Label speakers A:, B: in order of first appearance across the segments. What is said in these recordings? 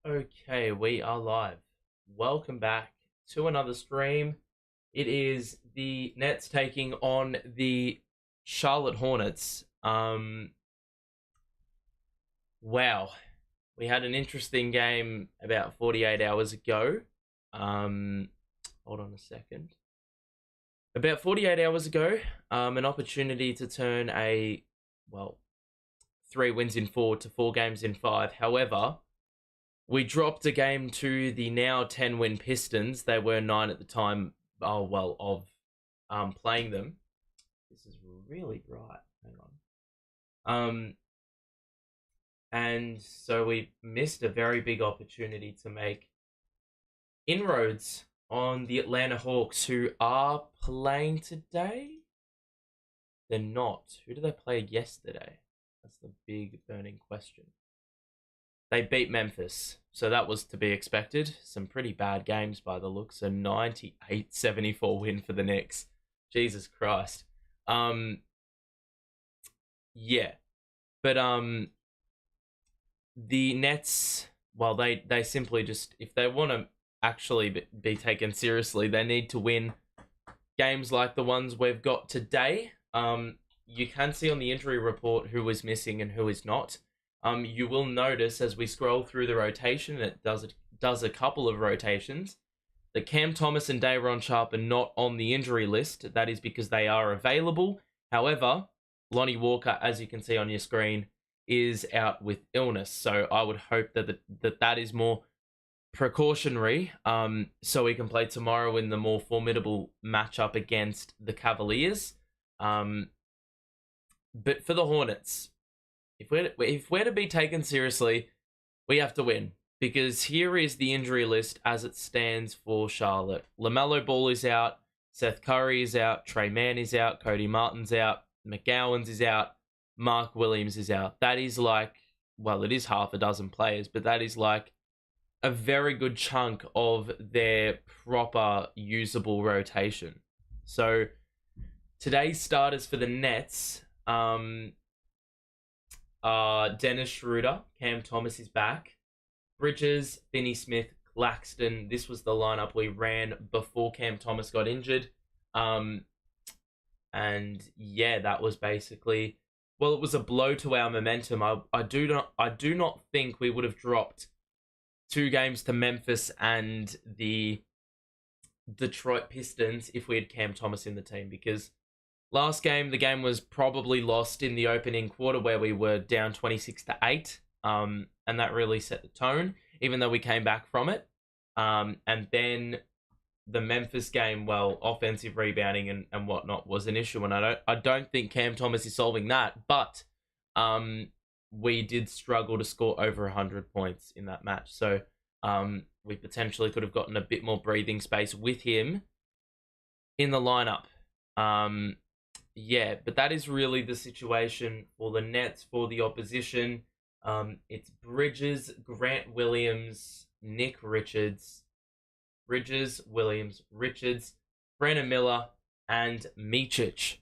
A: Okay, we are live. Welcome back to another stream. It is the Nets taking on the Charlotte Hornets. Wow. We had an interesting game about 48 hours ago. Um, Hold on a second. About 48 hours ago, an opportunity to turn well, 3 wins in 4 to 4 games in 5. However, we dropped a game to the now 10-win Pistons. They were 9 at the time, of playing them. This is really bright. Hang on. And so we missed a very big opportunity to make inroads on the Atlanta Hawks, who are playing today. They're not. Who did they play yesterday? That's the big burning question. They beat Memphis, so that was to be expected. Some pretty bad games by the looks. A 98-74 win for the Knicks. Jesus Christ. Yeah. But the Nets, well, they simply just, if they want to actually be taken seriously, they need to win games like the ones we've got today. You can see on the injury report who is missing and who is not. You will notice as we scroll through the rotation, it does a couple of rotations, that Cam Thomas and Day'Ron Sharpe are not on the injury list. That is because they are available. However, Lonnie Walker, as you can see on your screen, is out with illness. So I would hope that is more precautionary, so we can play tomorrow in the more formidable matchup against the Cavaliers. But for the Hornets, if we're to be taken seriously, we have to win, because here is the injury list as it stands for Charlotte. LaMelo Ball is out, Seth Curry is out, Trey Mann is out, Cody Martin's out, McGowan's is out, Mark Williams is out. That is it is half a dozen players, but that is like a very good chunk of their proper usable rotation. So today's starters for the Nets, Dennis Schroeder, Cam Thomas is back, Bridges, Finney Smith, Claxton. This was the lineup we ran before Cam Thomas got injured. And yeah, that was basically, well, it was a blow to our momentum. I do not think we would have dropped 2 games to Memphis and the Detroit Pistons if we had Cam Thomas in the team, because last game, the game was probably lost in the opening quarter where we were down 26-8, and that really set the tone, even though we came back from it. And then the Memphis game, well, offensive rebounding and whatnot was an issue, and I don't think Cam Thomas is solving that, but we did struggle to score over 100 points in that match. So we potentially could have gotten a bit more breathing space with him in the lineup. Yeah, but that is really the situation for the Nets. For the opposition, it's Bridges, Grant Williams, Nick Richards, Bridges, Williams, Richards, Brandon Miller, and Micic,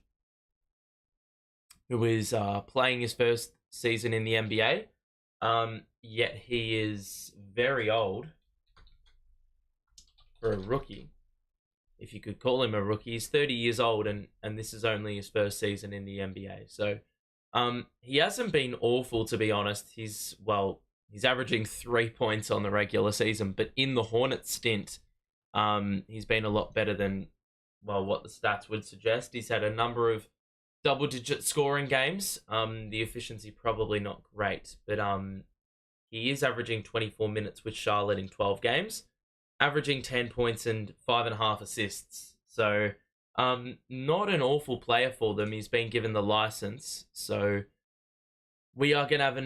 A: who is playing his first season in the NBA. Yet he is very old for a rookie, if you could call him a rookie. He's 30 years old, and this is only his first season in the NBA. So he hasn't been awful, to be honest. He's averaging 3 points on the regular season, but in the Hornets stint, he's been a lot better than, what the stats would suggest. He's had a number of double-digit scoring games. The efficiency probably not great, but he is averaging 24 minutes with Charlotte in 12 games, averaging 10 points and 5.5 assists. So not an awful player for them. He's been given the license. So we are going to have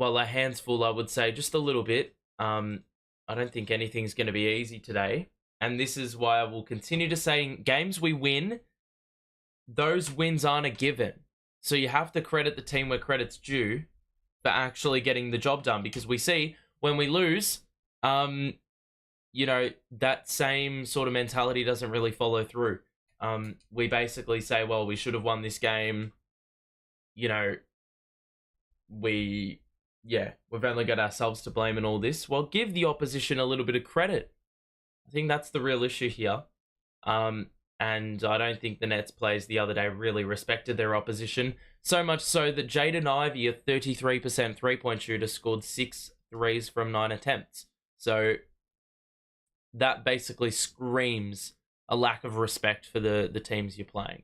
A: a hands full, I would say, just a little bit. I don't think anything's going to be easy today. And this is why I will continue to say, games we win, those wins aren't a given. So you have to credit the team where credit's due for actually getting the job done. Because we see when we lose, that same sort of mentality doesn't really follow through. We basically say, well, we should have won this game. We yeah, we've only got ourselves to blame in all this. Well, give the opposition a little bit of credit. I think that's the real issue here. And I don't think the Nets players the other day really respected their opposition. So much so that Jaden Ivey, a 33% three-point shooter, scored 6 threes from 9 attempts. So that basically screams a lack of respect for the teams you're playing.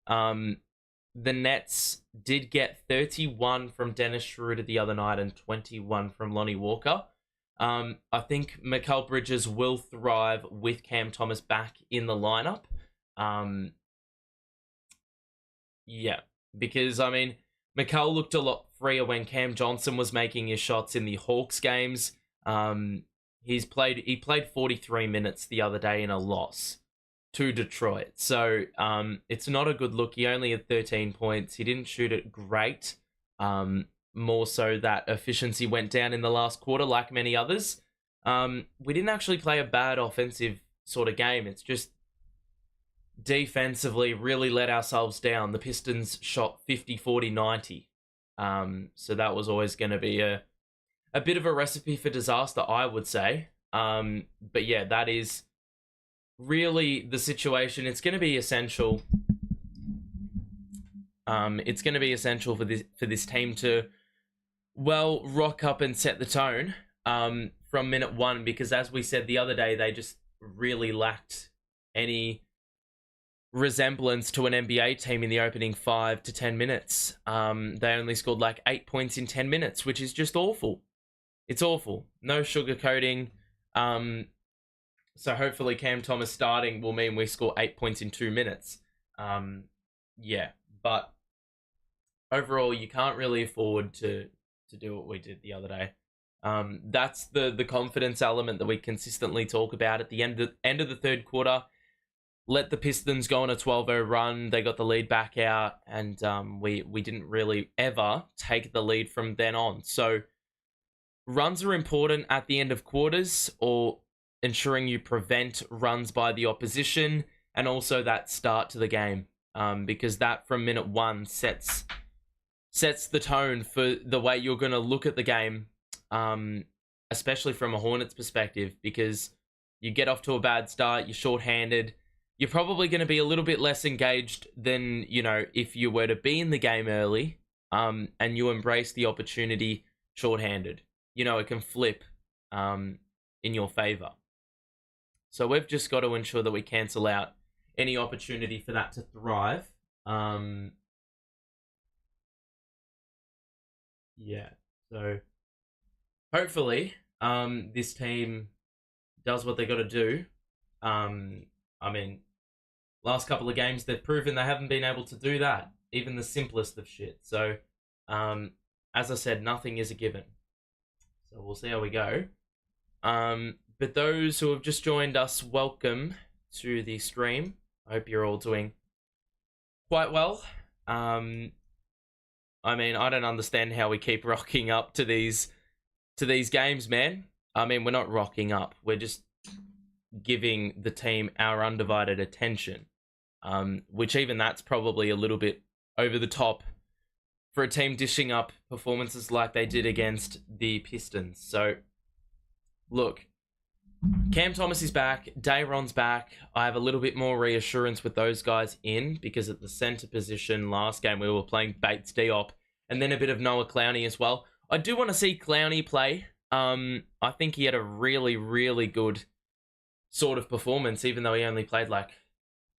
A: The Nets did get 31 from Dennis Schroeder the other night and 21 from Lonnie Walker. I think Mikal Bridges will thrive with Cam Thomas back in the lineup. Yeah, because, I mean, Mikal looked a lot freer when Cam Johnson was making his shots in the Hawks games. He played 43 minutes the other day in a loss to Detroit. So it's not a good look. He only had 13 points. He didn't shoot it great. More so that efficiency went down in the last quarter like many others. We didn't actually play a bad offensive sort of game. It's just defensively really let ourselves down. The Pistons shot 50, 40, 90. So that was always going to be a bit of a recipe for disaster, I would say. But yeah, that is really the situation. It's going to be essential. It's going to be essential for this team to, well, rock up and set the tone from minute one, because as we said the other day, they just really lacked any resemblance to an NBA team in the opening 5 to 10 minutes. They only scored like 8 points in 10 minutes, which is just awful. It's awful. No sugarcoating. So hopefully Cam Thomas starting will mean we score 8 points in 2 minutes. Yeah, but overall, you can't really afford to do what we did the other day. That's the confidence element that we consistently talk about. At the end of the third quarter, let the Pistons go on a 12-0 run. They got the lead back out, and we didn't really ever take the lead from then on. So runs are important at the end of quarters, or ensuring you prevent runs by the opposition, and also that start to the game, because that from minute one sets the tone for the way you're going to look at the game, especially from a Hornets perspective, because you get off to a bad start, you're shorthanded, you're probably going to be a little bit less engaged than, if you were to be in the game early, and you embrace the opportunity shorthanded. It can flip in your favor. So we've just got to ensure that we cancel out any opportunity for that to thrive. Yeah, so hopefully this team does what they got to do. Last couple of games, they've proven they haven't been able to do that, even the simplest of shit. So, as I said, nothing is a given. So we'll see how we go. But those who have just joined us, welcome to the stream. I hope you're all doing quite well. I don't understand how we keep rocking up to these games, man. We're not rocking up. We're just giving the team our undivided attention, which even that's probably a little bit over the top for a team dishing up performances like they did against the Pistons. So, look, Cam Thomas is back, Dayron's back. I have a little bit more reassurance with those guys in, because at the center position last game we were playing Bates Diop and then a bit of Noah Clowney as well. I do want to see Clowney play. I think he had a really, really good sort of performance, even though he only played like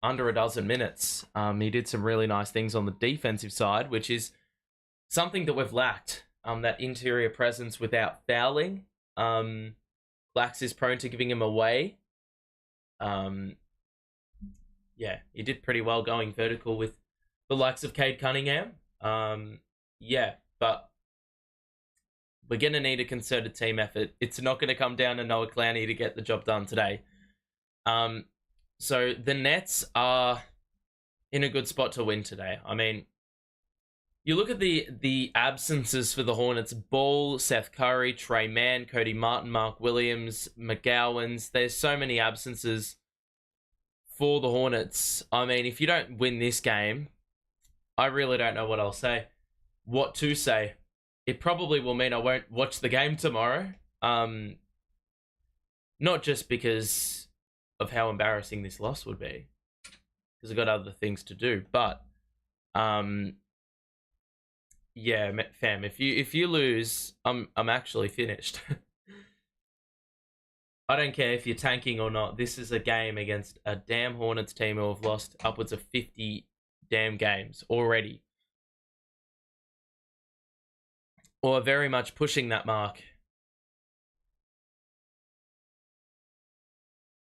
A: under a dozen minutes. He did some really nice things on the defensive side, which is something that we've lacked. That interior presence without fouling. Clax is prone to giving him away. Yeah, he did pretty well going vertical with the likes of Cade Cunningham. Yeah, but we're going to need a concerted team effort. It's not going to come down to Noah Clowney to get the job done today. So the Nets are in a good spot to win today. You look at the absences for the Hornets: Ball, Seth Curry, Trey Mann, Cody Martin, Mark Williams, McGowan's. There's so many absences for the Hornets. If you don't win this game, I really don't know what to say. it probably will mean I won't watch the game tomorrow. Not just because of how embarrassing this loss would be, because I've got other things to do, but yeah, fam, if you lose, I'm actually finished. I don't care if you're tanking or not. This is a game against a damn Hornets team who have lost upwards of 50 damn games already. Or very much pushing that mark.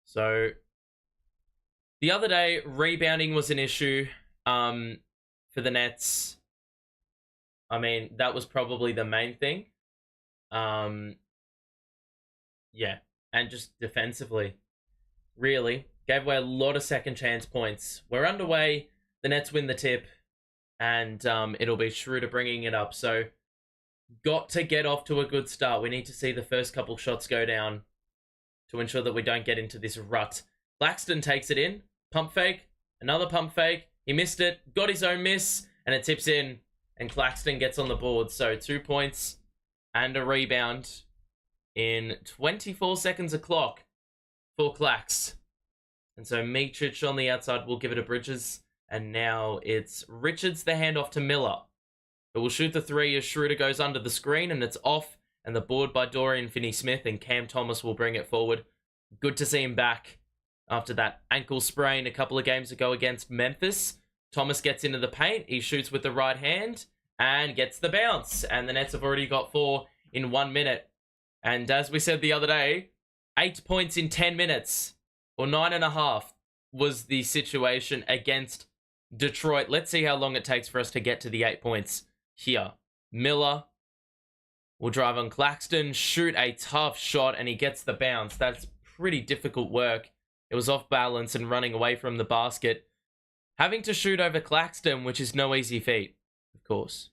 A: So, the other day, rebounding was an issue for the Nets. I mean, that was probably the main thing. Yeah. And just defensively, really gave away a lot of second chance points. We're underway. The Nets win the tip, and it'll be Schroeder bringing it up. So, got to get off to a good start. We need to see the first couple shots go down to ensure that we don't get into this rut. Claxton takes it in. Pump fake. Another pump fake. He missed it. Got his own miss, and it tips in. And Claxton gets on the board. So 2 points and a rebound in 24 seconds of clock for Clax. And so Mičić on the outside will give it to Bridges. And now it's Richards the handoff to Miller, who will shoot the three as Schroeder goes under the screen, and it's off. And the board by Dorian Finney-Smith, and Cam Thomas will bring it forward. Good to see him back after that ankle sprain a couple of games ago against Memphis. Thomas gets into the paint. He shoots with the right hand and gets the bounce. And the Nets have already got 4 in 1 minute. And as we said the other day, 8 points in 10 minutes, or 9.5, was the situation against Detroit. Let's see how long it takes for us to get to the 8 points here. Miller will drive on Claxton, shoot a tough shot, and he gets the bounce. That's pretty difficult work. It was off balance and running away from the basket. Having to shoot over Claxton, which is no easy feat, of course.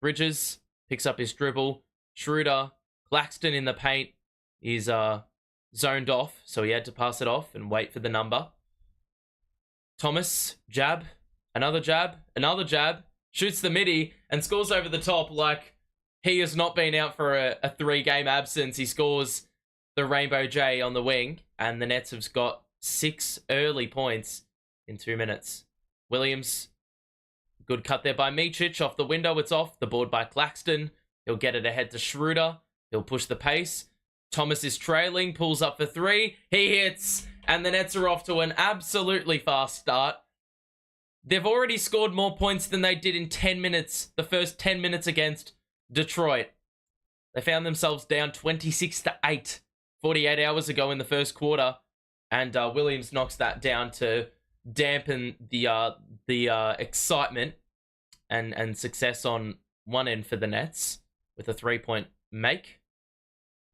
A: Bridges picks up his dribble. Schroeder, Claxton in the paint is zoned off, so he had to pass it off and wait for the number. Thomas, jab, another jab, shoots the midi and scores over the top like he has not been out for a 3-game absence. He scores the Rainbow J on the wing, and the Nets have got 6 early points in 2 minutes. Williams, good cut there by Mičić. Off the window, it's off. The board by Claxton. He'll get it ahead to Schroeder. He'll push the pace. Thomas is trailing, pulls up for 3. He hits, and the Nets are off to an absolutely fast start. They've already scored more points than they did in 10 minutes, the first 10 minutes against Detroit. They found themselves down 26-8 48 hours ago in the first quarter, and Williams knocks that down to dampen the excitement and success on one end for the Nets with a 3-point make.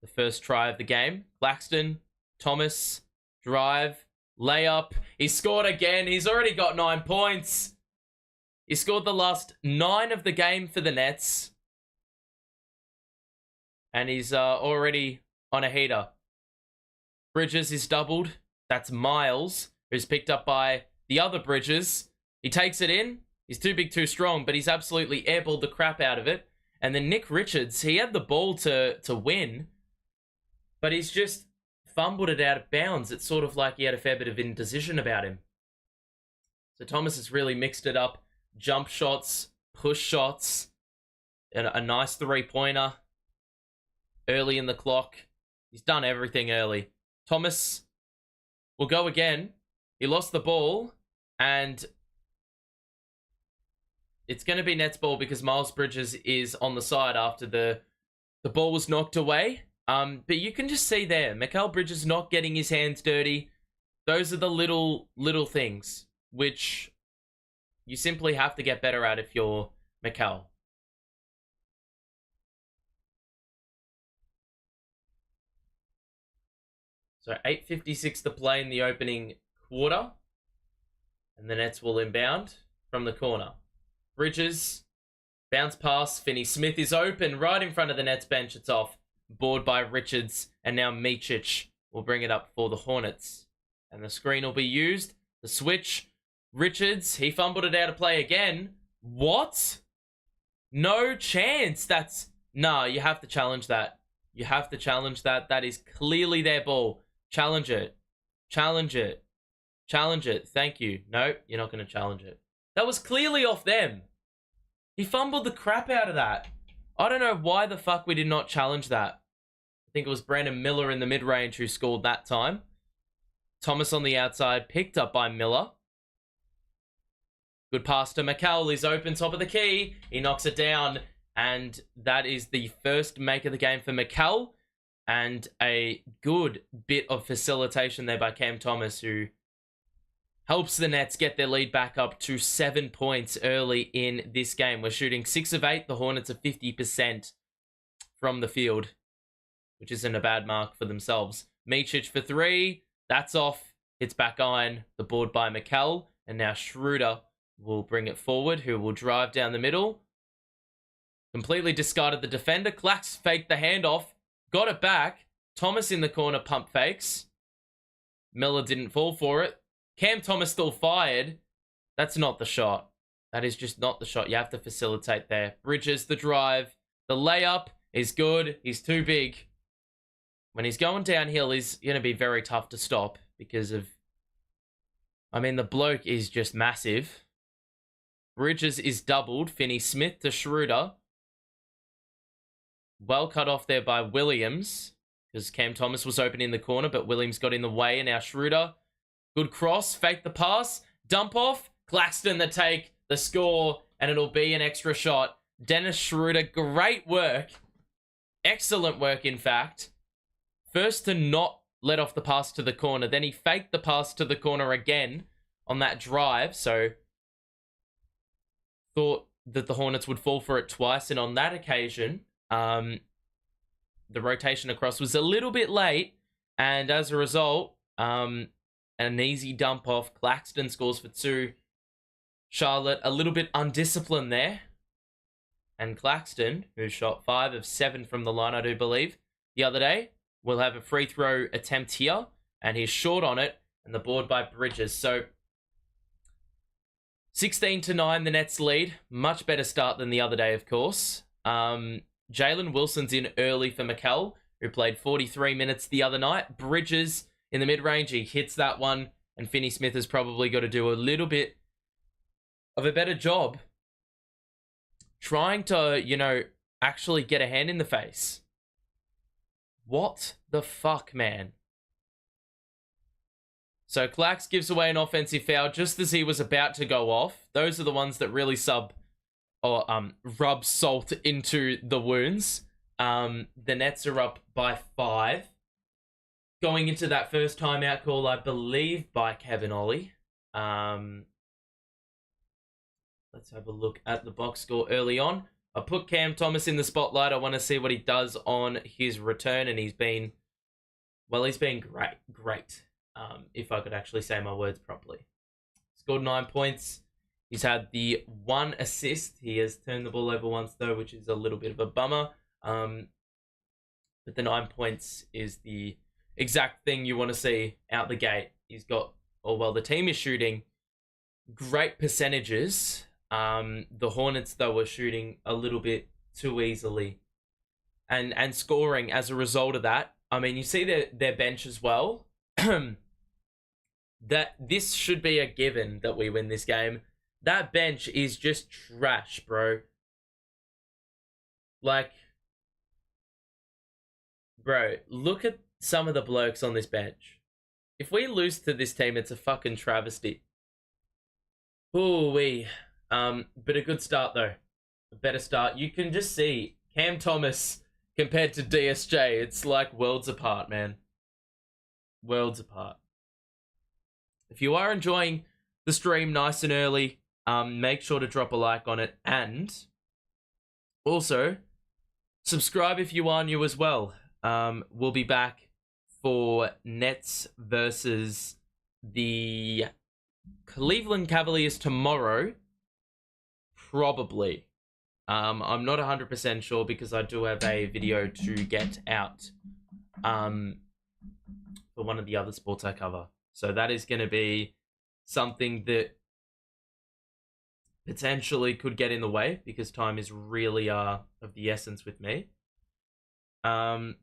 A: The first try of the game. Claxton, Thomas, drive, layup. He scored again. He's already got 9 points. He scored the last 9 of the game for the Nets. And he's already on a heater. Bridges is doubled. That's Miles, who's picked up by the other Bridges. He takes it in. He's too big, too strong, but he's absolutely airballed the crap out of it. And then Nic Richards, he had the ball to win, but he's just fumbled it out of bounds. It's sort of like he had a fair bit of indecision about him. So Thomas has really mixed it up. Jump shots, push shots, and a nice 3-pointer early in the clock. He's done everything early. Thomas will go again. He lost the ball, and it's going to be Nets ball because Miles Bridges is on the side after the ball was knocked away. But you can just see there, Mikal Bridges not getting his hands dirty. Those are the little things which you simply have to get better at if you're Mikal. So 8:56 to play in the opening quarter. And the Nets will inbound from the corner. Bridges, bounce pass. Finney-Smith is open right in front of the Nets bench. It's off. Board by Richards. And now Mičić will bring it up for the Hornets. And the screen will be used. The switch. Richards, he fumbled it out of play again. What? No chance. That's No, you have to challenge that. You have to challenge that. That is clearly their ball. Challenge it. Challenge it. Challenge it. Thank you. No, you're not going to challenge it. That was clearly off them. He fumbled the crap out of that. I don't know why the fuck we did not challenge that. I think it was Brandon Miller in the mid-range who scored that time. Thomas on the outside, picked up by Miller. Good pass to Mikal. He's open, top of the key. He knocks it down. And that is the first make of the game for Mikal. And a good bit of facilitation there by Cam Thomas, who helps the Nets get their lead back up to 7 points early in this game. We're shooting 6 of 8. The Hornets are 50% from the field, which isn't a bad mark for themselves. Micic for 3. That's off. It's back iron. The board by Mikal. And now Schroeder will bring it forward, who will drive down the middle. Completely discarded the defender. Clax faked the handoff. Got it back. Thomas in the corner pump fakes. Miller didn't fall for it. Cam Thomas still fired. That's not the shot. That is just not the shot. You have to facilitate there. Bridges, the drive. The layup is good. He's too big. When he's going downhill, he's going to be very tough to stop because of... I mean, the bloke is just massive. Bridges is doubled. Finney-Smith to Schroeder. Well cut off there by Williams because Cam Thomas was open in the corner, but Williams got in the way, and now Schroeder. Good cross, fake the pass, dump off, Claxton the take, the score, and it'll be an extra shot. Dennis Schroeder, great work. Excellent work, in fact. First to not let off the pass to the corner, then he faked the pass to the corner again on that drive, so thought that the Hornets would fall for it twice, and on that occasion, the rotation across was a little bit late, and as a result, an easy dump off. Claxton scores for 2. Charlotte a little bit undisciplined there. And Claxton, who shot 5 of 7 from the line, I do believe, the other day, will have a free throw attempt here. And he's short on it. And the board by Bridges. So, 16-9, the Nets lead. Much better start than the other day, of course. Jalen Wilson's in early for Mikal, who played 43 minutes the other night. Bridges in the mid-range, he hits that one, and Finney-Smith has probably got to do a little bit of a better job trying to, actually get a hand in the face. What the fuck, man? So Clax gives away an offensive foul just as he was about to go off. Those are the ones that really rub salt into the wounds. The Nets are up by 5. Going into that first timeout call, I believe, by Kevin Ollie. Let's have a look at the box score early on. I put Cam Thomas in the spotlight. I want to see what he does on his return, and he's been great. If I could actually say my words properly. Scored 9 points. He's had the 1 assist. He has turned the ball over once, though, which is a little bit of a bummer. But the 9 points is the exact thing you want to see out the gate. He's got, the team is shooting great percentages. The Hornets, though, are shooting a little bit too easily and scoring as a result of that. I mean, you see their bench as well. That this should be a given that we win this game. That bench is just trash, bro. Like, bro, look at some of the blokes on this bench. If we lose to this team, it's a fucking travesty. Ooh-wee. But a good start, though. A better start. You can just see Cam Thomas compared to DSJ. It's like worlds apart, man. Worlds apart. If you are enjoying the stream nice and early, make sure to drop a like on it. And also, subscribe if you are new as well. We'll be back for Nets versus the Cleveland Cavaliers tomorrow. Probably. I'm not 100% sure because I do have a video to get out for one of the other sports I cover. So that is going to be something that potentially could get in the way because time is really of the essence with me. Alrighty.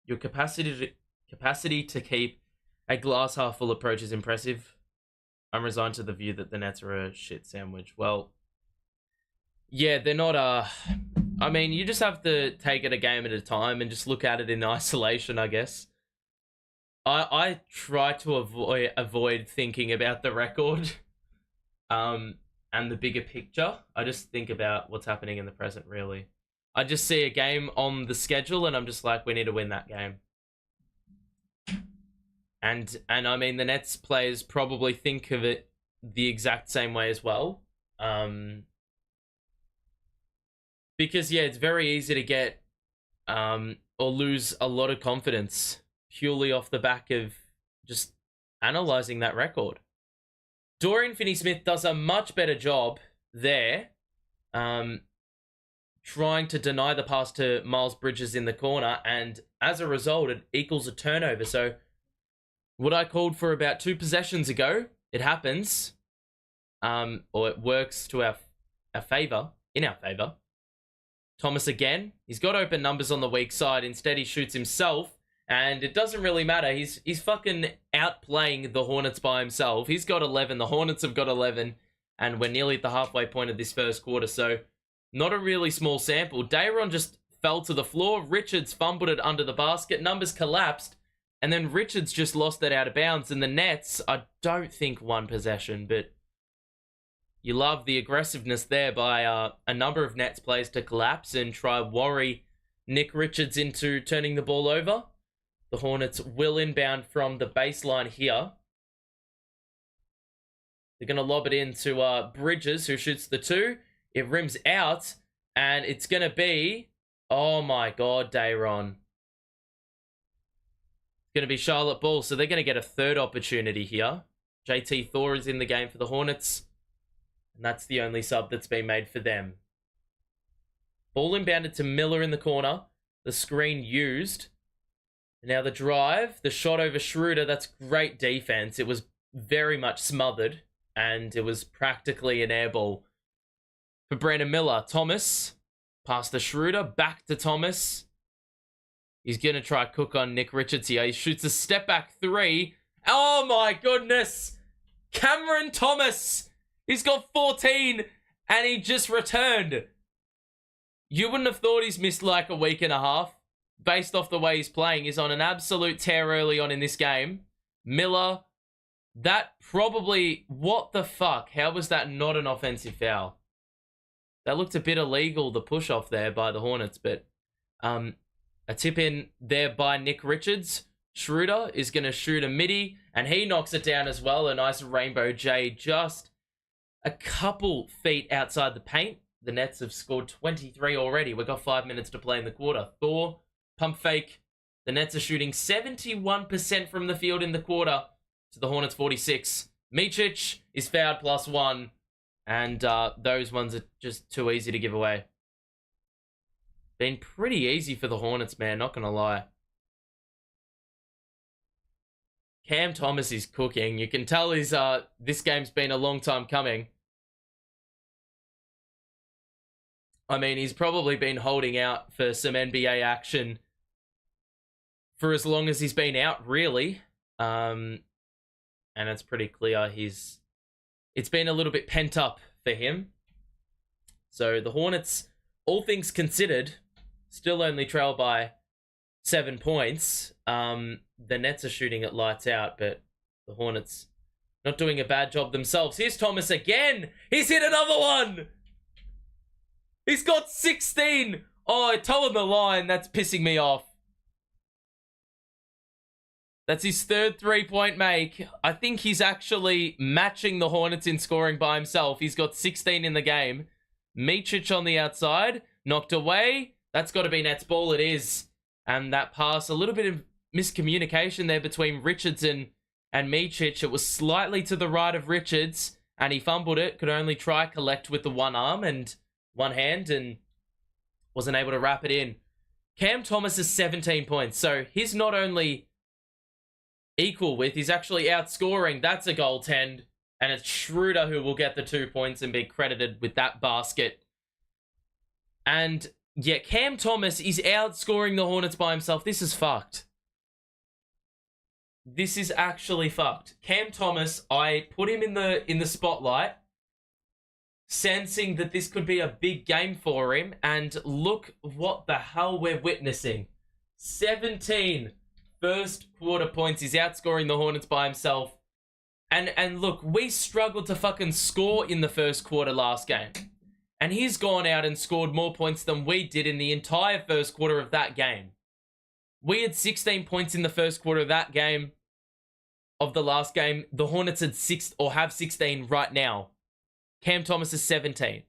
A: Your capacity to keep a glass half full approach is impressive. I'm resigned to the view that the Nets are a shit sandwich. Well, yeah, they're not I mean, you just have to take it a game at a time and just look at it in isolation, I guess. I try to avoid thinking about the record, and the bigger picture. I just think about what's happening in the present. Really, I just see a game on the schedule, and I'm just like, we need to win that game. And I mean, the Nets players probably think of it the exact same way as well. Because yeah, it's very easy to get or lose a lot of confidence purely off the back of just analyzing that record. Dorian Finney-Smith does a much better job there, trying to deny the pass to Mikal Bridges in the corner, and as a result, it equals a turnover. So what I called for about 2 possessions ago, it happens, or it works to our favor, in our favor. Thomas again, he's got open numbers on the weak side. Instead, he shoots himself, and it doesn't really matter. He's fucking outplaying the Hornets by himself. He's got 11, the Hornets have got 11, and we're nearly at the halfway point of this first quarter, so not a really small sample. Dayron just fell to the floor. Richards fumbled it under the basket. Numbers collapsed, and then Richards just lost that out of bounds. And the Nets, I don't think 1 possession, but you love the aggressiveness there by a number of Nets players to collapse and try worry Nic Richards into turning the ball over. The Hornets will inbound from the baseline here. They're going to lob it into Bridges, who shoots the 2. It rims out, and it's going to be... Oh my god, Dayron. It's going to be Charlotte ball, so they're going to get a 3rd opportunity here. JT Thor is in the game for the Hornets, and that's the only sub that's been made for them. Ball inbounded to Miller in the corner. The screen used. Now the drive, the shot over Schroeder, that's great defense. It was very much smothered, and it was practically an air ball for Brandon Miller. Thomas, past the Schroeder, back to Thomas. He's going to try cook on Nic Richards here. He shoots a step-back 3. Oh my goodness! Cameron Thomas! He's got 14, and he just returned. You wouldn't have thought he's missed like a week and a half. Based off the way he's playing, he's on an absolute tear early on in this game. Miller, that probably... What the fuck? How was that not an offensive foul? That looked a bit illegal, the push-off there by the Hornets, but a tip-in there by Nic Richards. Schroeder is going to shoot a midi, and he knocks it down as well. A nice Rainbow J just a couple feet outside the paint. The Nets have scored 23 already. We've got 5 minutes to play in the quarter. Thor... Pump fake. The Nets are shooting 71% from the field in the quarter to the Hornets 46. Micic is fouled +1. And those ones are just too easy to give away. Been pretty easy for the Hornets, man. Not going to lie. Cam Thomas is cooking. You can tell he's this game's been a long time coming. I mean, he's probably been holding out for some NBA action for as long as he's been out, really. And it's pretty clear it's been a little bit pent up for him. So the Hornets, all things considered, still only trail by 7 points. The Nets are shooting it lights out, but the Hornets not doing a bad job themselves. Here's Thomas again. He's hit another one. He's got 16. Oh, toe on the line. That's pissing me off. That's his 3rd 3-point make. I think he's actually matching the Hornets in scoring by himself. He's got 16 in the game. Micic on the outside. Knocked away. That's got to be Nets ball. It is. And that pass, a little bit of miscommunication there between Richards and Micic. It was slightly to the right of Richards, and he fumbled it. Could only try collect with the one arm and one hand, and wasn't able to wrap it in. Cam Thomas is 17 points. So he's not only equal with. He's actually outscoring. That's a goaltend. And it's Schroeder who will get the 2 points and be credited with that basket. And yeah, Cam Thomas is outscoring the Hornets by himself. This is fucked. This is actually fucked. Cam Thomas, I put him in the spotlight, sensing that this could be a big game for him, and look what the hell we're witnessing. 17 first quarter points. He's outscoring the Hornets by himself. And look, we struggled to fucking score in the first quarter last game. And he's gone out and scored more points than we did in the entire first quarter of that game. We had 16 points in the first quarter of that game, of the last game. The Hornets had have 16 right now. Cam Thomas is 17.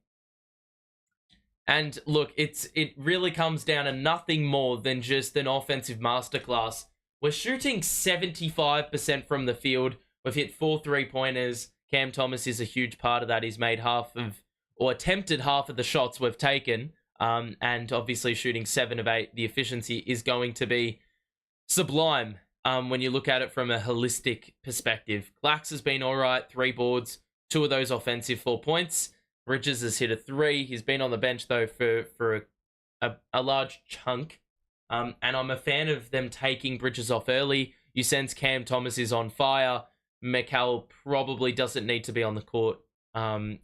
A: And look, it really comes down to nothing more than just an offensive masterclass. We're shooting 75% from the field. We've hit 4 3-pointers. Cam Thomas is a huge part of that. He's made attempted half of the shots we've taken. And obviously shooting 7 of 8. The efficiency is going to be sublime when you look at it from a holistic perspective. Clax has been all right. 3 boards. 2 of those offensive 4 points. Bridges has hit a 3. He's been on the bench, though, for a large chunk. And I'm a fan of them taking Bridges off early. You sense Cam Thomas is on fire. Mikal probably doesn't need to be on the court.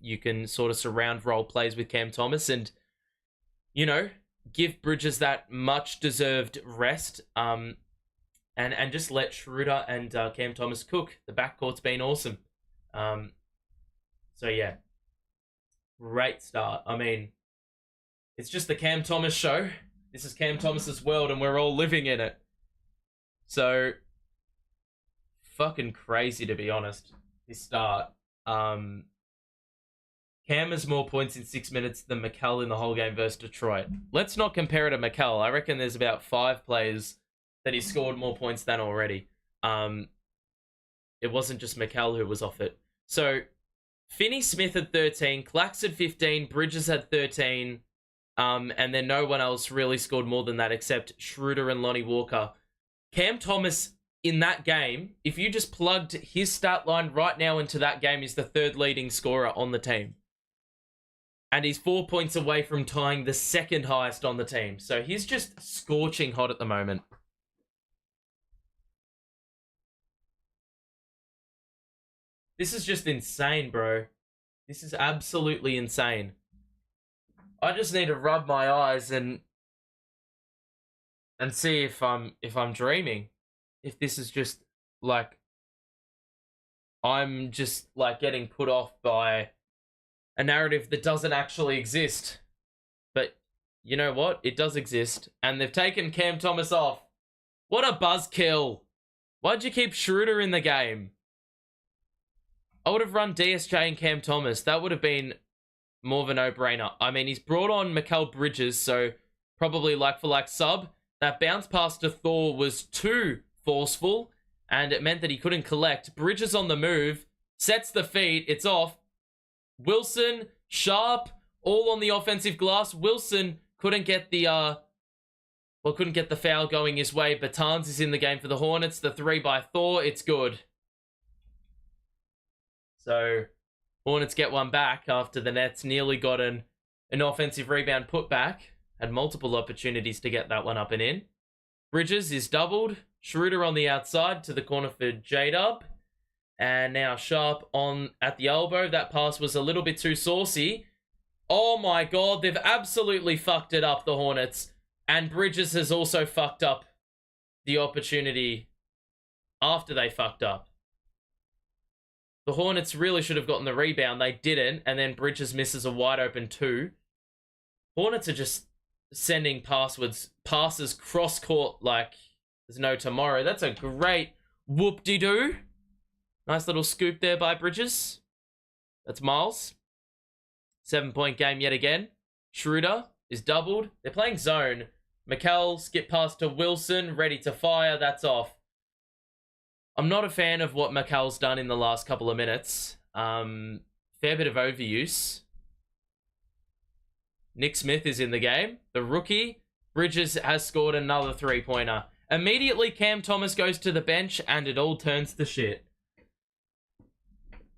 A: You can sort of surround role plays with Cam Thomas and, you know, give Bridges that much-deserved rest. And just let Schroeder and Cam Thomas cook. The backcourt's been awesome. So, yeah. Great start. I mean, it's just the Cam Thomas show. This is Cam Thomas's world, and we're all living in it. So, fucking crazy, to be honest, this start. Cam has more points in 6 minutes than Mikal in the whole game versus Detroit. Let's not compare it to Mikal. I reckon there's about 5 players that he scored more points than already. It wasn't just Mikal who was off it. So, Finney-Smith had 13, Clax had 15, Bridges had 13, and then no one else really scored more than that except Schroeder and Lonnie Walker. Cam Thomas, in that game, if you just plugged his stat line right now into that game, is the 3rd leading scorer on the team. And he's 4 points away from tying the 2nd highest on the team. So he's just scorching hot at the moment. This is just insane, bro. This is absolutely insane. I just need to rub my eyes and see if I'm dreaming. If this is just like I'm just like getting put off by a narrative that doesn't actually exist. But you know what? It does exist. And they've taken Cam Thomas off. What a buzzkill. Why'd you keep Schroeder in the game? I would have run DSJ and Cam Thomas. That would have been more of a no-brainer. I mean, he's brought on Mikal Bridges, so probably like-for-like sub. That bounce pass to Thor was too forceful, and it meant that he couldn't collect. Bridges on the move, sets the feed, it's off. Wilson, Sharp, all on the offensive glass. Wilson couldn't get the foul going his way. Bertans is in the game for the Hornets. The 3 by Thor, it's good. So, Hornets get one back after the Nets nearly got an offensive rebound put back. Had multiple opportunities to get that one up and in. Bridges is doubled. Schroeder on the outside to the corner for J-Dub. And now Sharp on at the elbow. That pass was a little bit too saucy. Oh my god, they've absolutely fucked it up, the Hornets. And Bridges has also fucked up the opportunity after they fucked up. The Hornets really should have gotten the rebound. They didn't. And then Bridges misses a wide open 2. Hornets are just sending passes cross-court like there's no tomorrow. That's a great whoop-de-doo. Nice little scoop there by Bridges. That's Miles. 7-point game yet again. Schroeder is doubled. They're playing zone. Mikal skip pass to Wilson. Ready to fire. That's off. I'm not a fan of what Mikal's done in the last couple of minutes. Fair bit of overuse. Nick Smith is in the game. The rookie. Bridges has scored another 3-pointer. Immediately, Cam Thomas goes to the bench, and it all turns to shit.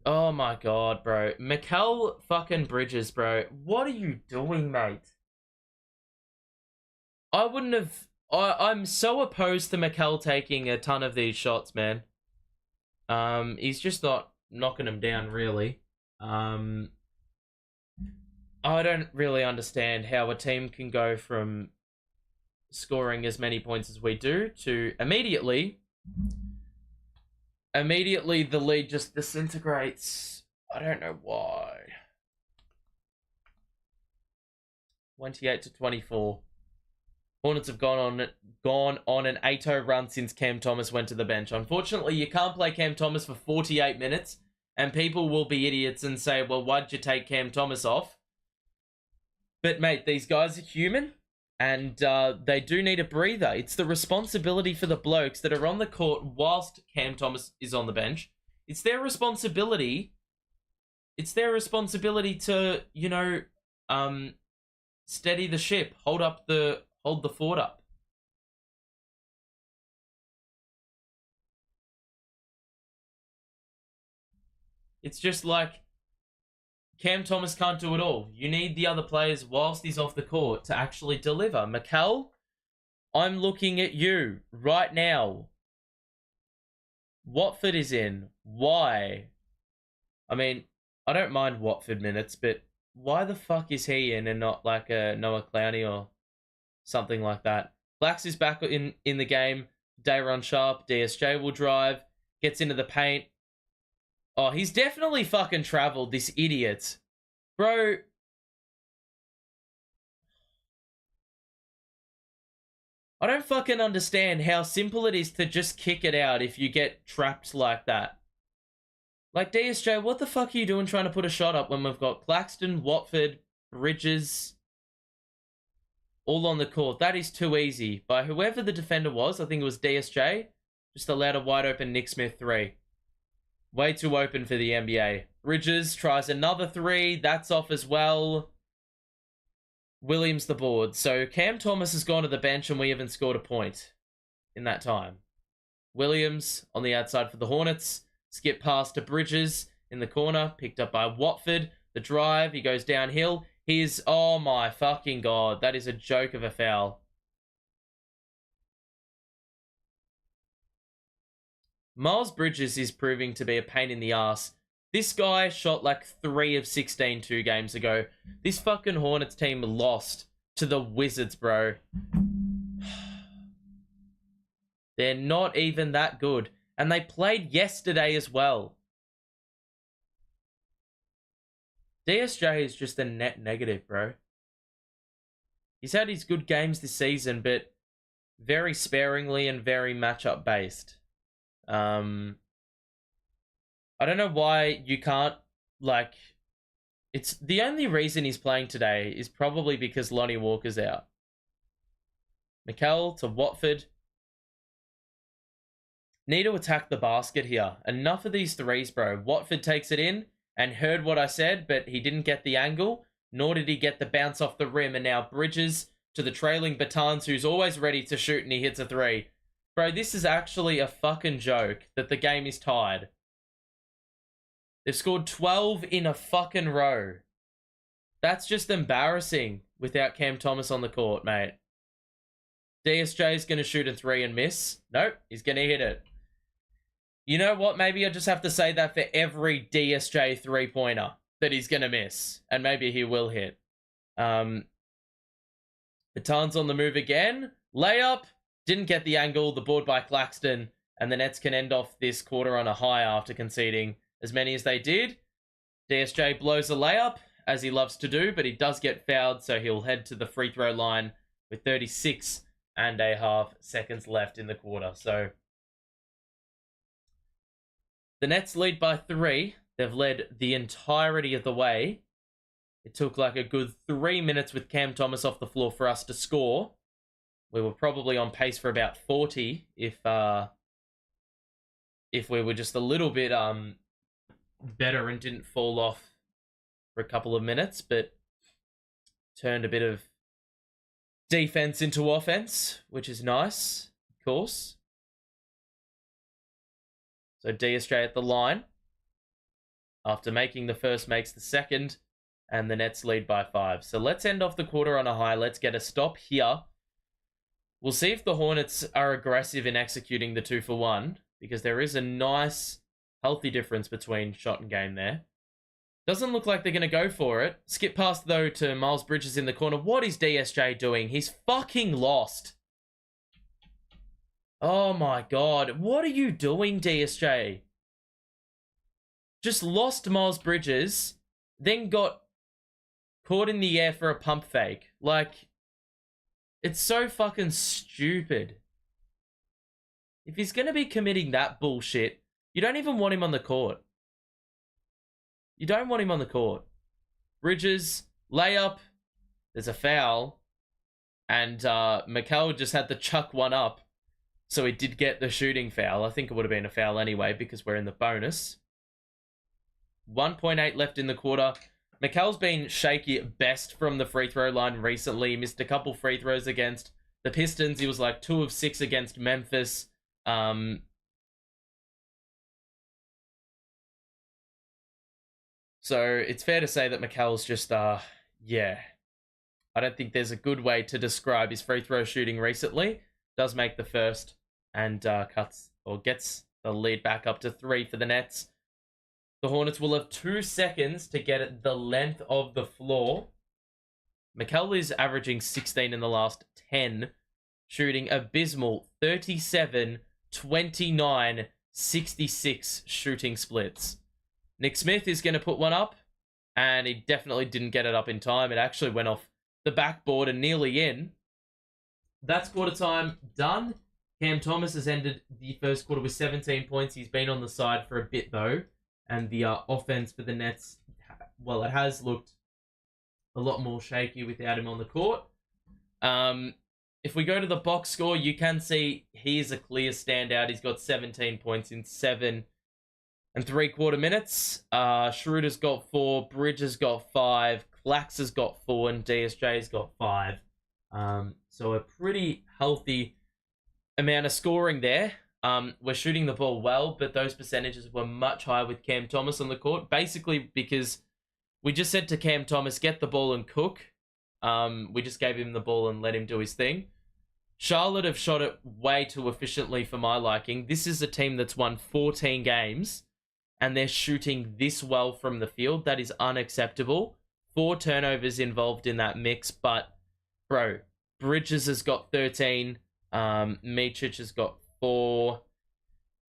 A: Oh my god, bro. Mikal fucking Bridges, bro. What are you doing, mate? I wouldn't have... I'm so opposed to Mikal taking a ton of these shots, man. He's just not knocking them down, really. I don't really understand how a team can go from scoring as many points as we do to immediately the lead just disintegrates. I don't know why. 28-24. Hornets have gone on an 8-0 run since Cam Thomas went to the bench. Unfortunately, you can't play Cam Thomas for 48 minutes, and people will be idiots and say, well, why'd you take Cam Thomas off? But, mate, these guys are human, and they do need a breather. It's the responsibility for the blokes that are on the court whilst Cam Thomas is on the bench. It's their responsibility. It's their responsibility to, you know, steady the ship, hold the fort up. It's just like Cam Thomas can't do it all. You need the other players whilst he's off the court to actually deliver. Mikal, I'm looking at you right now. Watford is in. Why? I mean, I don't mind Watford minutes, but why the fuck is he in and not like a Noah Clowney or something like that? Flax is back in the game. Dayron Sharp, DSJ will drive, gets into the paint. Oh, he's definitely fucking traveled, this idiot. Bro. I don't fucking understand how simple it is to just kick it out if you get trapped like that. Like, DSJ, what the fuck are you doing trying to put a shot up when we've got Claxton, Watford, Bridges all on the court? That is too easy. By whoever the defender was, I think it was DSJ, just allowed a wide open Nick Smith 3. Way too open for the NBA. Bridges tries another 3. That's off as well. Williams the board. So Cam Thomas has gone to the bench and we haven't scored a point in that time. Williams on the outside for the Hornets. Skip pass to Bridges in the corner. Picked up by Watford. The drive. He goes downhill. He's... Oh my fucking god. That is a joke of a foul. Miles Bridges is proving to be a pain in the ass. This guy shot like 3 of 16 2 games ago. This fucking Hornets team lost to the Wizards, bro. They're not even that good. And they played yesterday as well. DSJ is just a net negative, bro. He's had his good games this season, but very sparingly and very matchup based. I don't know why you can't, like... It's the only reason he's playing today is probably because Lonnie Walker's out. Mikal to Watford. Need to attack the basket here. Enough of these threes, bro. Watford takes it in and heard what I said, but he didn't get the angle, nor did he get the bounce off the rim, and now Bridges to the trailing Batans, who's always ready to shoot, and he hits a 3. Bro, this is actually a fucking joke that the game is tied. They've scored 12 in a fucking row. That's just embarrassing without Cam Thomas on the court, mate. DSJ is going to shoot a 3 and miss. Nope, he's going to hit it. You know what? Maybe I just have to say that for every DSJ 3-pointer that he's going to miss. And maybe he will hit. Baton's on the move again. Layup. Didn't get the angle. The board by Claxton. And the Nets can end off this quarter on a high after conceding as many as they did. DSJ blows a layup, as he loves to do, but he does get fouled, so he'll head to the free throw line with 36.5 seconds left in the quarter. So the Nets lead by 3. They've led the entirety of the way. It took like a good 3 minutes with Cam Thomas off the floor for us to score. We were probably on pace for about 40 if we were just a little bit better and didn't fall off for a couple of minutes, but turned a bit of defense into offense, which is nice. course. So DSJ at the line. After making the first, makes the second. And the Nets lead by 5. So let's end off the quarter on a high. Let's get a stop here. We'll see if the Hornets are aggressive in executing the 2-for-1. Because there is a nice, healthy difference between shot and game there. Doesn't look like they're going to go for it. Skip pass, though, to Mikal Bridges in the corner. What is DSJ doing? He's fucking lost. Oh, my God. What are you doing, DSJ? Just lost Mikal Bridges, then got caught in the air for a pump fake. Like, it's so fucking stupid. If he's going to be committing that bullshit, you don't even want him on the court. You don't want him on the court. Bridges, layup, there's a foul, and Mikal just had to chuck one up, so he did get the shooting foul. I think it would have been a foul anyway, because we're in the bonus. 1.8 left in the quarter. Mikal's been shaky at best from the free throw line recently. He missed a couple free throws against the Pistons. He was like 2 of 6 against Memphis. So it's fair to say that Mikal's just, yeah. I don't think there's a good way to describe his free throw shooting recently. Does make the first and cuts or gets the lead back up to 3 for the Nets. The Hornets will have 2 seconds to get it the length of the floor. Mikal is averaging 16 in the last 10, shooting abysmal 37, 29, 66 shooting splits. Nick Smith is going to put one up, and he definitely didn't get it up in time. It actually went off the backboard and nearly in. That's quarter time done. Cam Thomas has ended the first quarter with 17 points. He's been on the side for a bit, though. And the offense for the Nets, well, it has looked a lot more shaky without him on the court. If we go to the box score, you can see he is a clear standout. He's got 17 points in 7 3/4 minutes. Schroeder's got 4, Bridges got 5, Clax has got 4, and DSJ's got 5. So a pretty healthy amount of scoring there. We're shooting the ball well, but those percentages were much higher with Cam Thomas on the court. Basically, because we just said to Cam Thomas, get the ball and cook. We just gave him the ball and let him do his thing. Charlotte have shot it way too efficiently for my liking. This is a team that's won 14 games, and they're shooting this well from the field. That is unacceptable. 4 turnovers involved in that mix, but, bro, Bridges has got 13. Micic has got 4.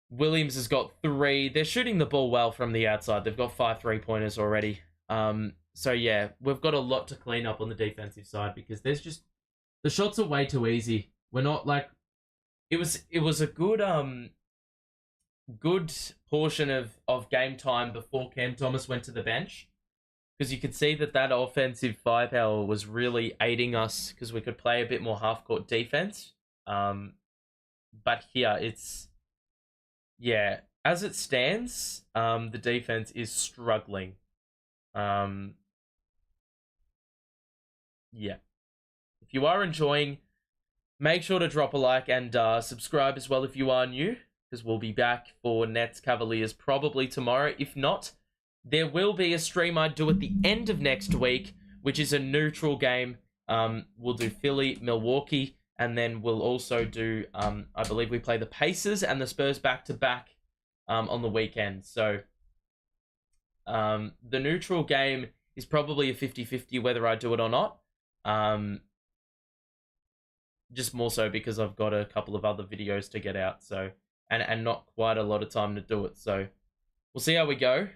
A: Williams has got 3. They're shooting the ball well from the outside. They've got 5 3-pointers already. So yeah, we've got a lot to clean up on the defensive side because there's just the shots are way too easy. We're not like it was a good good portion of game time before Cam Thomas went to the bench because you could see that offensive firepower was really aiding us because we could play a bit more half court defense. But here it's, yeah, as it stands, the defense is struggling. Yeah. If you are enjoying, make sure to drop a like and subscribe as well if you are new, because we'll be back for Nets Cavaliers probably tomorrow. If not, there will be a stream I do at the end of next week, which is a neutral game. We'll do Philly, Milwaukee, and then we'll also do, I believe we play the Pacers and the Spurs back-to-back on the weekend. So the neutral game is probably a 50-50 whether I do it or not. Just more so because I've got a couple of other videos to get out, so and not quite a lot of time to do it. So we'll see how we go.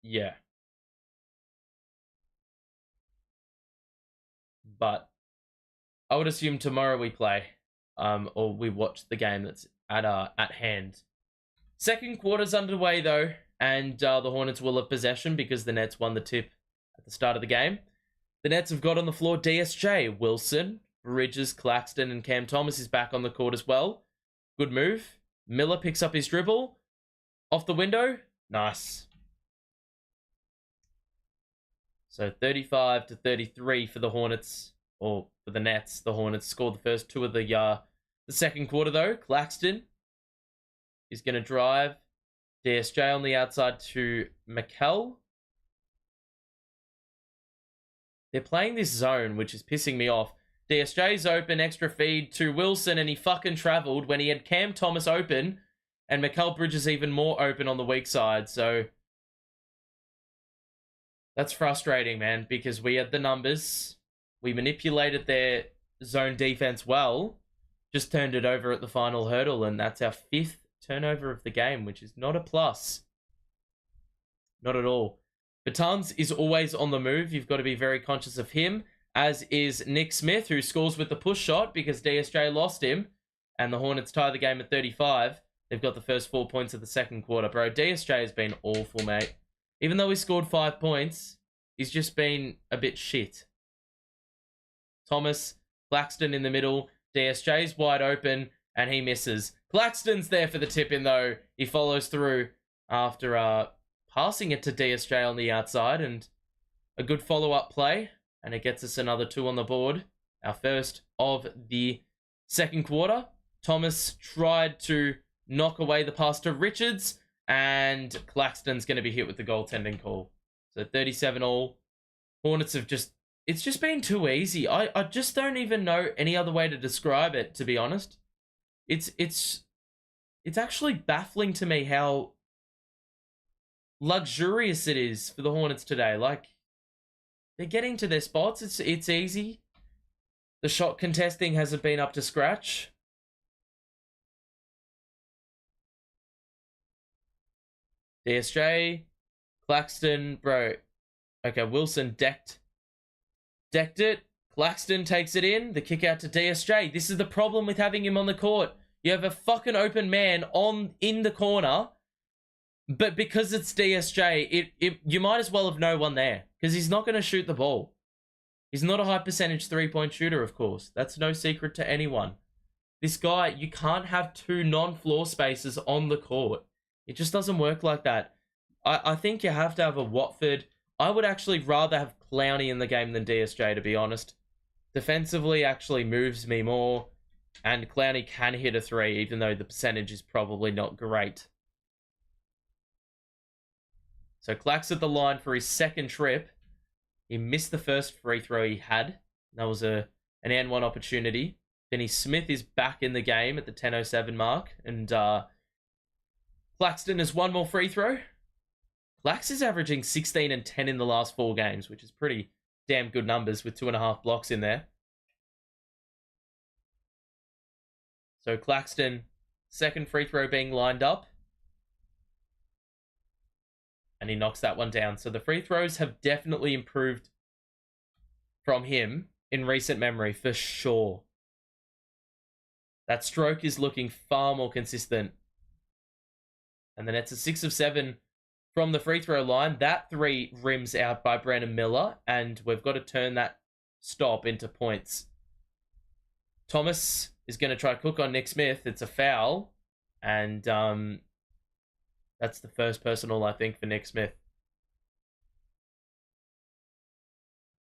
A: Yeah. But I would assume tomorrow we play, or we watch the game that's at hand. Second quarter's underway though, and the Hornets will have possession because the Nets won the tip at the start of the game. The Nets have got on the floor DSJ, Wilson, Bridges, Claxton, and Cam Thomas is back on the court as well. Good move. Miller picks up his dribble. Off the window. Nice. So 35-33 for the Hornets. or for the Nets, the Hornets scored the first two of the second quarter, though. Claxton is going to drive. DSJ on the outside to Mikal. They're playing this zone, which is pissing me off. DSJ's open, extra feed to Wilson, and he fucking travelled when he had Cam Thomas open, and Mikal Bridges even more open on the weak side, so that's frustrating, man, because we had the numbers. We manipulated their zone defense well, just turned it over at the final hurdle, and that's our 5th turnover of the game, which is not a plus. Not at all. Bertans is always on the move. You've got to be very conscious of him, as is Nick Smith, who scores with the push shot because DSJ lost him, and the Hornets tie the game at 35. They've got the first 4 points of the second quarter. Bro, DSJ has been awful, mate. Even though he scored 5 points, he's just been a bit shit. Thomas, Claxton in the middle. DSJ's wide open, and he misses. Claxton's there for the tip-in, though. He follows through after passing it to DSJ on the outside, and a good follow-up play, and it gets us another 2 on the board. Our first of the second quarter. Thomas tried to knock away the pass to Richards, and Claxton's going to be hit with the goaltending call. So 37 all. Hornets have it's just been too easy. I just don't even know any other way to describe it, to be honest. It's actually baffling to me how luxurious it is for the Hornets today. Like, they're getting to their spots. It's easy. The shot contesting hasn't been up to scratch. DSJ, Claxton, bro. Okay, Wilson decked it. Claxton takes it in. The kick out to DSJ. This is the problem with having him on the court. You have a fucking open man in the corner, but because it's DSJ, you might as well have no one there, because he's not going to shoot the ball. He's not a high percentage 3-point shooter, of course. That's no secret to anyone. This guy, you can't have 2 non-floor spaces on the court. It just doesn't work like that. I think you have to have a Watford. I would actually rather have Clowney in the game than DSJ, to be honest. Defensively actually moves me more, and Clowney can hit a 3, even though the percentage is probably not great. So Clax at the line for his second trip. He missed the first free throw he had. That was an N1 opportunity. Finney Smith is back in the game at the 10:07 mark, and Claxton has 1 more free throw. Clax is averaging 16 and 10 in the last 4 games, which is pretty damn good numbers with 2.5 blocks in there. So Claxton, second free throw being lined up. And he knocks that one down. So the free throws have definitely improved from him in recent memory, for sure. That stroke is looking far more consistent. And the Nets are 6 of 7 from the free throw line. That 3 rims out by Brandon Miller, and we've got to turn that stop into points. Thomas is going to try to cook on Nick Smith. It's a foul, and that's the first personal, I think, for Nick Smith.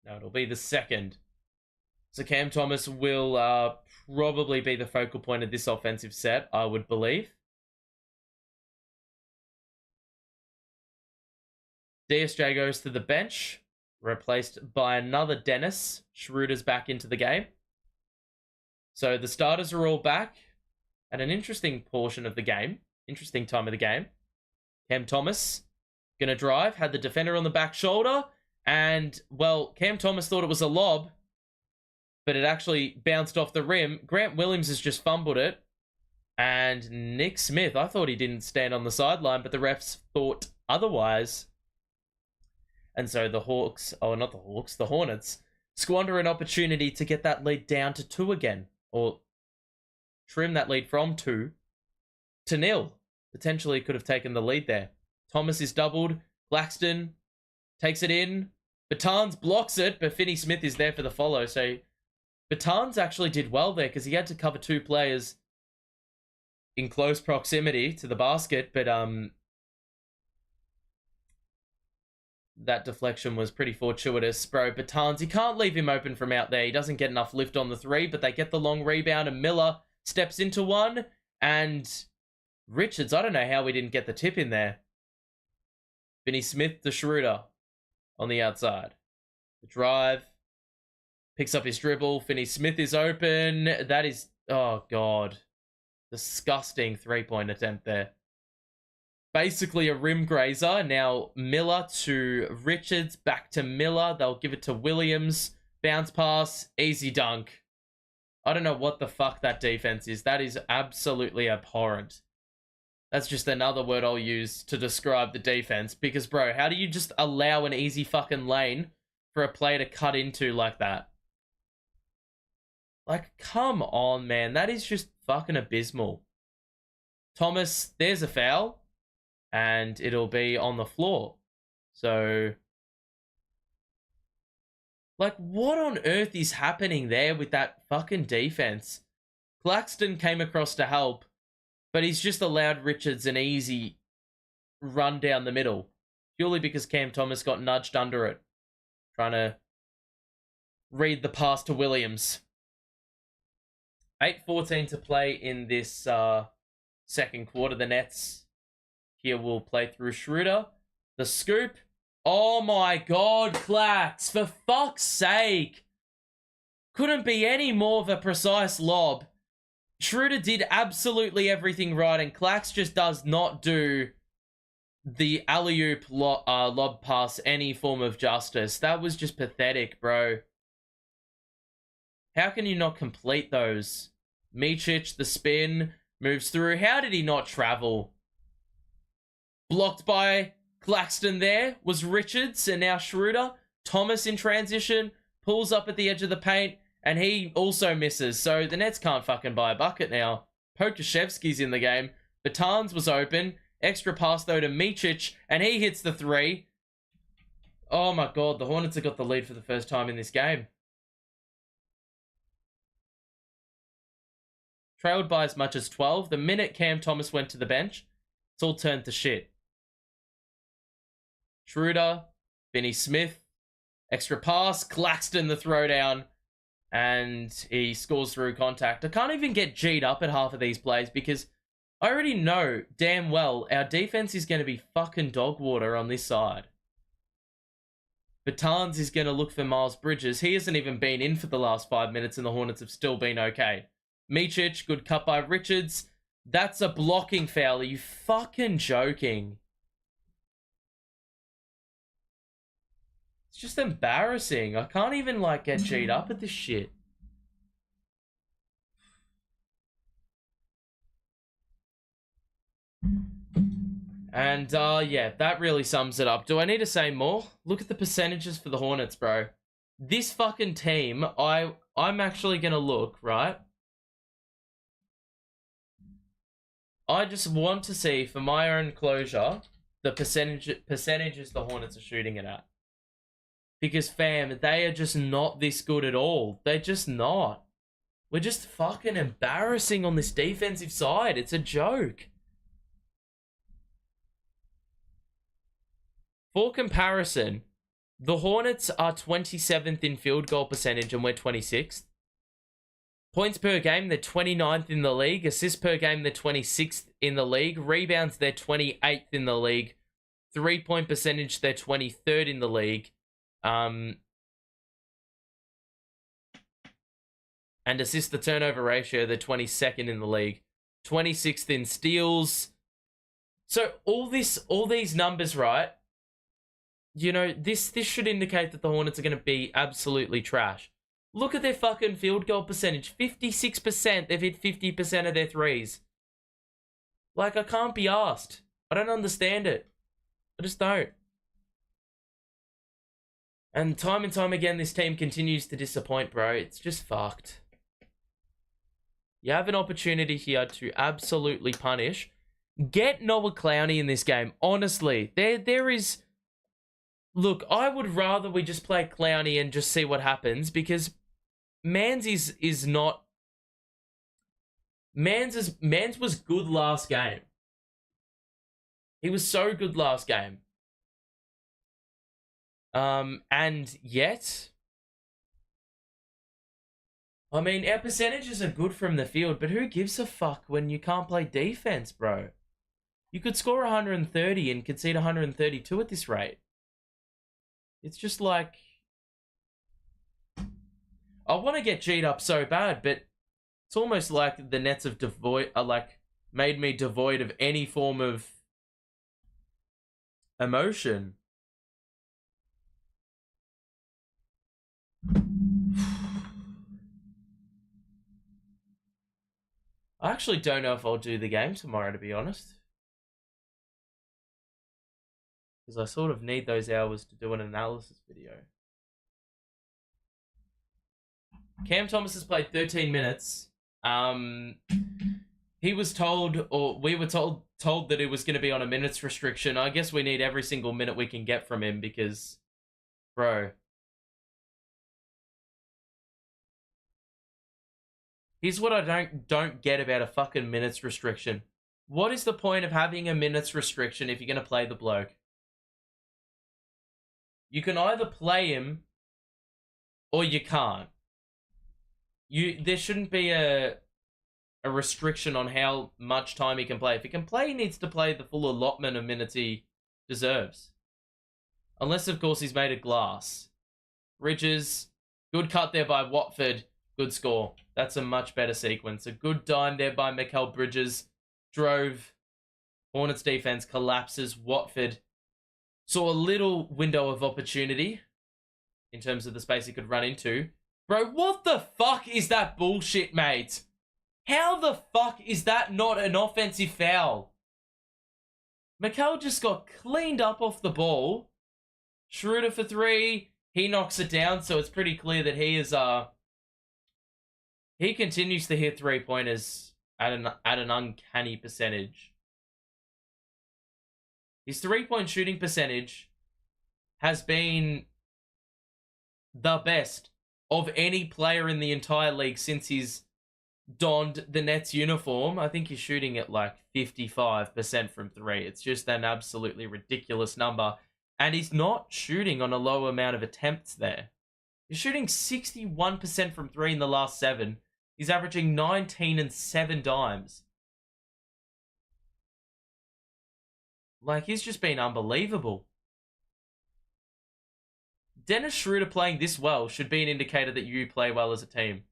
A: No, it'll be the second. So Cam Thomas will probably be the focal point of this offensive set, I would believe. DSJ goes to the bench, replaced by another Dennis. Schroeder's back into the game. So the starters are all back at an interesting portion of the game. Interesting time of the game. Cam Thomas going to drive, had the defender on the back shoulder, and, well, Cam Thomas thought it was a lob, but it actually bounced off the rim. Grant Williams has just fumbled it, and Nick Smith, I thought he didn't stand on the sideline, but the refs thought otherwise. And so the Hornets squander an opportunity to get that lead down to 2 again, or trim that lead from 2 to 0. Potentially could have taken the lead there. Thomas is doubled. Claxton takes it in. Bertans blocks it, but Finney Smith is there for the follow. So Bertans actually did well there because he had to cover 2 players in close proximity to the basket, but that deflection was pretty fortuitous, bro. Bertans, you can't leave him open from out there. He doesn't get enough lift on the three, but they get the long rebound, and Miller steps into one. And Richards, I don't know how we didn't get the tip in there. Finney Smith to Schroeder on the outside. The drive. Picks up his dribble. Finney Smith is open. That is, oh, God. Disgusting three-point attempt there. Basically a rim grazer. Now Miller to Richards. Back to Miller. They'll give it to Williams. Bounce pass. Easy dunk. I don't know what the fuck that defense is. That is absolutely abhorrent. That's just another word I'll use to describe the defense. Because, bro, how do you just allow an easy fucking lane for a player to cut into like that? Like, come on, man. That is just fucking abysmal. Thomas, there's a foul. And it'll be on the floor. So, like, what on earth is happening there with that fucking defense? Claxton came across to help, but he's just allowed Richards an easy run down the middle. Purely because Cam Thomas got nudged under it. Trying to read the pass to Williams. 8:14 to play in this second quarter. The Nets here will play through Schroeder. The scoop. Oh my God, Clax. For fuck's sake. Couldn't be any more of a precise lob. Schroeder did absolutely everything right, and Clax just does not do the alley-oop lob pass any form of justice. That was just pathetic, bro. How can you not complete those? Micic, the spin, moves through. How did he not travel? Blocked by Claxton there was Richards, and now Schroeder. Thomas in transition, pulls up at the edge of the paint, and he also misses. So the Nets can't fucking buy a bucket now. Pokashevsky's in the game. Bertans was open. Extra pass, though, to Micic, and he hits the three. Oh, my God. The Hornets have got the lead for the first time in this game. Trailed by as much as 12. The minute Cam Thomas went to the bench, it's all turned to shit. Schroeder, Finney Smith, extra pass, Claxton the throwdown, and he scores through contact. I can't even get G'd up at half of these plays because I already know damn well our defense is going to be fucking dog water on this side. Bertans is going to look for Mikal Bridges. He hasn't even been in for the last 5 minutes, and the Hornets have still been okay. Micic, good cut by Richards. That's a blocking foul. Are you fucking joking? It's just embarrassing. I can't even, like, get G'd up at this shit. And, yeah, that really sums it up. Do I need to say more? Look at the percentages for the Hornets, bro. This fucking team, I'm actually gonna look, right? I just want to see, for my own closure, the percentages the Hornets are shooting it at. Because, fam, they are just not this good at all. They're just not. We're just fucking embarrassing on this defensive side. It's a joke. For comparison, the Hornets are 27th in field goal percentage and we're 26th. Points per game, they're 29th in the league. Assists per game, they're 26th in the league. Rebounds, they're 28th in the league. 3-point percentage, they're 23rd in the league. And assist to turnover ratio, they're 22nd in the league. 26th in steals. So all these numbers, right? You know, this should indicate that the Hornets are going to be absolutely trash. Look at their fucking field goal percentage. 56%. They've hit 50% of their threes. Like, I can't be asked. I don't understand it. I just don't. And time again, this team continues to disappoint, bro. It's just fucked. You have an opportunity here to absolutely punish. Get Noah Clowney in this game. Honestly, there is... Look, I would rather we just play Clowney and just see what happens, because Mans is not... Mans was good last game. He was so good last game. And yet, I mean, our percentages are good from the field, but who gives a fuck when you can't play defense, bro? You could score 130 and concede 132 at this rate. It's just like, I want to get G'd up so bad, but it's almost like the Nets have made me devoid of any form of emotion. I actually don't know if I'll do the game tomorrow, to be honest. Because I sort of need those hours to do an analysis video. Cam Thomas has played 13 minutes. He was told, or we were told that it was going to be on a minutes restriction. I guess we need every single minute we can get from him because, bro. Here's what I don't get about a fucking minutes restriction. What is the point of having a minutes restriction if you're going to play the bloke? You can either play him or you can't. There shouldn't be a restriction on how much time he can play. If he can play, he needs to play the full allotment of minutes he deserves. Unless, of course, he's made of glass. Bridges, good cut there by Watford. Good score. That's a much better sequence. A good dime there by Mikal Bridges. Drove. Hornets defense collapses. Watford saw a little window of opportunity in terms of the space he could run into. Bro, what the fuck is that bullshit, mate? How the fuck is that not an offensive foul? Mikal just got cleaned up off the ball. Schroeder for three. He knocks it down, so it's pretty clear that he is he continues to hit three-pointers at an uncanny percentage. His three-point shooting percentage has been the best of any player in the entire league since he's donned the Nets uniform. I think he's shooting at like 55% from three. It's just an absolutely ridiculous number. And he's not shooting on a low amount of attempts there. He's shooting 61% from three in the last 7. He's averaging 19 and 7 dimes. Like, he's just been unbelievable. Dennis Schroeder playing this well should be an indicator that you play well as a team.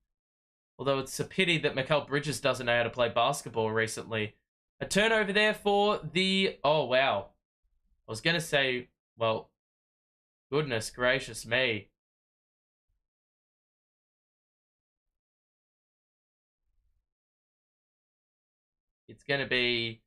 A: Although it's a pity that Mikal Bridges doesn't know how to play basketball recently. A turnover there for the... Oh, wow. I was going to say, well, goodness gracious me. It's going to be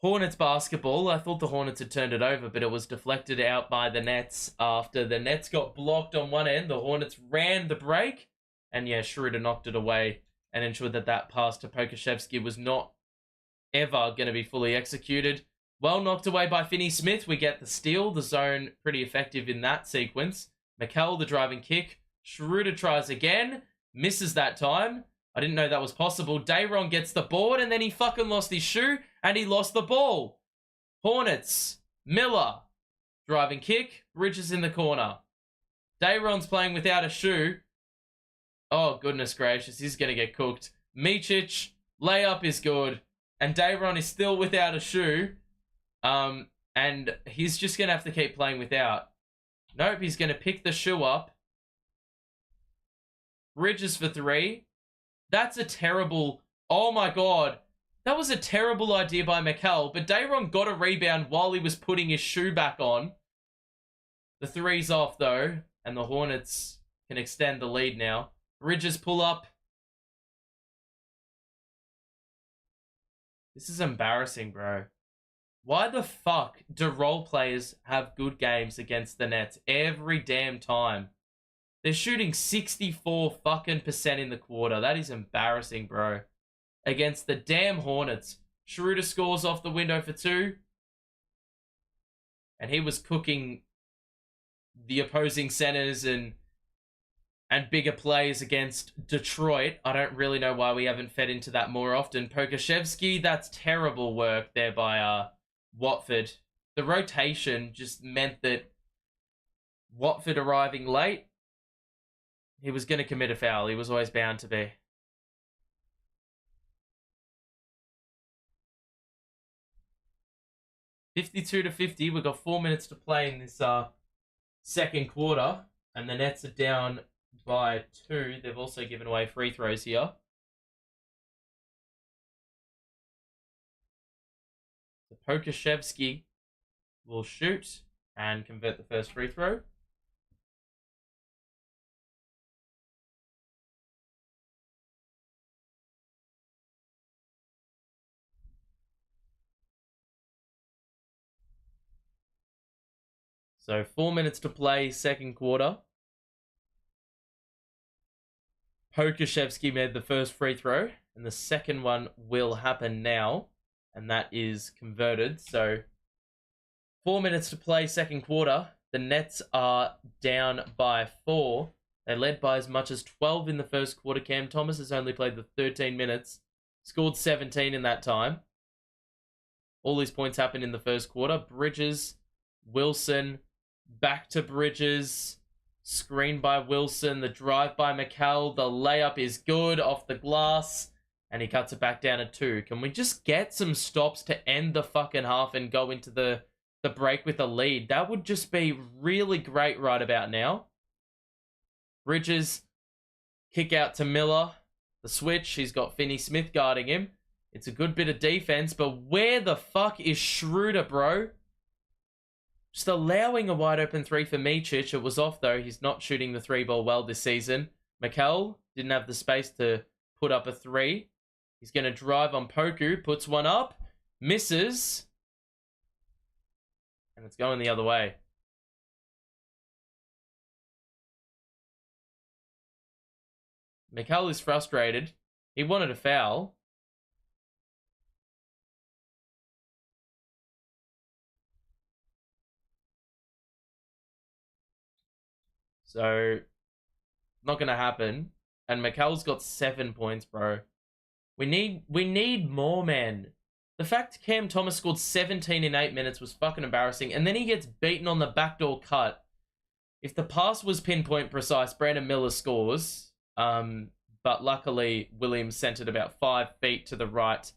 A: Hornets basketball. I thought the Hornets had turned it over, but it was deflected out by the Nets after the Nets got blocked on one end. The Hornets ran the break, and yeah, Schroeder knocked it away and ensured that that pass to Pokashevsky was not ever going to be fully executed. Well knocked away by Finney-Smith. We get the steal. The zone pretty effective in that sequence. Mikal, the driving kick. Schroeder tries again. Misses that time. I didn't know that was possible. Dayron gets the board, and then he fucking lost his shoe, and he lost the ball. Hornets. Miller. Driving kick. Bridges in the corner. Dayron's playing without a shoe. Oh, goodness gracious. He's going to get cooked. Micic. Layup is good. And Dayron is still without a shoe. And he's just going to have to keep playing without. Nope, he's going to pick the shoe up. Bridges for three. That's a terrible... Oh my god. That was a terrible idea by Mikal, but Dayron got a rebound while he was putting his shoe back on. The three's off, though, and the Hornets can extend the lead now. Bridges pull up. This is embarrassing, bro. Why the fuck do role players have good games against the Nets every damn time? They're shooting 64 fucking % in the quarter. That is embarrassing, bro. Against the damn Hornets. Schroeder scores off the window for 2. And he was cooking the opposing centers and bigger plays against Detroit. I don't really know why we haven't fed into that more often. Pokashevsky, that's terrible work there by Watford. The rotation just meant that Watford arriving late. He was going to commit a foul. He was always bound to be. $52-50. We've got 4 minutes to play in this second quarter. And the Nets are down by 2. They've also given away free throws here. Pokashevsky will shoot and convert the first free throw. So 4 minutes to play, second quarter. Pokashevsky made the first free throw, and the second one will happen now, and that is converted. So 4 minutes to play, second quarter. The Nets are down by 4. They led by as much as 12 in the first quarter. Cam Thomas has only played the 13 minutes, scored 17 in that time. All these points happened in the first quarter. Bridges, Wilson, back to Bridges, screen by Wilson, the drive by Mikal, the layup is good off the glass, and he cuts it back down to 2. Can we just get some stops to end the fucking half and go into the break with a lead? That would just be really great right about now. Bridges, kick out to Miller, the switch, he's got Finney Smith guarding him. It's a good bit of defense, but where the fuck is Schroeder, bro? Just allowing a wide open 3 for Micic. It was off though. He's not shooting the 3 ball well this season. Mikal didn't have the space to put up a 3. He's going to drive on Poku. Puts one up. Misses. And it's going the other way. Mikal is frustrated. He wanted a foul. So, not going to happen. And Mikal's got 7 points, bro. We need more, man. The fact Cam Thomas scored 17 in 8 minutes was fucking embarrassing. And then he gets beaten on the backdoor cut. If the pass was pinpoint precise, Brandon Miller scores. But luckily, Williams sent it about 5 feet to the right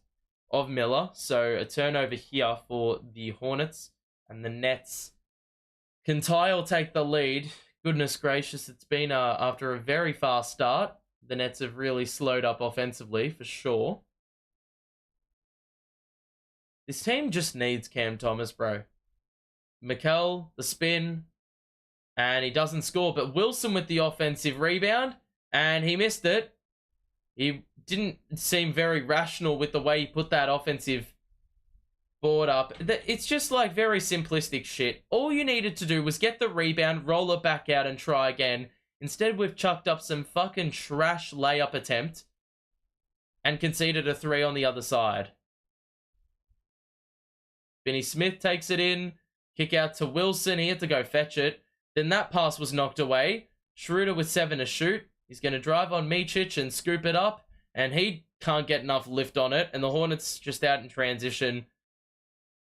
A: of Miller. So, a turnover here for the Hornets. And the Nets can tie or take the lead. Goodness gracious, it's been after a very fast start. The Nets have really slowed up offensively, for sure. This team just needs Cam Thomas, bro. Mikal, the spin, and he doesn't score. But Wilson with the offensive rebound, and he missed it. He didn't seem very rational with the way he put that offensive board up. It's just like very simplistic shit. All you needed to do was get the rebound, roll it back out, and try again. Instead, we've chucked up some fucking trash layup attempt and conceded a 3 on the other side. Finney Smith takes it in. Kick out to Wilson. He had to go fetch it. Then that pass was knocked away. Schroeder with 7 to shoot. He's going to drive on Micic and scoop it up. And he can't get enough lift on it. And the Hornets just out in transition.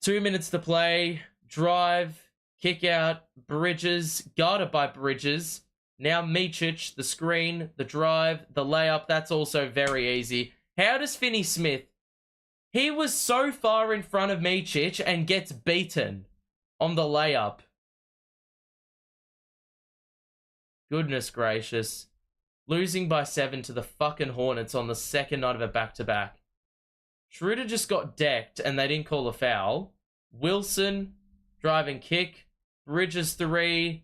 A: 2 minutes to play. Drive. Kick out. Bridges. Guarded by Bridges. Now Micic. The screen. The drive. The layup. That's also very easy. How does Finney Smith... He was so far in front of Micic and gets beaten on the layup. Goodness gracious. Losing by 7 to the fucking Hornets on the second night of a back-to-back. Schroeder just got decked and they didn't call a foul. Wilson, drive and kick. Bridges 3.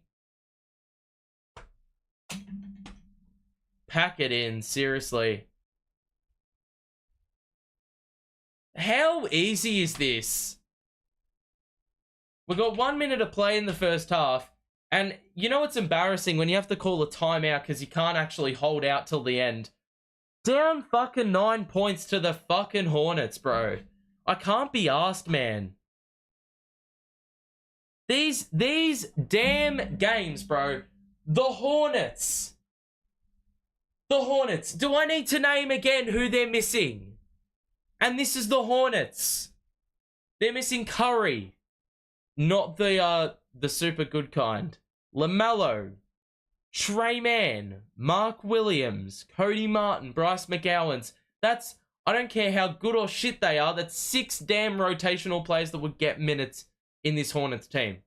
A: Pack it in, seriously. How easy is this? We've got 1 minute to play in the first half. And you know what's embarrassing? When you have to call a timeout because you can't actually hold out till the end. Down fucking 9 points to the fucking Hornets, bro. I can't be arsed, man. These damn games, bro. The Hornets. The Hornets. Do I need to name again who they're missing? And this is the Hornets. They're missing Curry. Not the super good kind. LaMelo, Trey Mann, Mark Williams, Cody Martin, Bryce McGowans. I don't care how good or shit they are, that's 6 damn rotational players that would get minutes in this Hornets team.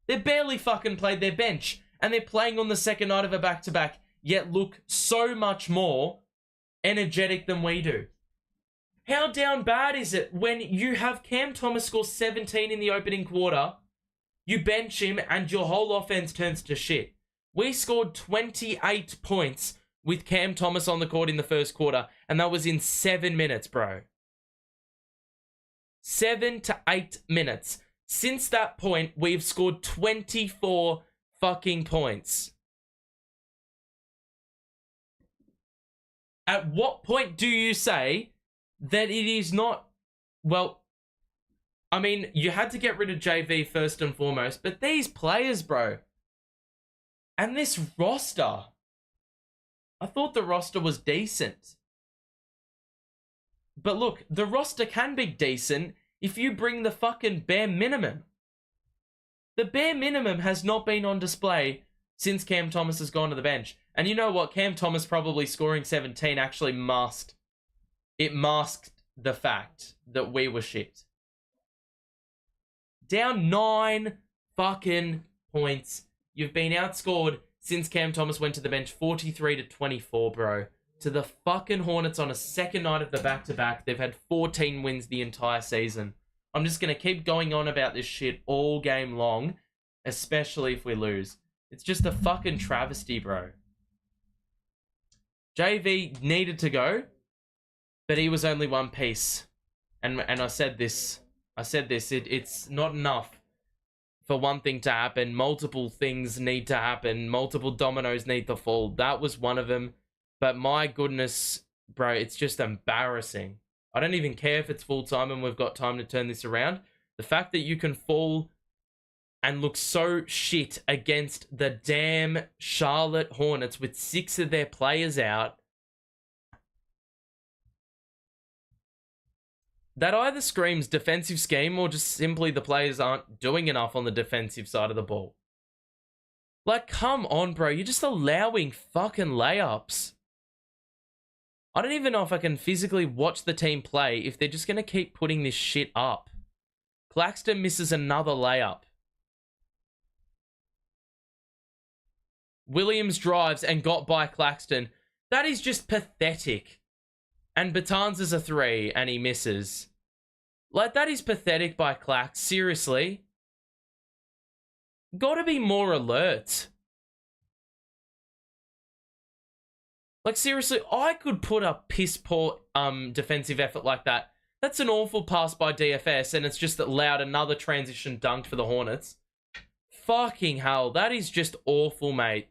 A: They barely fucking played their bench, and they're playing on the second night of a back-to-back, yet look so much more energetic than we do. How down bad is it when you have Cam Thomas score 17 in the opening quarter, you bench him, and your whole offense turns to shit? We scored 28 points with Cam Thomas on the court in the first quarter, and that was in 7 minutes, bro. 7 to 8 minutes. Since that point, we've scored 24 fucking points. At what point do you say that it is not... Well, I mean, you had to get rid of JV first and foremost, but these players, bro, and this roster, I thought the roster was decent. But look, the roster can be decent if you bring the fucking bare minimum. The bare minimum has not been on display since Cam Thomas has gone to the bench. And you know what? Cam Thomas probably scoring 17 actually masked the fact that we were shit. Down 9 fucking points. You've been outscored since Cam Thomas went to the bench 43 to 24, bro. To the fucking Hornets on a second night of the back-to-back. They've had 14 wins the entire season. I'm just going to keep going on about this shit all game long, especially if we lose. It's just a fucking travesty, bro. JV needed to go, but he was only one piece. And I said this. It's not enough for one thing to happen. Multiple things need to happen. Multiple dominoes need to fall. That was one of them. But my goodness, bro, it's just embarrassing. I don't even care if it's full-time and we've got time to turn this around. The fact that you can fall and look so shit against the damn Charlotte Hornets with 6 of their players out, that either screams defensive scheme or just simply the players aren't doing enough on the defensive side of the ball. Like, come on, bro. You're just allowing fucking layups. I don't even know if I can physically watch the team play if they're just going to keep putting this shit up. Claxton misses another layup. Williams drives and got by Claxton. That is just pathetic. And Bertans is a 3 and he misses. Like, that is pathetic by Clax. Seriously. Gotta be more alert. Like, seriously, I could put a piss-poor defensive effort like that. That's an awful pass by DFS, and it's just allowed another transition dunk for the Hornets. Fucking hell, that is just awful, mate.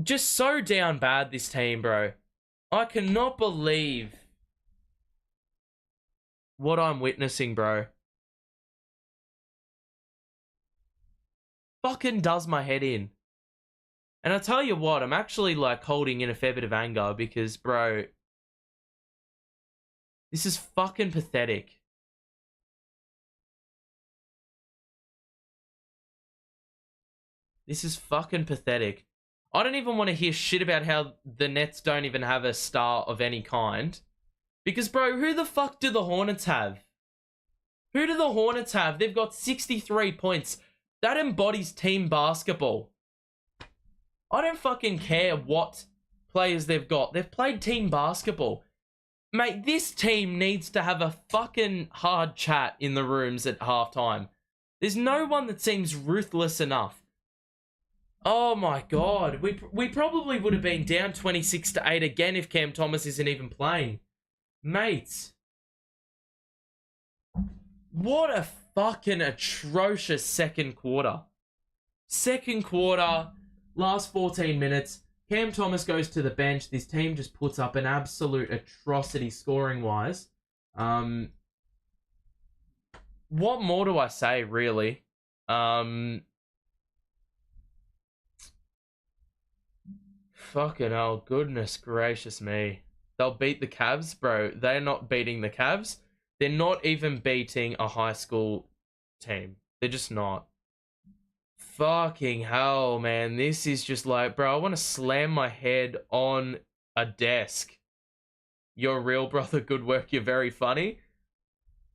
A: Just so down bad, this team, bro. I cannot believe what I'm witnessing, bro. Fucking does my head in. And I'll tell you what, I'm actually, like, holding in a fair bit of anger because, bro, this is fucking pathetic. This is fucking pathetic. I don't even want to hear shit about how the Nets don't even have a star of any kind. Because, bro, who the fuck do the Hornets have? Who do the Hornets have? They've got 63 points. That embodies team basketball. I don't fucking care what players they've got. They've played team basketball. Mate, this team needs to have a fucking hard chat in the rooms at halftime. There's no one that seems ruthless enough. Oh my god. We probably would have been down 26 to 8 again if Cam Thomas isn't even playing. Mate. What a fucking atrocious second quarter. Second quarter, last 14 minutes. Cam Thomas goes to the bench. This team just puts up an absolute atrocity scoring-wise. What more do I say, really? Fucking hell, goodness gracious me. They'll beat the Cavs, bro. They're not beating the Cavs. They're not even beating a high school team. They're just not. Fucking hell, man. This is just like, bro, I want to slam my head on a desk. You're real, brother. Good work. You're very funny.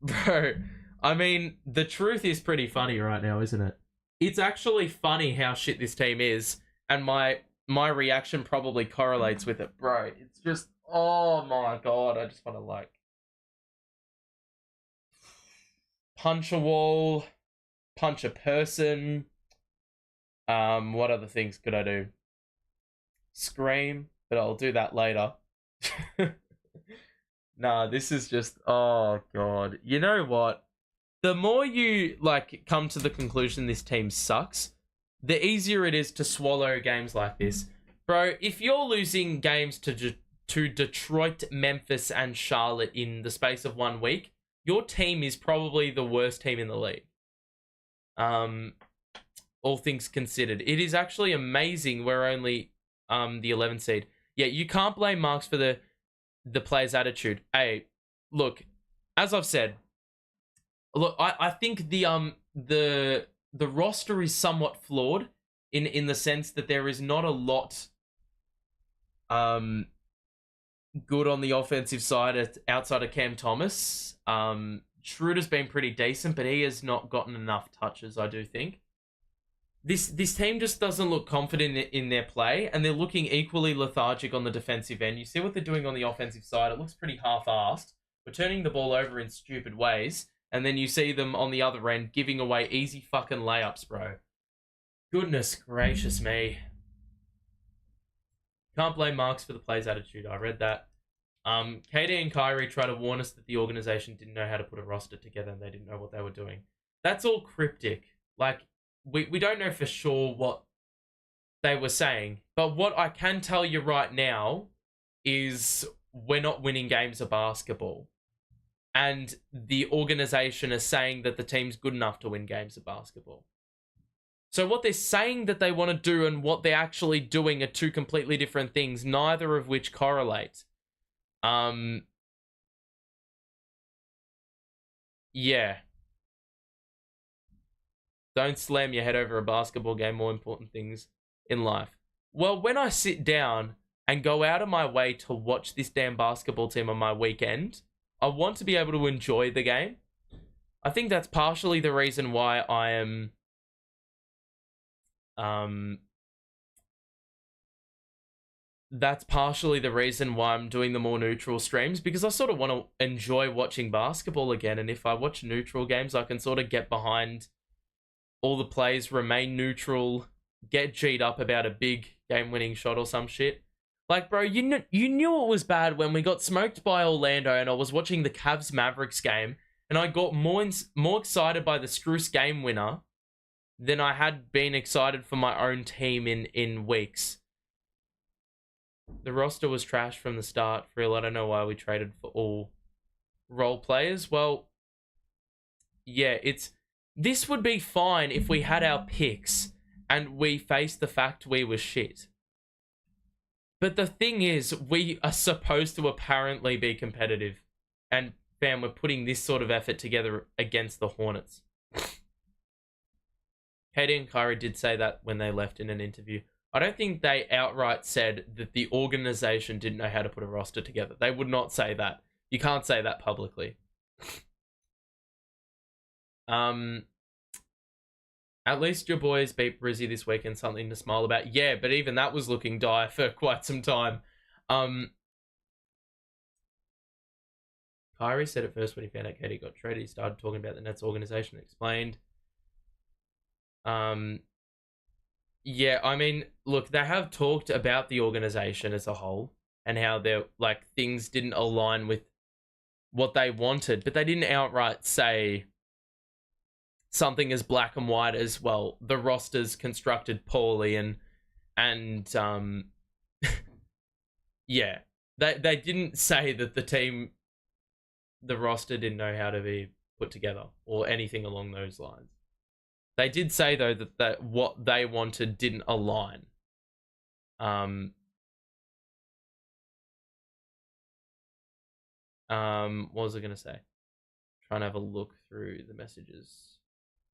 A: Bro, I mean, the truth is pretty funny right now, isn't it? It's actually funny how shit this team is, and my reaction probably correlates with it, bro. It's just, oh my god, I just want to like punch a wall, punch a person. What other things could I do? Scream, but I'll do that later. Nah, this is just, oh god. You know what? The more you like come to the conclusion this team sucks, the easier it is to swallow games like this. Bro, if you're losing games to Detroit, Memphis, and Charlotte in the space of 1 week, your team is probably the worst team in the league. All things considered. It is actually amazing we're only the 11th seed. Yeah, you can't blame Marks for the players' attitude. Hey, look, as I've said, look, I think the roster is somewhat flawed in the sense that there is not a lot good on the offensive side outside of Cam Thomas. Schroeder's been pretty decent, but he has not gotten enough touches, I do think. This team just doesn't look confident in their play, and they're looking equally lethargic on the defensive end. You see what they're doing on the offensive side. It looks pretty half-assed. We're turning the ball over in stupid ways, and then you see them on the other end giving away easy fucking layups, bro. Goodness gracious me. Can't blame Marks for the play's attitude. I read that. KD and Kyrie tried to warn us that the organization didn't know how to put a roster together and they didn't know what they were doing. That's all cryptic. Like, we don't know for sure what they were saying. But what I can tell you right now is we're not winning games of basketball. And the organization is saying that the team's good enough to win games of basketball. So what they're saying that they want to do and what they're actually doing are two completely different things, neither of which correlate. Yeah. Don't slam your head over a basketball game, more important things in life. Well, when I sit down and go out of my way to watch this damn basketball team on my weekend, I want to be able to enjoy the game. I think that's partially the reason why I am that's partially the reason why I'm doing the more neutral streams, because I sort of want to enjoy watching basketball again, and if I watch neutral games, I can sort of get behind all the plays, remain neutral, get G'd up about a big game-winning shot or some shit. Like, bro, you knew it was bad when we got smoked by Orlando and I was watching the Cavs-Mavericks game, and I got more excited by the Spruce game winner than I had been excited for my own team in weeks. The roster was trash from the start. For real, I don't know why we traded for all role players. Well, yeah, this would be fine if we had our picks and we faced the fact we were shit. But the thing is, we are supposed to apparently be competitive. And, fam, we're putting this sort of effort together against the Hornets. KD and Kyrie did say that when they left in an interview. I don't think they outright said that the organization didn't know how to put a roster together. They would not say that. You can't say that publicly. At least your boys beat Brizzy this weekend, something to smile about. Yeah, but even that was looking dire for quite some time. Kyrie said at first when he found out KD got traded, he started talking about the Nets organization, explained. Yeah, I mean, look, they have talked about the organization as a whole and how they're like things didn't align with what they wanted, but they didn't outright say something as black and white as, well, the roster's constructed poorly and yeah, they didn't say that the roster didn't know how to be put together or anything along those lines. They did say, though, that what they wanted didn't align. What was I going to say? Trying to have a look through the messages.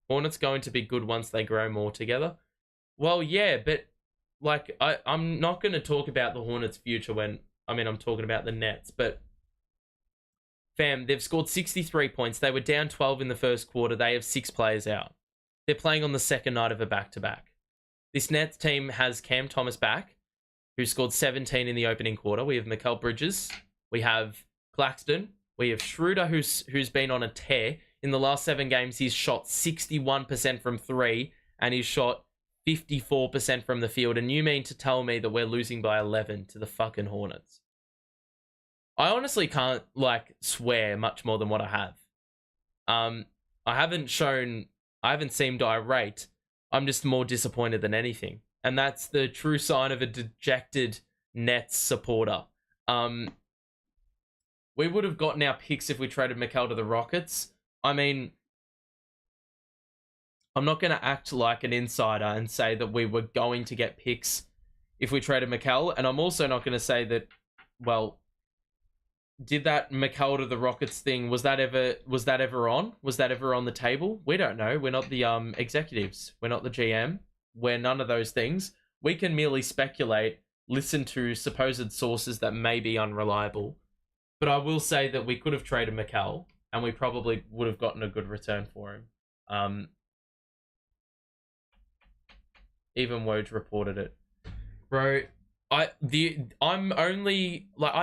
A: Hornets going to be good once they grow more together. Well, yeah, but like I'm not going to talk about the Hornets' future when I'm talking about the Nets, but fam, they've scored 63 points. They were down 12 in the first quarter. They have 6 players out. They're playing on the second night of a back-to-back. This Nets team has Cam Thomas back, who scored 17 in the opening quarter. We have Mikal Bridges. We have Claxton. We have Schroeder, who's been on a tear. In the last 7 games, he's shot 61% from 3, and he's shot 54% from the field. And you mean to tell me that we're losing by 11 to the fucking Hornets? I honestly can't, swear much more than what I have. I haven't seemed irate. I'm just more disappointed than anything. And that's the true sign of a dejected Nets supporter. We would have gotten our picks if we traded Mikal to the Rockets. I'm not going to act like an insider and say that we were going to get picks if we traded Mikal. And I'm also not going to say that, did that Mikal to the Rockets thing, was that ever on? Was that ever on the table? We don't know. We're not the executives. We're not the GM. We're none of those things. We can merely speculate, listen to supposed sources that may be unreliable. But I will say that we could have traded Mikal, and we probably would have gotten a good return for him. Even Woj reported it. Bro, I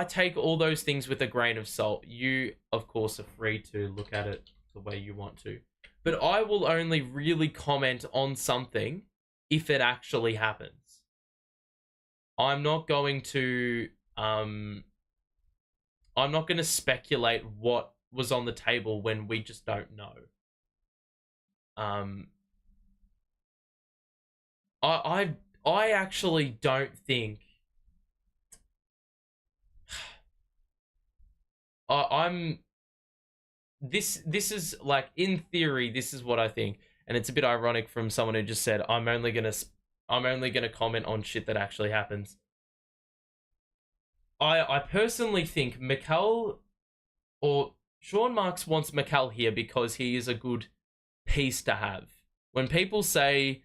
A: take all those things with a grain of salt. You, of course, are free to look at it the way you want to. But I will only really comment on something if it actually happens. I'm not going to speculate what was on the table when we just don't know. I actually don't think this is in theory, this is what I think, and it's a bit ironic from someone who just said I'm only gonna comment on shit that actually happens. I personally think Mikal, or Sean Marks wants Mikal here because he is a good piece to have. When people say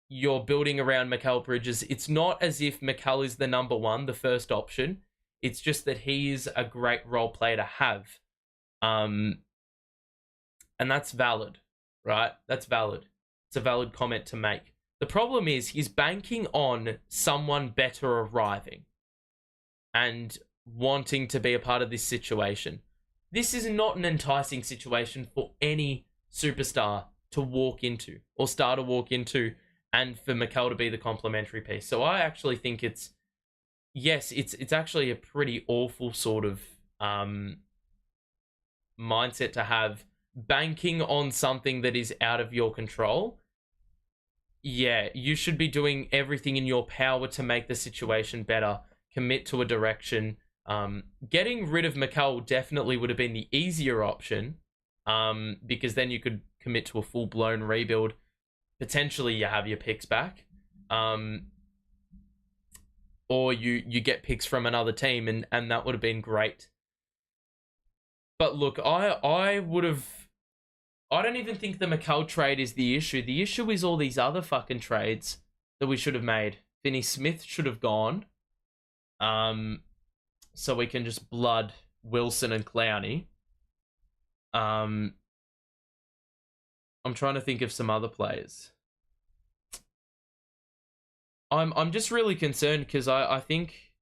A: you're building around Mikal Bridges, it's not as if Mikal is the number one, the first option. It's just that he is a great role player to have. And that's valid, right? That's valid. It's a valid comment to make. The problem is he's banking on someone better arriving and wanting to be a part of this situation. This is not an enticing situation for any superstar to walk into or star to walk into, and for Mikal to be the complementary piece. So I actually think it's actually a pretty awful sort of mindset to have, banking on something that is out of your control. Yeah, you should be doing everything in your power to make the situation better, commit to a direction. Getting rid of Mikal definitely would have been the easier option, because then you could commit to a full-blown rebuild. Potentially you have your picks back. Or you get picks from another team, and that would have been great. But look, I don't even think the Mikal trade is the issue. The issue is all these other fucking trades that we should have made. Finney Smith should have gone. So we can just blood Wilson and Clowney. I'm trying to think of some other players. I'm just really concerned because I think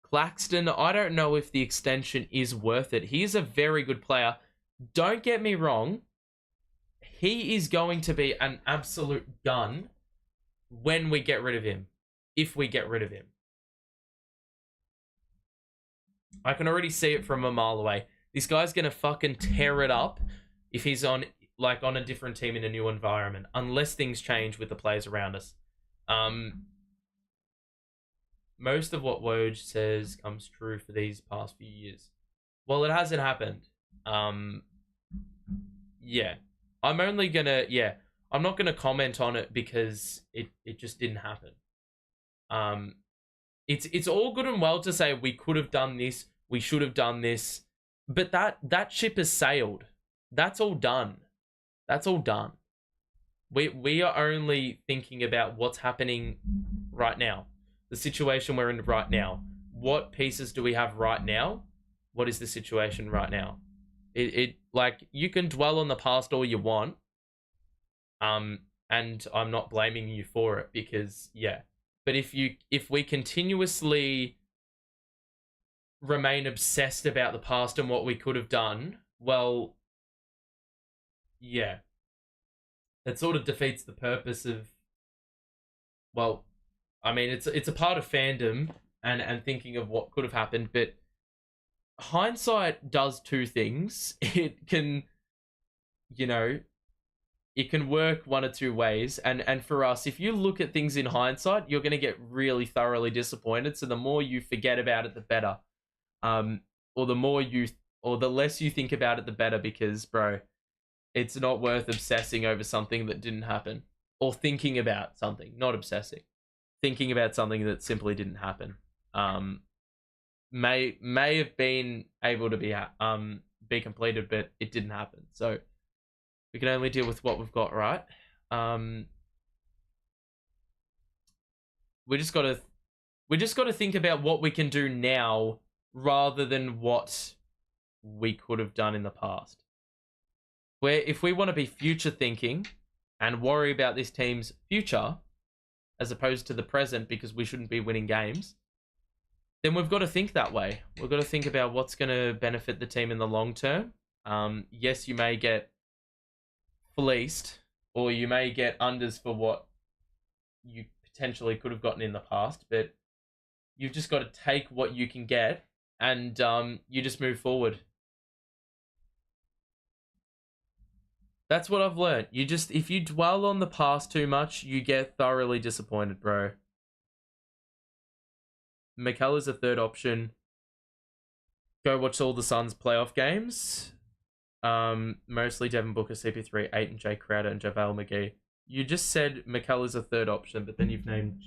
A: Claxton, I don't know if the extension is worth it. He's a very good player. Don't get me wrong. He is going to be an absolute gun when we get rid of him. If we get rid of him. I can already see it from a mile away. This guy's going to fucking tear it up if he's on a different team in a new environment. Unless things change with the players around us. Most of what Woj says comes true for these past few years. Well, it hasn't happened. Yeah. I'm not gonna comment on it because it just didn't happen. It's all good and well to say we could have done this, we should have done this, but that ship has sailed. That's all done. That's all done. We are only thinking about what's happening right now, the situation we're in right now. What pieces do we have right now? What is the situation right now? It like, you can dwell on the past all you want, and I'm not blaming you for it, because yeah, but if we continuously remain obsessed about the past and what we could have done, well, yeah, that sort of defeats the purpose of, well, I mean, it's a part of fandom and thinking of what could have happened, but hindsight does two things. It can, you know, it can work one or two ways, and for us, if you look at things in hindsight, you're going to get really thoroughly disappointed. So the more you forget about it, the better. Or the more you, or the less you think about it, the better, because, bro, it's not worth obsessing over something that didn't happen, or thinking about something, not obsessing, thinking about something that simply didn't happen. May have been able to be completed, but it didn't happen. So we can only deal with what we've got, right? We just gotta think about what we can do now, rather than what we could have done in the past. Where if we want to be future thinking and worry about this team's future as opposed to the present, because we shouldn't be winning games, then we've got to think that way. We've got to think about what's going to benefit the team in the long term. Yes, you may get fleeced, or you may get unders for what you potentially could have gotten in the past, but you've just got to take what you can get, and you just move forward. That's what I've learned. If you dwell on the past too much, you get thoroughly disappointed, bro. Mikal is a third option. Go watch all the Suns playoff games. Mostly Devin Booker, CP3, Ayton, Jay Crowder, and JaVale McGee. You just said Mikal is a third option, but then you've named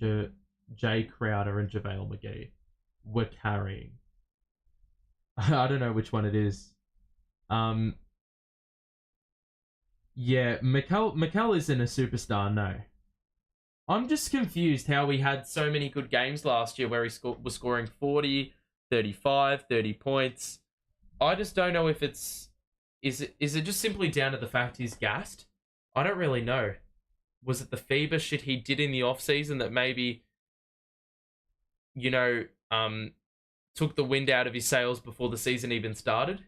A: Jay Crowder and JaVale McGee. We're carrying. I don't know which one it is. Yeah, Mikal isn't a superstar, no. I'm just confused how he had so many good games last year where he was scoring 40, 35, 30 points. I just don't know if it's... Is it just simply down to the fact he's gassed? I don't really know. Was it the FIBA shit he did in the offseason that maybe, you know, took the wind out of his sails before the season even started?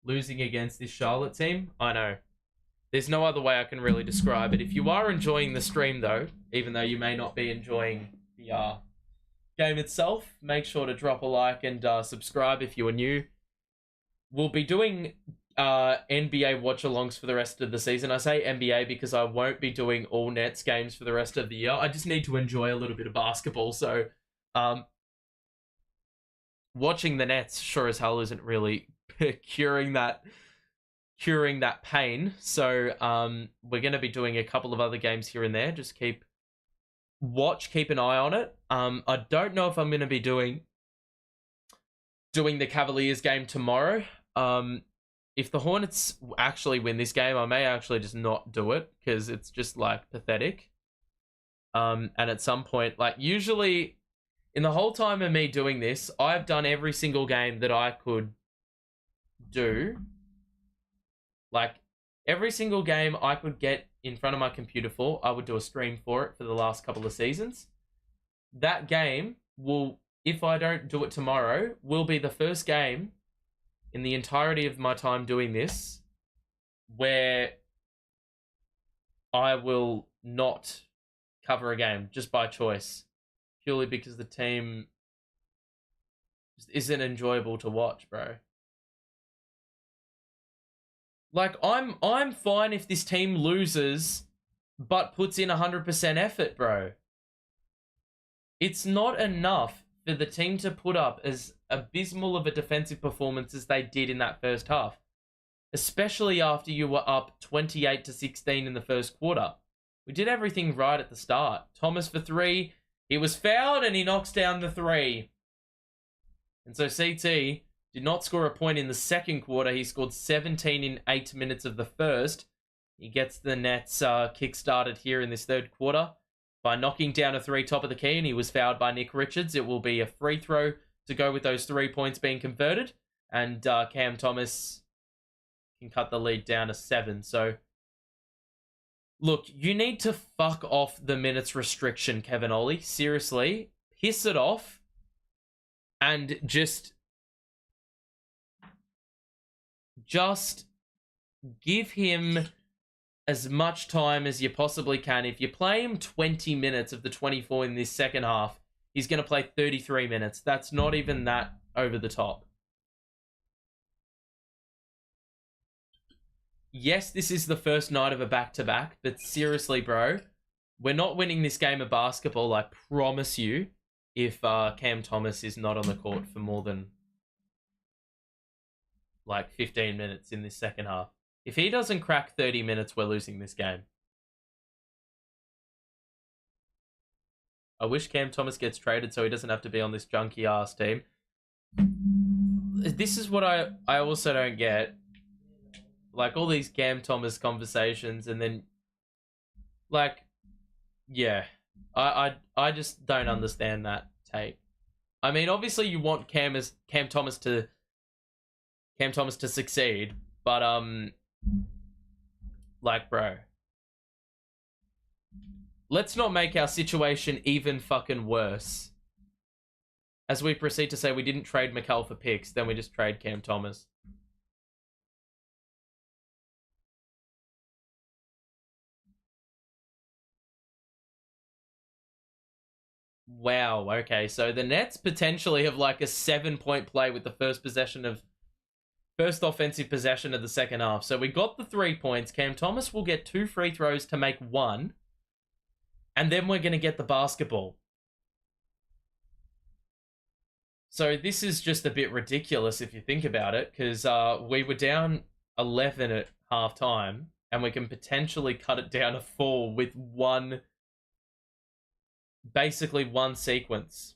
A: Losing against this Charlotte team? I know. There's no other way I can really describe it. If you are enjoying the stream, though, even though you may not be enjoying the game itself, make sure to drop a like and subscribe if you are new. We'll be doing NBA watch-alongs for the rest of the season. I say NBA because I won't be doing all Nets games for the rest of the year. I just need to enjoy a little bit of basketball. So watching the Nets sure as hell isn't really curing that pain. So we're going to be doing a couple of other games here and there. Just keep an eye on it. I don't know if I'm going to be doing the Cavaliers game tomorrow. If the Hornets actually win this game, I may actually just not do it, because it's just like pathetic. And at some point, like, usually in the whole time of me doing this, I've done every single game that I could do. Like, every single game I could get in front of my computer for, I would do a stream for it for the last couple of seasons. That game will, if I don't do it tomorrow, will be the first game in the entirety of my time doing this where I will not cover a game just by choice, purely because the team just isn't enjoyable to watch, bro. Like, I'm fine if this team loses but puts in 100% effort, bro. It's not enough for the team to put up as abysmal of a defensive performance as they did in that first half, especially after you were up 28-16 in the first quarter. We did everything right at the start. Thomas for three. He was fouled and he knocks down the three. And so CT Did not score a point in the second quarter. He scored 17 in 8 minutes of the first. He gets the Nets kick-started here in this third quarter by knocking down a three top of the key, and he was fouled by Nic Richards. It will be a free throw to go with those 3 points being converted, and Cam Thomas can cut the lead down to 7. So, look, you need to fuck off the minutes restriction, Kevin Ollie. Seriously, piss it off, and just give him as much time as you possibly can. If you play him 20 minutes of the 24 in this second half, he's going to play 33 minutes. That's not even that over the top. Yes, this is the first night of a back-to-back, but seriously, bro, we're not winning this game of basketball, I promise you, if Cam Thomas is not on the court for more than like 15 minutes in this second half. If he doesn't crack 30 minutes, we're losing this game. I wish Cam Thomas gets traded so he doesn't have to be on this junky-ass team. This is what I also don't get. Like, all these Cam Thomas conversations, and then, like, yeah. I just don't understand that take. I mean, obviously you want Cam Thomas to succeed, but like, bro, let's not make our situation even fucking worse as we proceed to say we didn't trade Mikal for picks, then we just trade Cam Thomas. Wow, okay, so the Nets potentially have like a 7-point play with the first offensive possession of the second half. So we got the 3 points. Cam Thomas will get 2 free throws to make 1. And then we're going to get the basketball. So this is just a bit ridiculous if you think about it, because we were down 11 at halftime, and we can potentially cut it down to 4 with basically one sequence.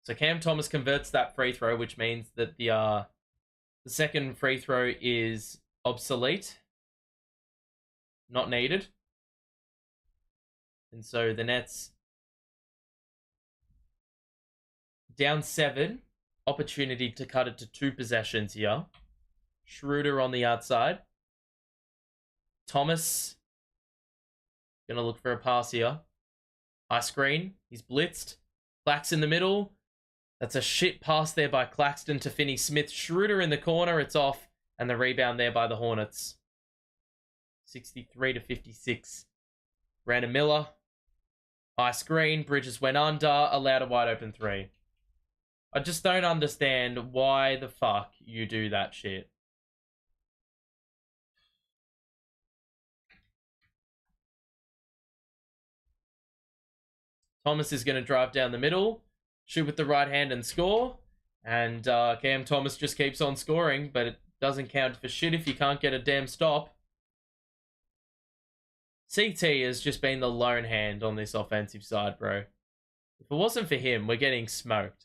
A: So Cam Thomas converts that free throw, which means that the second free throw is obsolete, not needed. And so the Nets down 7, opportunity to cut it to 2 possessions here. Schroeder on the outside. Thomas gonna look for a pass here. High screen, he's blitzed. Clax in the middle. That's a shit pass there by Claxton to Finney-Smith. Schroeder in the corner, it's off. And the rebound there by the Hornets. 63-56. Brandon Miller. High screen, Bridges went under, allowed a wide open 3. I just don't understand why the fuck you do that shit. Thomas is going to drive down the middle, shoot with the right hand and score. And Cam Thomas just keeps on scoring, but it doesn't count for shit if you can't get a damn stop. CT has just been the lone hand on this offensive side, bro. If it wasn't for him, we're getting smoked.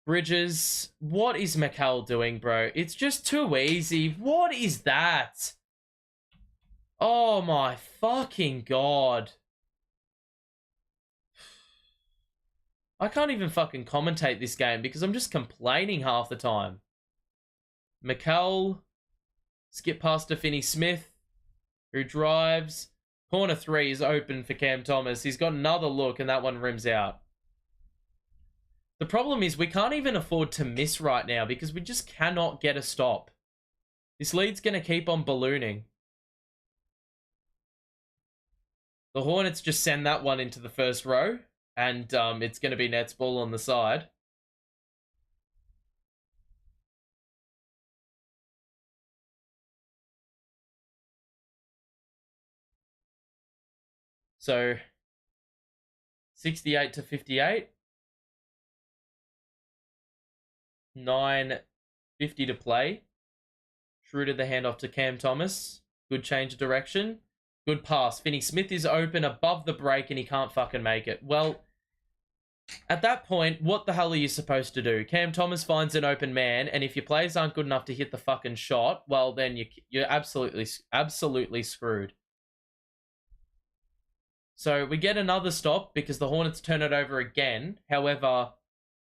A: Bridges, what is Mikal doing, bro? It's just too easy. What is that? Oh my fucking god. I can't even fucking commentate this game because I'm just complaining half the time. Mikal, skip past to Finney-Smith, who drives. Corner 3 is open for Cam Thomas. He's got another look and that one rims out. The problem is we can't even afford to miss right now because we just cannot get a stop. This lead's going to keep on ballooning. The Hornets just send that one into the first row. And it's going to be Nets ball on the side. So 68-58. 9:50 to play. Schroeder the handoff to Cam Thomas. Good change of direction. Good pass. Finney-Smith is open above the break and he can't fucking make it. Well, At that point, what the hell are you supposed to do? Cam Thomas finds an open man, and if your players aren't good enough to hit the fucking shot, well, then you're absolutely screwed. So we get another stop because the Hornets turn it over again. However,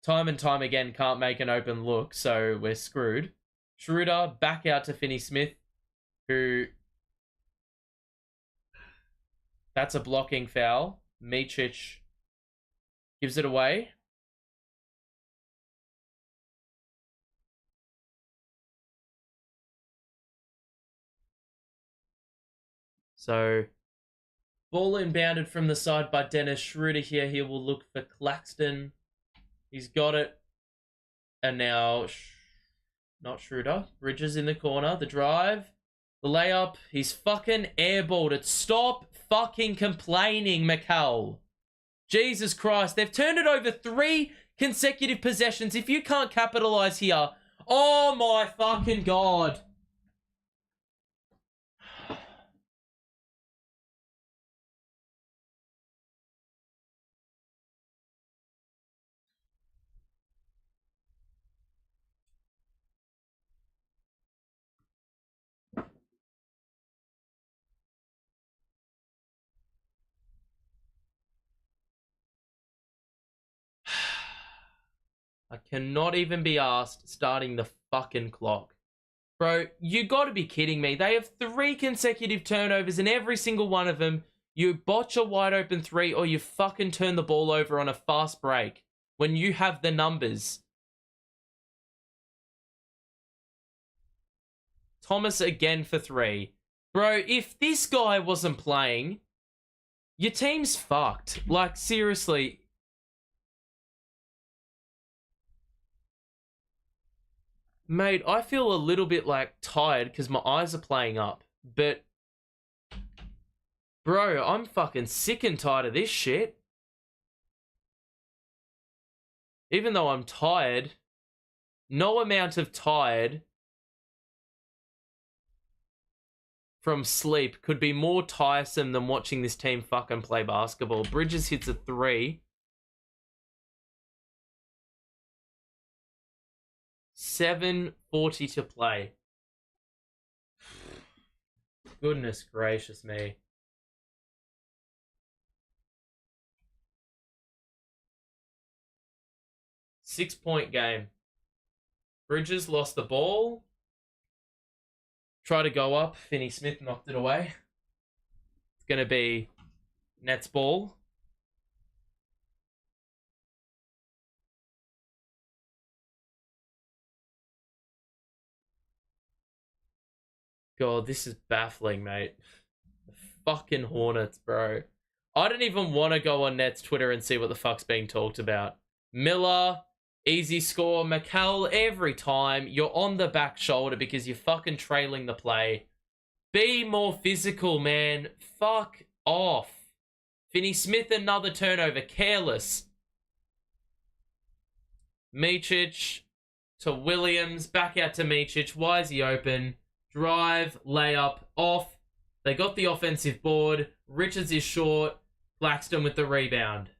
A: time and time again, can't make an open look, so we're screwed. Schroeder back out to Finney Smith, who... That's a blocking foul. Micic gives it away. So, ball inbounded from the side by Dennis Schroeder here. He will look for Claxton. He's got it. And now, not Schroeder. Bridges in the corner. The drive. The layup. He's fucking airballed it. Stop fucking complaining, Mikal. Jesus Christ. They've turned it over 3 consecutive possessions. If you can't capitalize here, oh my fucking God. I cannot even be asked starting the fucking clock. Bro, you gotta be kidding me. They have 3 consecutive turnovers, and every single one of them, you botch a wide open 3 or you fucking turn the ball over on a fast break when you have the numbers. Thomas again for 3. Bro, if this guy wasn't playing, your team's fucked. Like, seriously. Mate, I feel a little bit, like, tired because my eyes are playing up. But, bro, I'm fucking sick and tired of this shit. Even though I'm tired, no amount of tired from sleep could be more tiresome than watching this team fucking play basketball. Bridges hits a 3. 7:40 to play. Goodness gracious me. Six-point game. Bridges lost the ball. Try to go up. Finney Smith knocked it away. It's going to be Nets ball. God, this is baffling, mate. The fucking Hornets, bro. I don't even want to go on Nets Twitter and see what the fuck's being talked about. Miller, easy score. Mikal, every time you're on the back shoulder because you're fucking trailing the play. Be more physical, man. Fuck off. Finney Smith, another turnover. Careless. Micic to Williams. Back out to Micic. Why is he open? Drive, layup, off. They got the offensive board. Richards is short. Claxton with the rebound.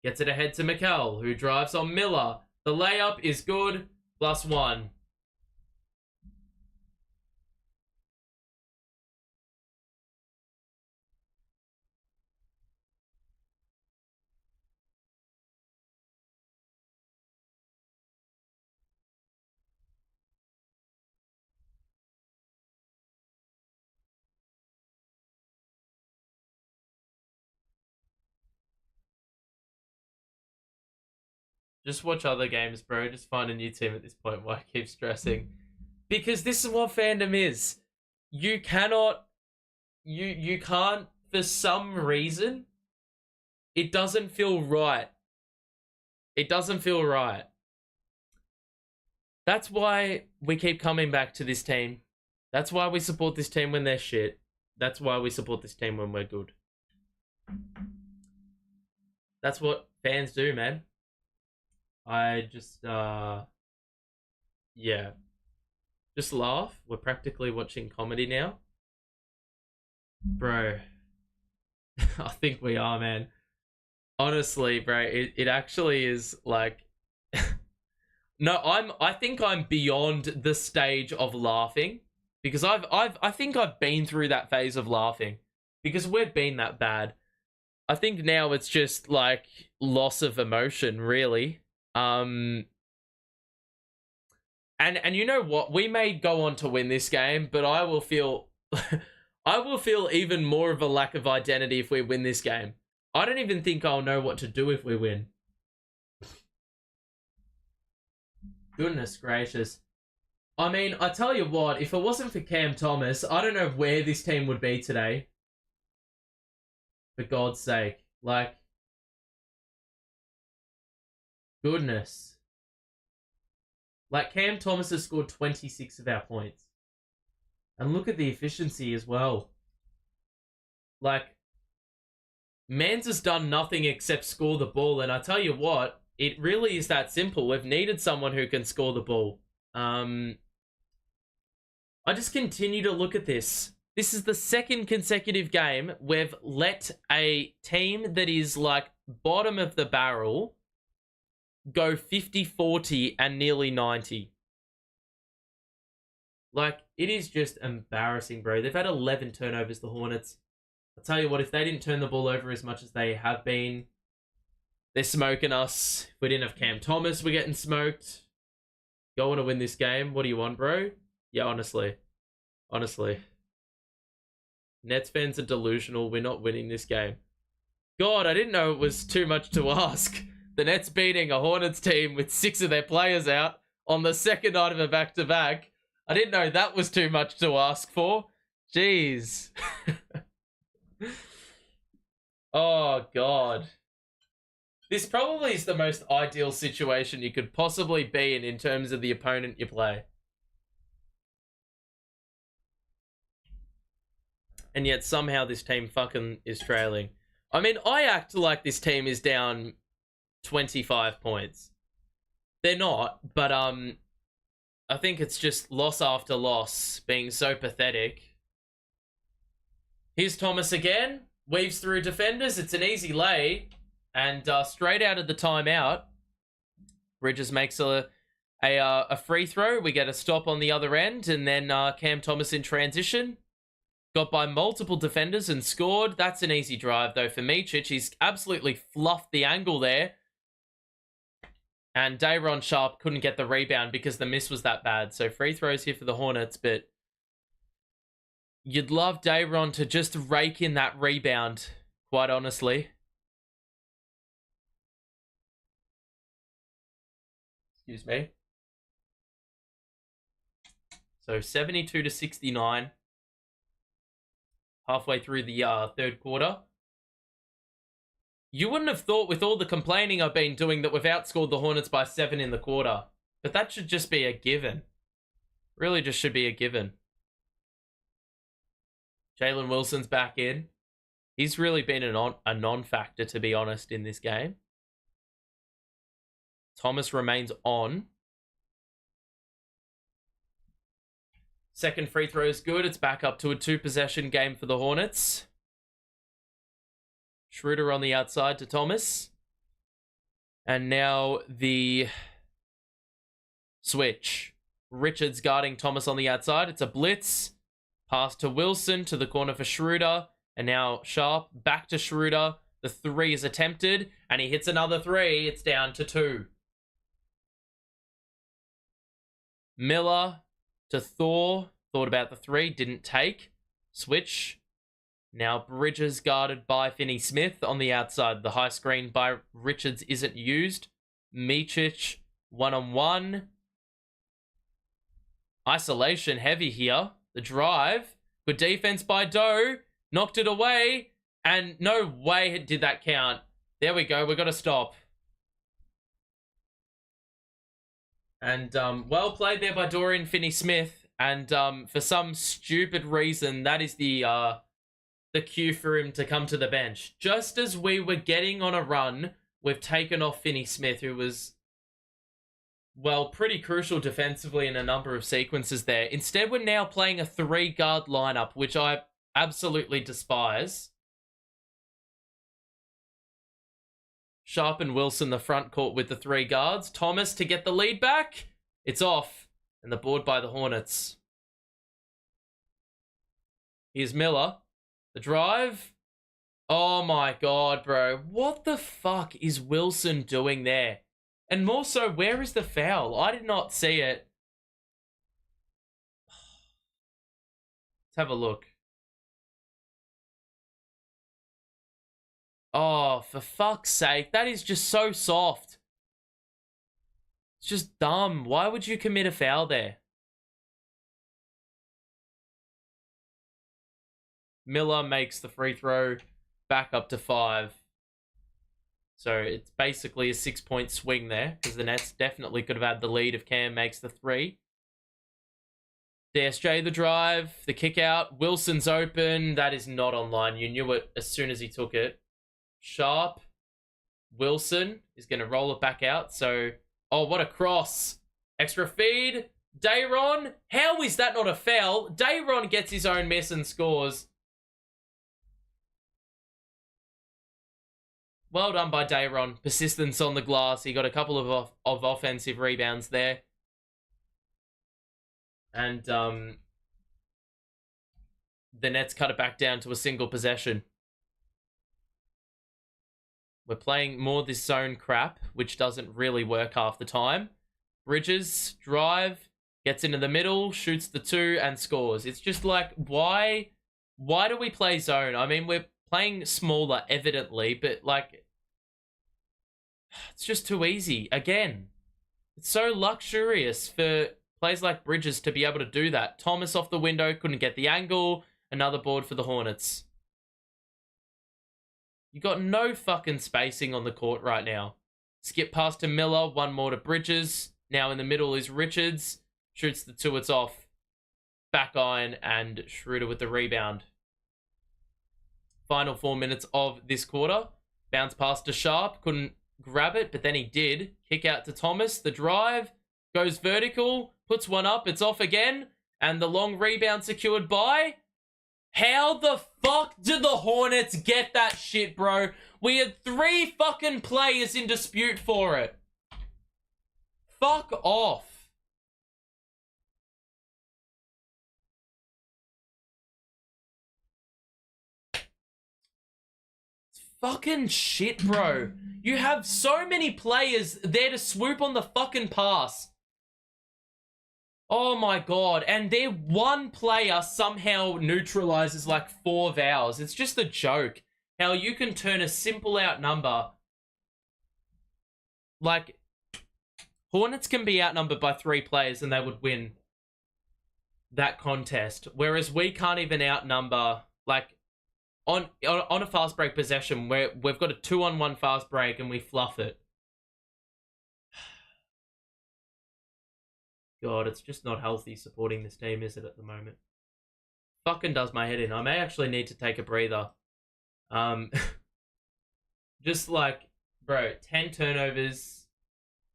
A: Gets it ahead to Mikal, who drives on Miller. The layup is good. +1. Just watch other games, bro. Just find a new team at this point. Why keep stressing? Because this is what fandom is. You cannot... You can't... For some reason, it doesn't feel right. It doesn't feel right. That's why we keep coming back to this team. That's why we support this team when they're shit. That's why we support this team when we're good. That's what fans do, man. I just, yeah. Just laugh. We're practically watching comedy now. Bro. I think we are, man. Honestly, bro, it actually is like no, I think I'm beyond the stage of laughing because I think I've been through that phase of laughing because we've been that bad. I think now it's just like loss of emotion, really. Um, and you know what? We may go on to win this game, but I will feel I will feel even more of a lack of identity if we win this game. I don't even think I'll know what to do if we win. Goodness gracious. I mean, I tell you what, if it wasn't for Cam Thomas, I don't know where this team would be today. For God's sake. Like, goodness. Like, Cam Thomas has scored 26 of our points. And look at the efficiency as well. Like, Mans has done nothing except score the ball, and I tell you what, it really is that simple. We've needed someone who can score the ball. I just continue to look at this. This is the second consecutive game we've let a team that is like bottom of the barrel go 50-40 and nearly 90. Like, it is just embarrassing, bro. They've had 11 turnovers, the Hornets. I'll tell you what, if they didn't turn the ball over as much as they have been, they're smoking us. If we didn't have Cam Thomas, we're getting smoked. Go on to win this game. What do you want, bro? Yeah, honestly. Honestly. Nets fans are delusional. We're not winning this game. God, I didn't know it was too much to ask. The Nets beating a Hornets team with 6 of their players out on the second night of a back-to-back. I didn't know that was too much to ask for. Jeez. Oh, God. This probably is the most ideal situation you could possibly be in terms of the opponent you play. And yet somehow this team fucking is trailing. I mean, I act like this team is down 25 points. They're not, but I think it's just loss after loss being so pathetic. Here's Thomas again. Weaves through defenders. It's an easy lay. And straight out of the timeout, Bridges makes a free throw. We get a stop on the other end. And then Cam Thomas in transition. Got by multiple defenders and scored. That's an easy drive, though, for Micic. He's absolutely fluffed the angle there. And Day'Ron Sharpe couldn't get the rebound because the miss was that bad. So free throws here for the Hornets, but you'd love Day'Ron to just rake in that rebound, quite honestly. Excuse me. So 72-69. Halfway through the third quarter. You wouldn't have thought with all the complaining I've been doing that we've outscored the Hornets by 7 in the quarter. But that should just be a given. Really just should be a given. Jalen Wilson's back in. He's really been a non-factor, to be honest, in this game. Thomas remains on. Second free throw is good. It's back up to a 2-possession game for the Hornets. Schroeder on the outside to Thomas. And now the switch. Richards guarding Thomas on the outside. It's a blitz. Pass to Wilson to the corner for Schroeder. And now Sharpe back to Schroeder. The 3 is attempted. And he hits another 3. It's down to 2. Miller to Thor. Thought about the 3. Didn't take. Switch. Now Bridges guarded by Finney-Smith on the outside. The high screen by Richards isn't used. Micic, one-on-one. Isolation heavy here. The drive. Good defense by Doe. Knocked it away. And no way did that count. There we go. We've got to stop. And well played there by Dorian Finney-Smith. And for some stupid reason, that is the cue for him to come to the bench. Just as we were getting on a run, we've taken off Finney-Smith, who was, well, pretty crucial defensively in a number of sequences there. Instead, we're now playing a 3-guard lineup, which I absolutely despise. Sharp and Wilson the front court with the 3 guards. Thomas to get the lead back. It's off. And the board by the Hornets. Here's Miller. The drive. Oh my god, bro. What the fuck is Wilson doing there? And more so, where is the foul? I did not see it. Let's have a look. Oh, for fuck's sake. That is just so soft. It's just dumb. Why would you commit a foul there? Miller makes the free throw back up to 5. So it's basically a 6-point swing there because the Nets definitely could have had the lead if Cam makes the 3. DSJ the drive, the kick out. Wilson's open. That is not online. You knew it as soon as he took it. Sharp. Wilson is going to roll it back out. So, oh, what a cross. Extra feed. Dayron. How is that not a foul? Dayron gets his own miss and scores. Well done by Dayron. Persistence on the glass. He got a couple of offensive rebounds there. And the Nets cut it back down to a single possession. We're playing more this zone crap, which doesn't really work half the time. Bridges, drive, gets into the middle, shoots the 2, and scores. It's just like, why do we play zone? I mean, we're playing smaller, evidently, but, like, it's just too easy. Again, it's so luxurious for players like Bridges to be able to do that. Thomas off the window, couldn't get the angle. Another board for the Hornets. You got no fucking spacing on the court right now. Skip past to Miller, 1 more to Bridges. Now in the middle is Richards. Shoots the 2, it's off. Back iron and Schroeder with the rebound. Final 4 minutes of this quarter. Bounce pass to Sharp. Couldn't grab it, but then he did. Kick out to Thomas. The drive. Goes vertical. Puts one up. It's off again. And the long rebound secured by... How the fuck did the Hornets get that shit, bro? We had 3 fucking players in dispute for it. Fuck off. It's fucking shit, bro. You have so many players there to swoop on the fucking pass. Oh my god, and their one player somehow neutralizes like 4 vowels. It's just a joke how you can turn a simple outnumber. Like, Hornets can be outnumbered by 3 players and they would win that contest. Whereas we can't even outnumber, like, on a fast break possession where we've got a 2-on-1 fast break and we fluff it. God, it's just not healthy supporting this team, is it, at the moment? Fucking does my head in. I may actually need to take a breather. Just like, bro, 10 turnovers.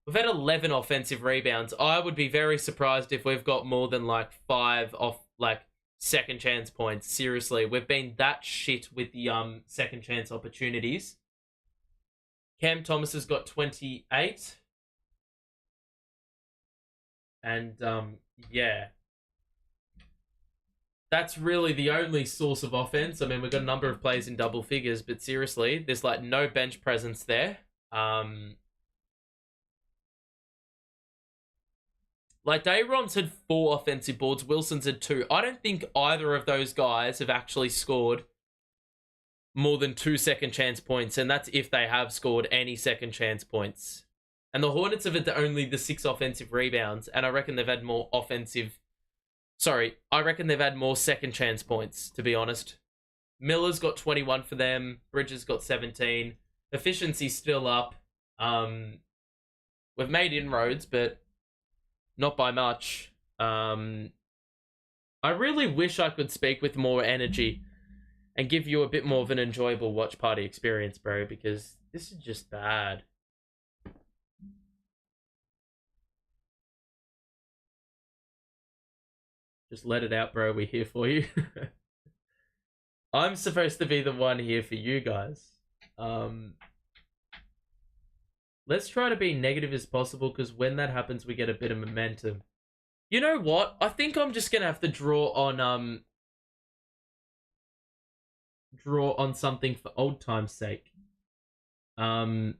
A: We've had 11 offensive rebounds. I would be very surprised if we've got more than like 5 off, like, second chance points. Seriously, we've been that shit with the second chance opportunities. Cam Thomas has got 28. And, yeah. That's really the only source of offense. I mean, we've got a number of plays in double figures, but seriously, there's, like, no bench presence there. Like, Dayron's had 4 offensive boards. Wilson's had 2. I don't think either of those guys have actually scored more than 2 second chance points, and that's if they have scored any second chance points. And the Hornets have had only the 6 offensive rebounds, and I reckon they've had more offensive... Sorry, I reckon they've had more second chance points, to be honest. Miller's got 21 for them. Bridges got 17. Efficiency's still up. We've made inroads, but not by much. I really wish I could speak with more energy and give you a bit more of an enjoyable watch party experience, bro, because this is just bad. Just let it out, bro. We're here for you. I'm supposed to be the one here for you guys. Let's try to be negative as possible, because when that happens, we get a bit of momentum. You know what? I think I'm just gonna have to draw on something for old time's sake. I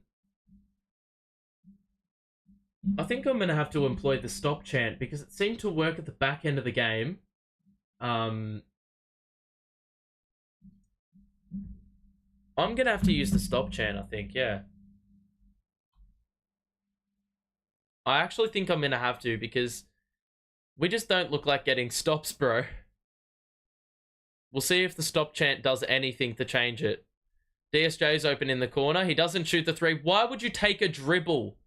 A: think I'm gonna have to employ the stop chant, because it seemed to work at the back end of the game. I'm gonna have to use the stop chant, I think, yeah. I actually think I'm gonna have to, because we just don't look like getting stops, bro. We'll see if the stop chant does anything to change it. DSJ's open in the corner. He doesn't shoot the three. Why would you take a dribble?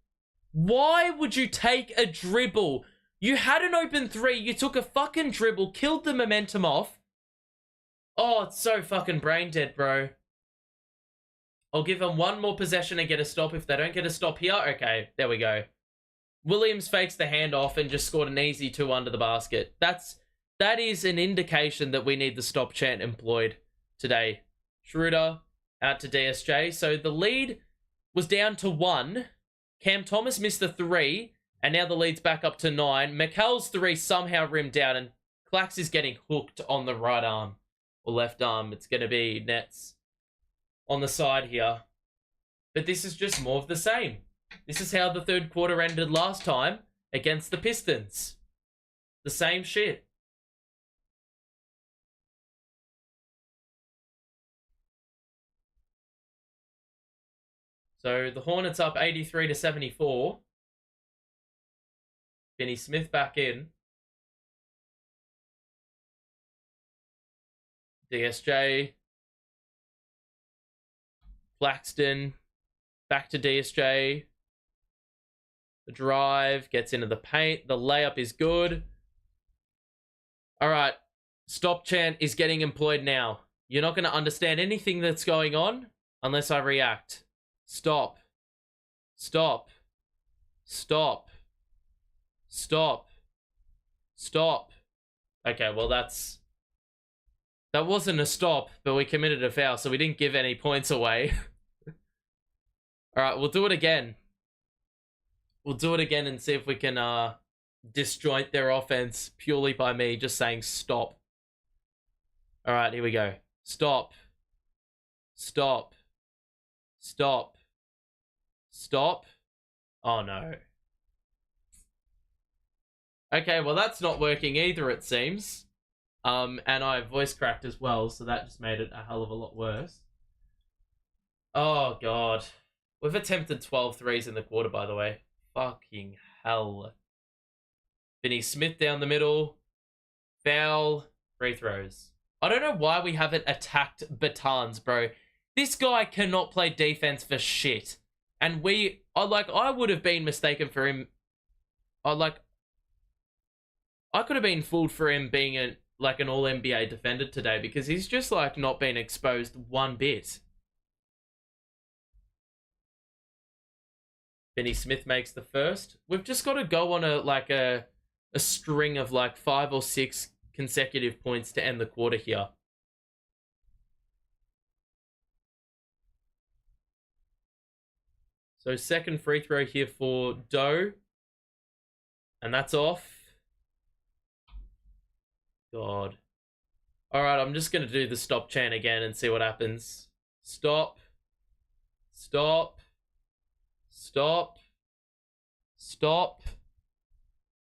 A: Why would you take a dribble? You had an open three. You took a fucking dribble, killed the momentum off. Oh, it's so fucking brain dead, bro. I'll give them one more possession and get a stop. If they don't get a stop here, okay, there we go. Williams fakes the handoff and just scored an easy 2 under the basket. That is an indication that we need the stop chant employed today. Schroeder out to DSJ. So the lead was down to 1. Cam Thomas missed the 3, and now the lead's back up to 9. Mikal's 3 somehow rimmed out, and Clax is getting hooked on the right arm or left arm. It's going to be Nets on the side here. But this is just more of the same. This is how the third quarter ended last time against the Pistons. The same shit. So the Hornets up 83-74. Finney Smith back in. DSJ. Claxton. Back to DSJ. The drive gets into the paint. The layup is good. All right. Stop chant is getting employed now. You're not going to understand anything that's going on unless I react. Stop. Stop. Stop. Stop. Stop. Okay, well that wasn't a stop, but we committed a foul, so we didn't give any points away. All right, we'll do it again. We'll do it again and see if we can disjoint their offense purely by me just saying stop. All right, here we go. Stop. Stop. Stop. Stop. Oh, no. Okay, well, that's not working either, it seems. And I voice cracked as well, so that just made it a hell of a lot worse. Oh, God. We've attempted 12 threes in the quarter, by the way. Fucking hell. Finney Smith down the middle. Foul. Free throws. I don't know why we haven't attacked Batans, bro. This guy cannot play defense for shit. And I would have been mistaken for him. I could have been fooled for him being an all-NBA defender today, because he's just not been exposed one bit. Finney Smith makes the first. We've just got to go on a string of 5 or 6 consecutive points to end the quarter here. So second free throw here for Doe. And that's off. God. Alright, I'm just going to do the stop chant again and see what happens. Stop. Stop. Stop. Stop.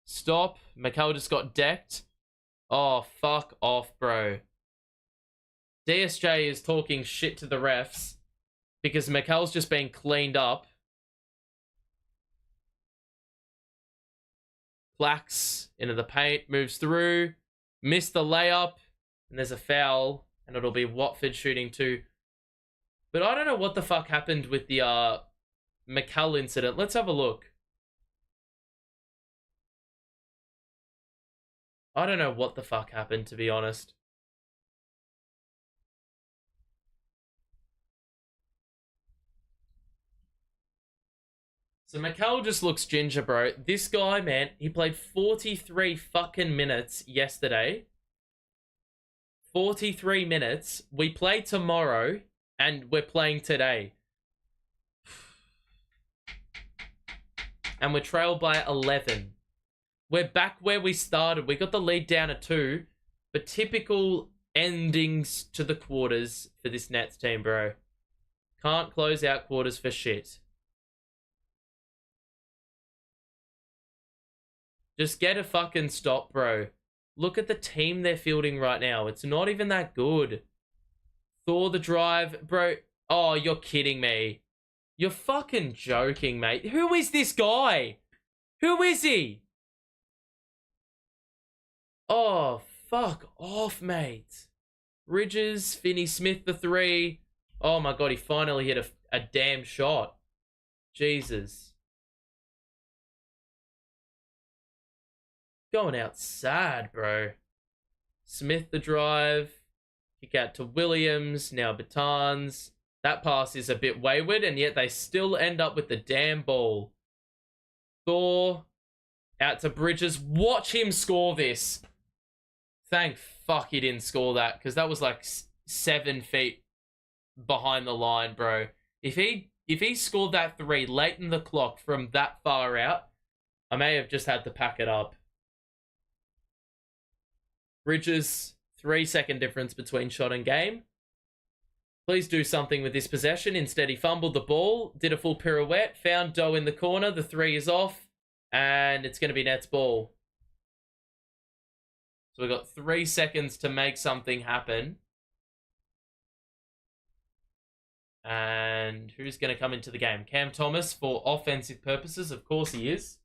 A: Stop. Mikal just got decked. Oh, fuck off, bro. DSJ is talking shit to the refs because Mikal's just been cleaned up. Clax into the paint, moves through, missed the layup, and there's a foul, and it'll be Watford shooting 2. But I don't know what the fuck happened with the Mikal incident. Let's have a look. I don't know what the fuck happened, to be honest. So Mikal just looks ginger, bro. This guy, man, he played 43 fucking minutes yesterday. 43 minutes. We play tomorrow, and we're playing today. and we're trailed by 11. We're back where we started. We got the lead down at 2, but typical endings to the quarters for this Nets team, bro. Can't close out quarters for shit. Just get a fucking stop, bro. Look at the team they're fielding right now. It's not even that good. Thor the drive. Bro, oh, you're kidding me. You're fucking joking, mate. Who is this guy? Who is he? Oh, fuck off, mate. Bridges, Finney Smith the 3. Oh my god, he finally hit a damn shot. Jesus. Going out sad, bro. Smith the drive. Kick out to Williams. Now Bertans. That pass is a bit wayward, and yet they still end up with the damn ball. Thor. Out to Bridges. Watch him score this. Thank fuck he didn't score that, because that was like 7 feet behind the line, bro. If he scored that 3 late in the clock from that far out, I may have just had to pack it up. Bridges, 3-second difference between shot and game. Please do something with this possession. Instead, he fumbled the ball, did a full pirouette, found Doe in the corner. The 3 is off, and it's going to be Nets ball. So we've got 3 seconds to make something happen. And who's going to come into the game? Cam Thomas for offensive purposes. Of course he is.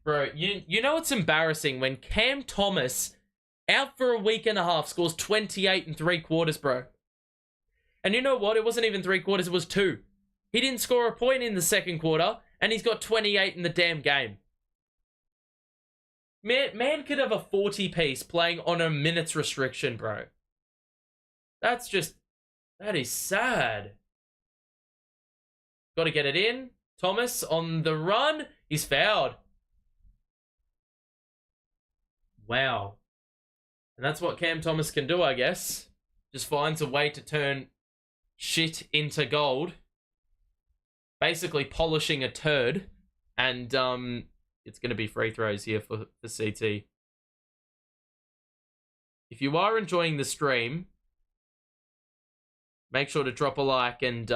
A: Bro, you know it's embarrassing when Cam Thomas, out for a week and a half, scores 28 and 3 quarters, bro. And you know what? It wasn't even 3 quarters, it was 2. He didn't score a point in the second quarter, and he's got 28 in the damn game. Man could have a 40-piece playing on a minutes restriction, bro. That is sad. Got to get it in. Thomas on the run. He's fouled. Wow. And that's what Cam Thomas can do, I guess. Just finds a way to turn shit into gold. Basically polishing a turd. And it's going to be free throws here for CT. If you are enjoying the stream, make sure to drop a like and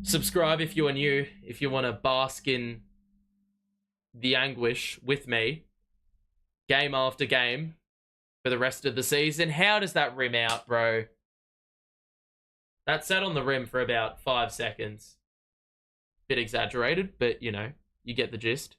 A: subscribe if you are new. If you want to bask in the anguish with me, game after game, for the rest of the season. How does that rim out, bro? That sat on the rim for about 5 seconds. Bit exaggerated, but, you know, you get the gist.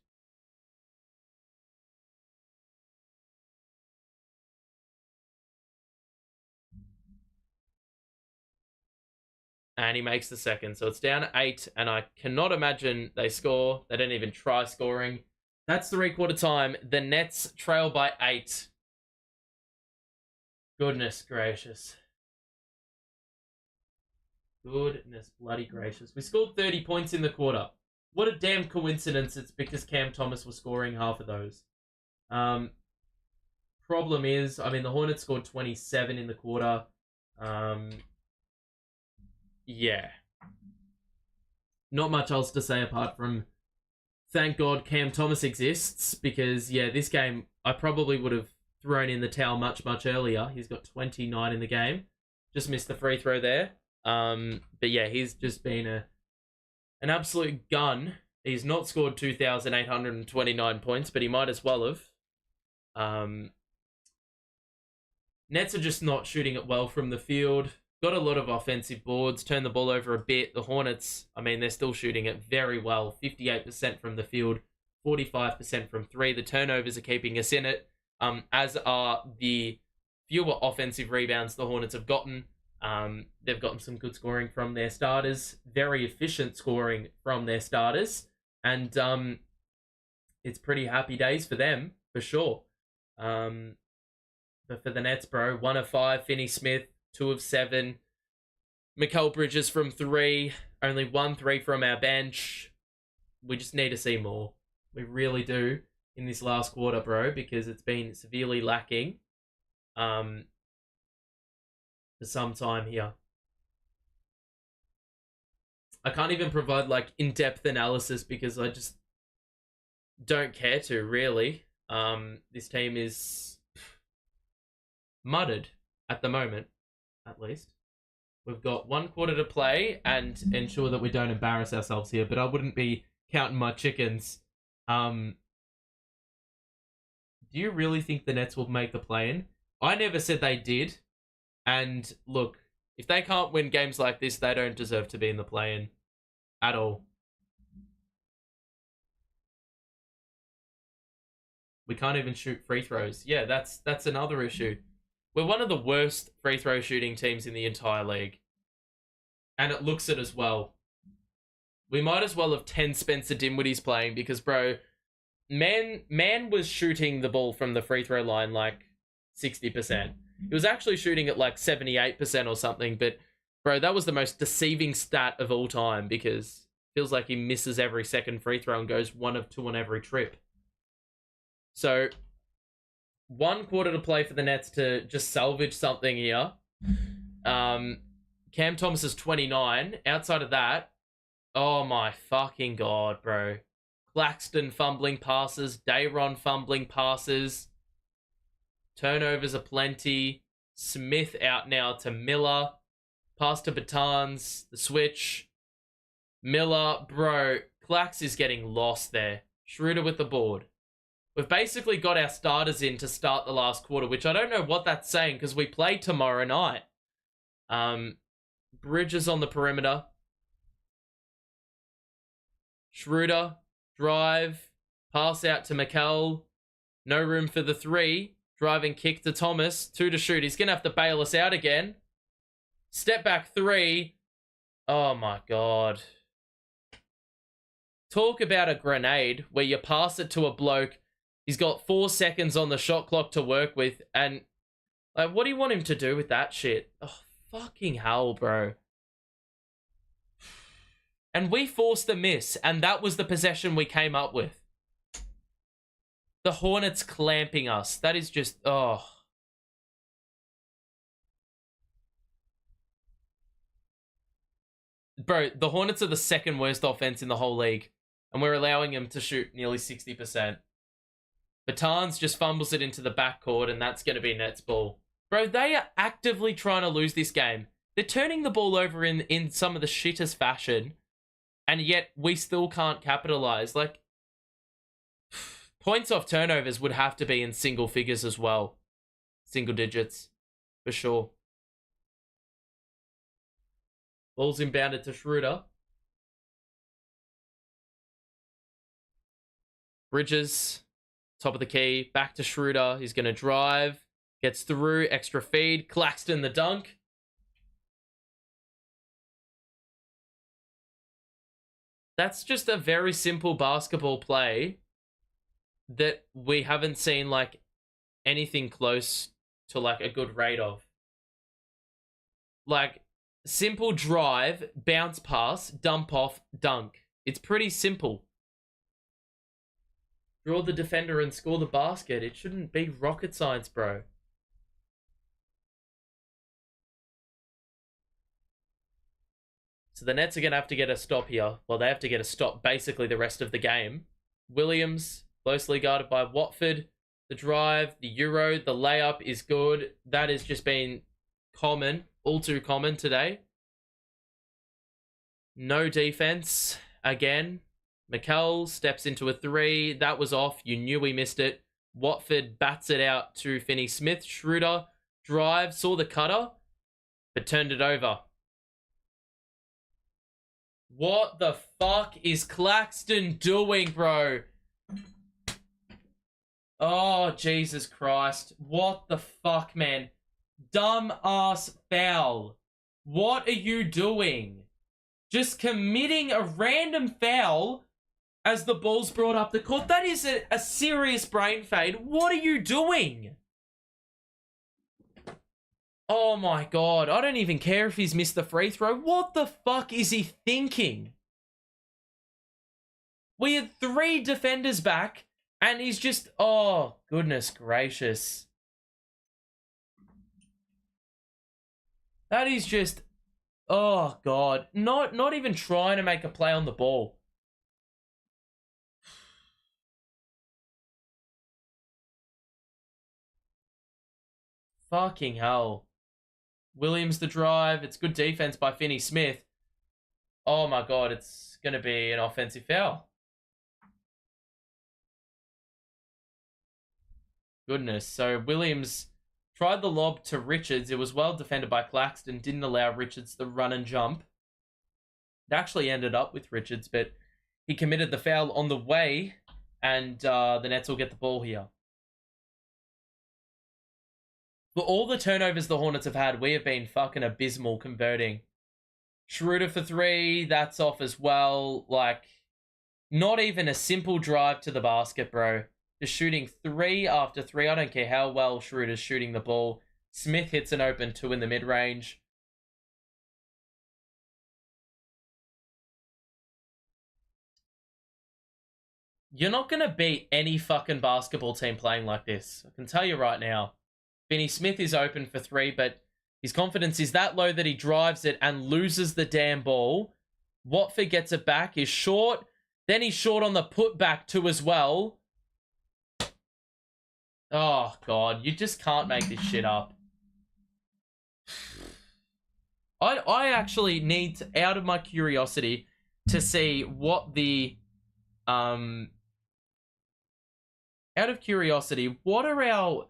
A: And he makes the second. So it's down 8, and I cannot imagine they score. They don't even try scoring. That's 3/4 time. The Nets trail by 8. Goodness gracious. Goodness bloody gracious. We scored 30 points in the quarter. What a damn coincidence it's because Cam Thomas was scoring half of those. Problem is, I mean, the Hornets scored 27 in the quarter. Yeah. Not much else to say apart from thank God Cam Thomas exists, because, yeah, this game I probably would have thrown in the towel much, much earlier. He's got 29 in the game. Just missed the free throw there. But yeah, he's just been an absolute gun. He's not scored 2,829 points, but he might as well have. Nets are just not shooting it well from the field. Got a lot of offensive boards, turned the ball over a bit. The Hornets, I mean, they're still shooting it very well. 58% from the field, 45% from 3. The turnovers are keeping us in it, as are the fewer offensive rebounds the Hornets have gotten. They've gotten some good scoring from their starters, very efficient scoring from their starters, and it's pretty happy days for them, for sure. But for the Nets, bro, 1 of 5, Finney Smith, 2 of 7. Mikal Bridges from 3. Only 1 3 from our bench. We just need to see more. We really do in this last quarter, bro, because it's been severely lacking for some time here. I can't even provide like in-depth analysis because I just don't care to really. This team is mudded at the moment, at least. We've got 1 quarter to play and ensure that we don't embarrass ourselves here, but I wouldn't be counting my chickens. Do you really think the Nets will make the play-in? I never said they did. And look, if they can't win games like this, they don't deserve to be in the play-in at all. We can't even shoot free throws. Yeah, that's another issue. We're one of the worst free throw shooting teams in the entire league. And it looks it as well. We might as well have 10 Spencer Dinwiddie's playing because, bro, man was shooting the ball from the free throw line like 60%. He was actually shooting at like 78% or something, but, bro, that was the most deceiving stat of all time because it feels like he misses every second free throw and goes 1 of 2 on every trip. So, 1 quarter to play for the Nets to just salvage something here. Cam Thomas is 29. Outside of that, oh my fucking god, bro. Claxton fumbling passes, Dayron fumbling passes. Turnovers are plenty. Smith out now to Miller. Pass to Bertans, the switch. Miller, bro. Clax is getting lost there. Schroeder with the board. We've basically got our starters in to start the last quarter, which I don't know what that's saying because we play tomorrow night. Bridges on the perimeter. Schroeder, drive, pass out to Mikal. No room for the 3. Driving kick to Thomas. 2 to shoot. He's going to have to bail us out again. Step back 3. Oh my god. Talk about a grenade where you pass it to a bloke. He's got 4 seconds on the shot clock to work with. And like, what do you want him to do with that shit? Oh, fucking hell, bro. And we forced the miss. And that was the possession we came up with. The Hornets clamping us. That is just, oh. Bro, the Hornets are the second worst offense in the whole league. And we're allowing them to shoot nearly 60%. Bertans just fumbles it into the backcourt, and that's going to be Nets ball. Bro, they are actively trying to lose this game. They're turning the ball over in some of the shittest fashion, and yet we still can't capitalize. Like, points off turnovers would have to be in single figures as well. Single digits, for sure. Ball's inbounded to Schroeder. Bridges. Top of the key, back to Schroeder. He's going to drive. Gets through, extra feed. Claxton the dunk. That's just a very simple basketball play that we haven't seen like anything close to like a good rate of. Like, simple drive, bounce pass, dump off, dunk. It's pretty simple. Draw the defender and score the basket. It shouldn't be rocket science, bro. So the Nets are going to have to get a stop here. Well, they have to get a stop basically the rest of the game. Williams, closely guarded by Watford. The drive, the Euro, the layup is good. That has just been common, all too common today. No defense again. Mikal steps into a 3. That was off. You knew we missed it. Watford bats it out to Finney-Smith. Schroeder drive, saw the cutter, but turned it over. What the fuck is Claxton doing, bro? Oh, Jesus Christ. What the fuck, man? Dumb ass foul. What are you doing? Just committing a random foul as the ball's brought up the court. That is a serious brain fade. What are you doing? Oh my god. I don't even care if he's missed the free throw. What the fuck is he thinking? We had 3 defenders back and he's just... Oh, goodness gracious. That is just Oh, God. Not even trying to make a play on the ball. Fucking hell. Williams the drive. It's good defense by Finney Smith. Oh, my God. It's going to be an offensive foul. Goodness. So, Williams tried the lob to Richards. It was well defended by Claxton. Didn't allow Richards the run and jump. It actually ended up with Richards, but he committed the foul on the way, and the Nets will get the ball here. For all the turnovers the Hornets have had, we have been fucking abysmal converting. Schroeder for 3, that's off as well. Like, not even a simple drive to the basket, bro. Just shooting 3 after 3. I don't care how well Schroeder's shooting the ball. Smith hits an open 2 in the mid-range. You're not going to beat any fucking basketball team playing like this. I can tell you right now. Finney Smith is open for 3, but his confidence is that low that he drives it and loses the damn ball. Watford gets it back. He's short. Then he's short on the putback too as well. Oh, God. You just can't make this shit up. I actually need to, out of my curiosity, to see what the... out of curiosity, what are our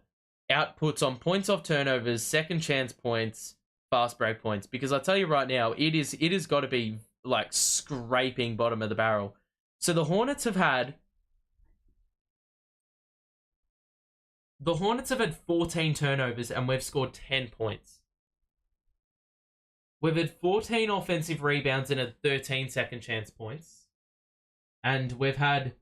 A: outputs on points off turnovers, second chance points, fast break points? Because I tell you right now, it has got to be like scraping bottom of the barrel. So the Hornets have had 14 turnovers and we've scored 10 points. We've had 14 offensive rebounds and 13 second chance points. And we've had,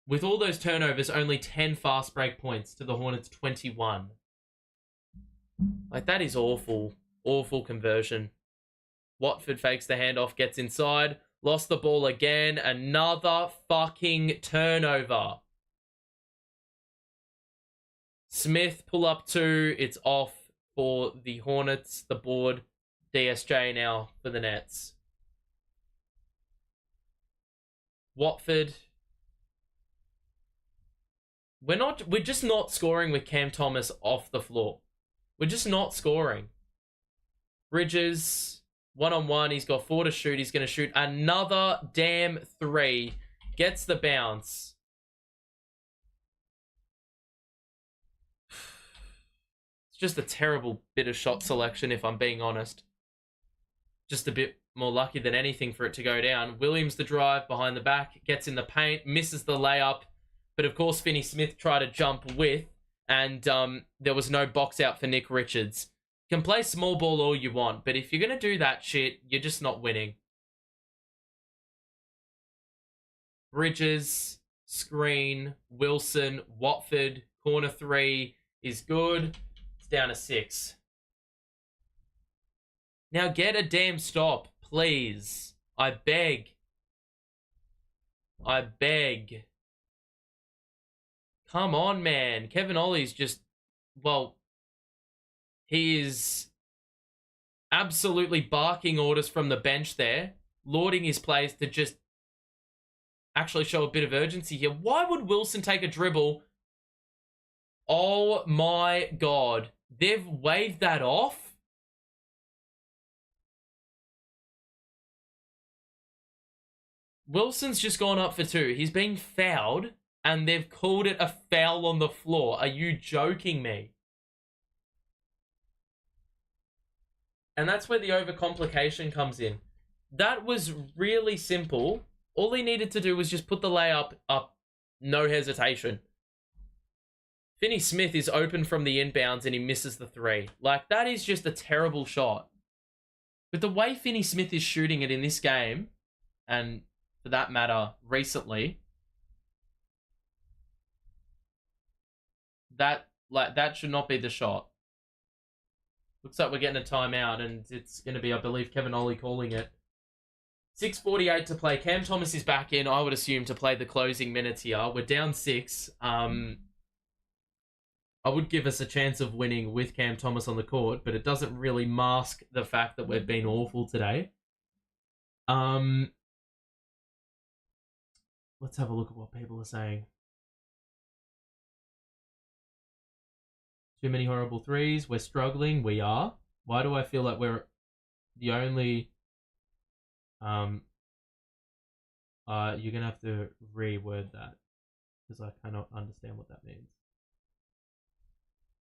A: with all those turnovers, only 10 fast break points to the Hornets' 21. Like, that is awful. Awful conversion. Watford fakes the handoff, gets inside, lost the ball again. Another fucking turnover. Smith, pull up 2. It's off for the Hornets. The board, DSJ now for the Nets. Watford. We're just not scoring with Cam Thomas off the floor. We're just not scoring. Bridges, 1-on-1. He's got 4 to shoot. He's going to shoot another damn 3. Gets the bounce. It's just a terrible bit of shot selection, if I'm being honest. Just a bit more lucky than anything for it to go down. Williams the drive behind the back. Gets in the paint. Misses the layup. But of course, Finney Smith tried to jump with, and there was no box out for Nic Richards. You can play small ball all you want, but if you're going to do that shit, you're just not winning. Bridges, screen, Wilson, Watford, corner 3 is good. It's down to 6. Now get a damn stop, please. I beg. I beg. Come on, man. Kevin Ollie's just, well, he is absolutely barking orders from the bench there, lauding his plays to just actually show a bit of urgency here. Why would Wilson take a dribble? Oh my God. They've waved that off? Wilson's just gone up for 2. He's been fouled. And they've called it a foul on the floor. Are you joking me? And that's where the overcomplication comes in. That was really simple. All he needed to do was just put the layup up. No hesitation. Finney Smith is open from the inbounds and he misses the 3. Like, that is just a terrible shot. But the way Finney Smith is shooting it in this game, and for that matter, recently, that should not be the shot. Looks like we're getting a timeout, and it's going to be, I believe, Kevin Ollie calling it. 6:48 to play. Cam Thomas is back in, I would assume, to play the closing minutes here. We're down 6. I would give us a chance of winning with Cam Thomas on the court, but it doesn't really mask the fact that we've been awful today. Let's have a look at what people are saying. Too many horrible threes. We're struggling. We are. Why do I feel like we're the only... you're going to have to reword that because I cannot understand what that means.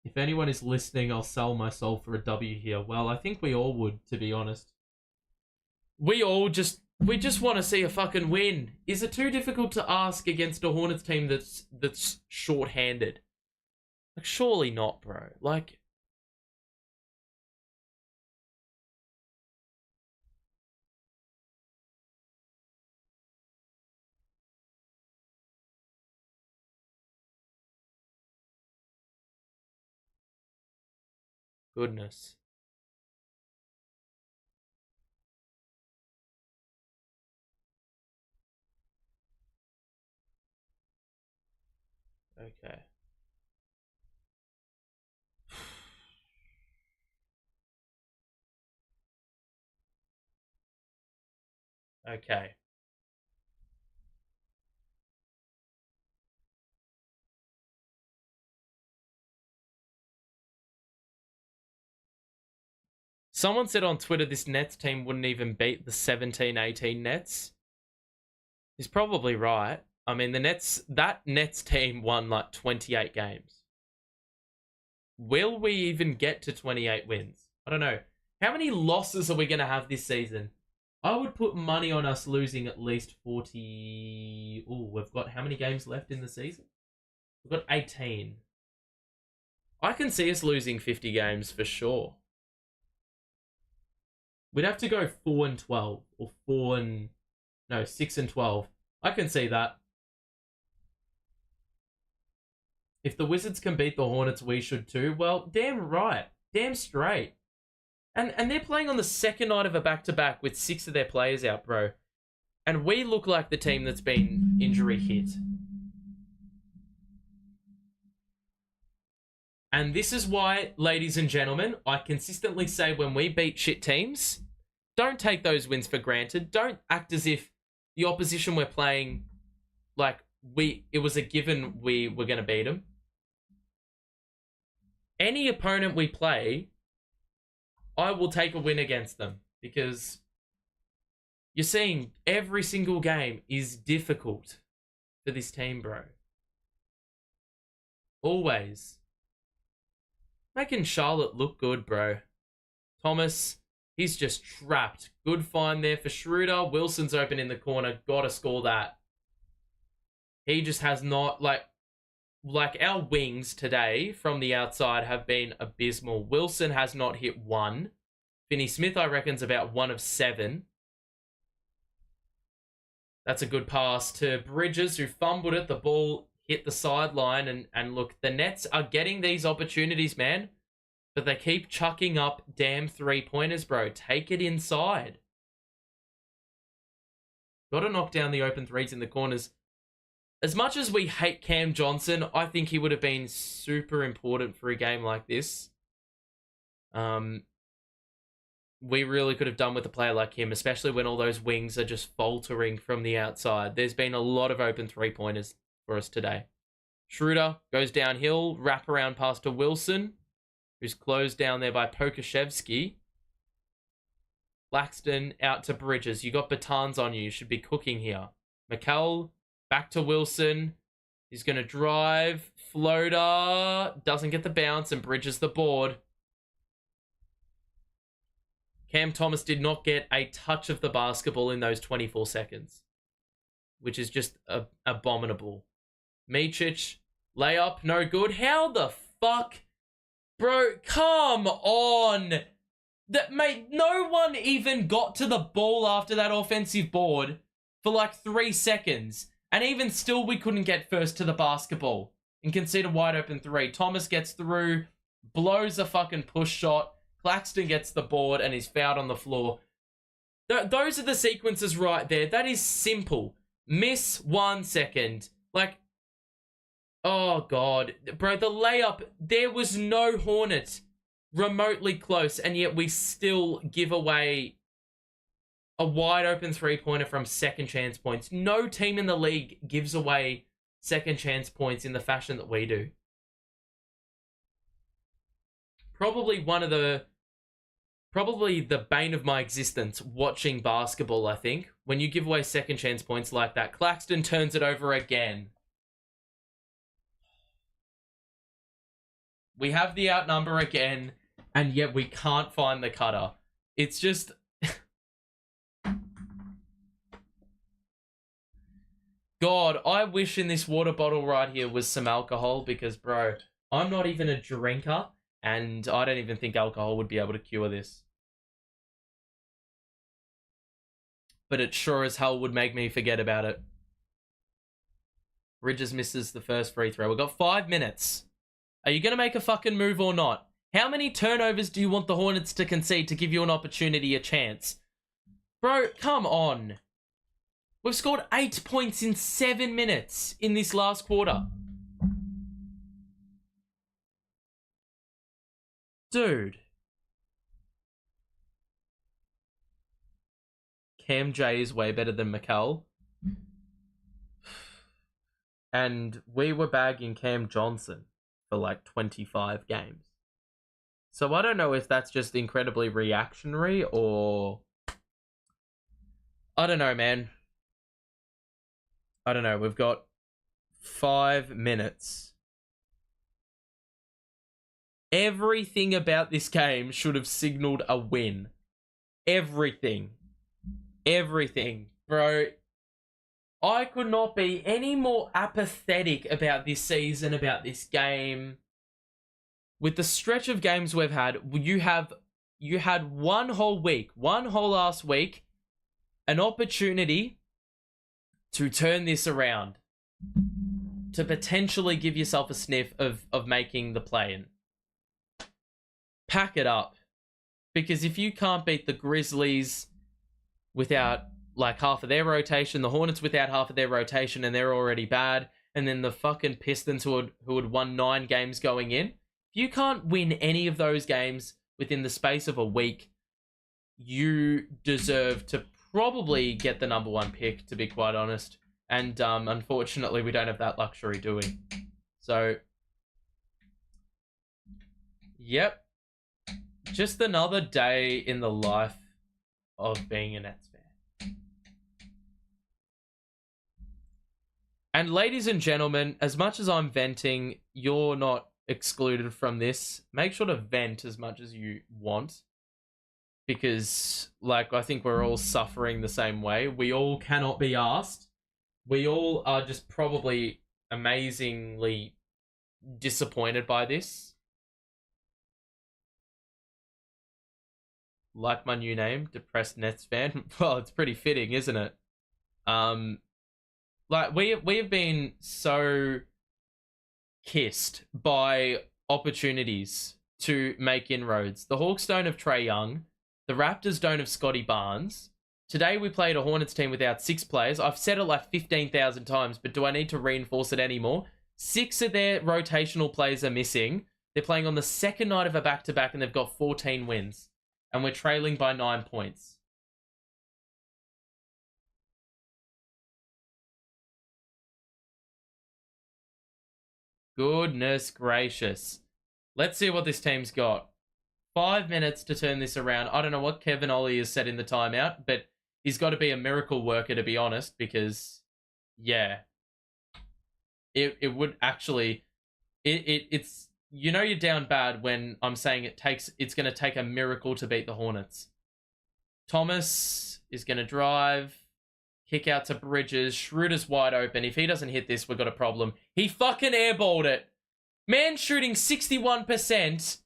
A: If anyone is listening, I'll sell my soul for a W here. Well, I think we all would, to be honest. We just want to see a fucking win. Is it too difficult to ask against a Hornets team that's short-handed? Like, surely not, bro. Like... Goodness. Okay. Okay. Someone said on Twitter this Nets team wouldn't even beat the 17-18 Nets. He's probably right. I mean, that Nets team won like 28 games. Will we even get to 28 wins? I don't know. How many losses are we going to have this season? I would put money on us losing at least 40... Oh, we've got how many games left in the season? We've got 18. I can see us losing 50 games for sure. We'd have to go 4-12 or 6-12. I can see that. If the Wizards can beat the Hornets, we should too. Well, damn right. Damn straight. And they're playing on the second night of a back-to-back with 6 of their players out, bro. And we look like the team that's been injury hit. And this is why, ladies and gentlemen, I consistently say when we beat shit teams, don't take those wins for granted. Don't act as if the opposition we're playing, like, it was a given we were going to beat them. Any opponent we play, I will take a win against them because you're seeing every single game is difficult for this team, bro. Always. Making Charlotte look good, bro. Thomas, he's just trapped. Good find there for Schroeder. Wilson's open in the corner. Gotta score that. He just has not, like our wings today from the outside have been abysmal. Wilson has not hit 1. Finney Smith, I reckon's about 1 of 7. That's a good pass to Bridges, who fumbled it. The ball hit the sideline. And look, the Nets are getting these opportunities, man. But they keep chucking up damn 3-pointers, bro. Take it inside. Got to knock down the open threes in the corners. As much as we hate Cam Johnson, I think he would have been super important for a game like this. We really could have done with a player like him, especially when all those wings are just faltering from the outside. There's been a lot of open 3-pointers for us today. Schroeder goes downhill, wrap around pass to Wilson, who's closed down there by Pokashevsky. Claxton out to Bridges. You got batons on you. You should be cooking here. Mikal back to Wilson. He's going to drive. Floater. Doesn't get the bounce and Bridges the board. Cam Thomas did not get a touch of the basketball in those 24 seconds, which is just abominable. Micic, layup, no good. How the fuck? Bro, come on. Mate, no one even got to the ball after that offensive board for like 3 seconds. And even still, we couldn't get first to the basketball and concede a wide open 3. Thomas gets through, blows a fucking push shot. Claxton gets the board and is fouled on the floor. Those are the sequences right there. That is simple. Miss 1 second. Like, Oh, God. Bro, the layup, there was no Hornet remotely close, and yet we still give away a wide open three-pointer from second chance points. No team in the league gives away second chance points in the fashion that we do. Probably the bane of my existence watching basketball, I think. When you give away second chance points like that, Claxton turns it over again. We have the outnumber again, and yet we can't find the cutter. It's just... God, I wish in this water bottle right here was some alcohol because, bro, I'm not even a drinker, and I don't even think alcohol would be able to cure this. But it sure as hell would make me forget about it. Bridges misses the first free throw. We've got 5 minutes. Are you going to make a fucking move or not? How many turnovers do you want the Hornets to concede to give you an opportunity, a chance? Bro, come on. We've scored 8 points in 7 minutes in this last quarter. Dude. Cam J is way better than Mikal. And we were bagging Cam Johnson for like 25 games. So I don't know if that's just incredibly reactionary or... I don't know, man. I don't know. We've got 5 minutes. Everything about this game should have signaled a win. Everything. Everything. Bro, I could not be any more apathetic about this season, about this game. With the stretch of games we've had, you had one whole last week, an opportunity to turn this around, to potentially give yourself a sniff of making the play-in. Pack it up. Because if you can't beat the Grizzlies without like half of their rotation, the Hornets without half of their rotation, and they're already bad, and then the fucking Pistons who had won 9 games going in, if you can't win any of those games within the space of a week, you deserve to probably get the number 1 pick, to be quite honest. And unfortunately, we don't have that luxury, do we? So, yep. Just another day in the life of being a Nets fan. And ladies and gentlemen, as much as I'm venting, you're not excluded from this. Make sure to vent as much as you want. Because, like, I think we're all suffering the same way. We all cannot be asked. We all are just probably amazingly disappointed by this. Like my new name, Depressed Nets Fan. Well, it's pretty fitting, isn't it? Like, we have been so kissed by opportunities to make inroads. The Hawks don't have Trae Young. The Raptors don't have Scotty Barnes. Today we played a Hornets team without 6 players. I've said it like 15,000 times, but do I need to reinforce it anymore? 6 of their rotational players are missing. They're playing on the second night of a back-to-back, and they've got 14 wins. And we're trailing by 9 points. Goodness gracious. Let's see what this team's got. 5 minutes to turn this around. I don't know what Kevin Ollie has said in the timeout, but he's got to be a miracle worker, to be honest, because, yeah. It would actually... It's... You know you're down bad when I'm saying it's going to take a miracle to beat the Hornets. Thomas is going to drive. Kick out to Bridges. Schroeder's wide open. If he doesn't hit this, we've got a problem. He fucking airballed it. Man shooting 61%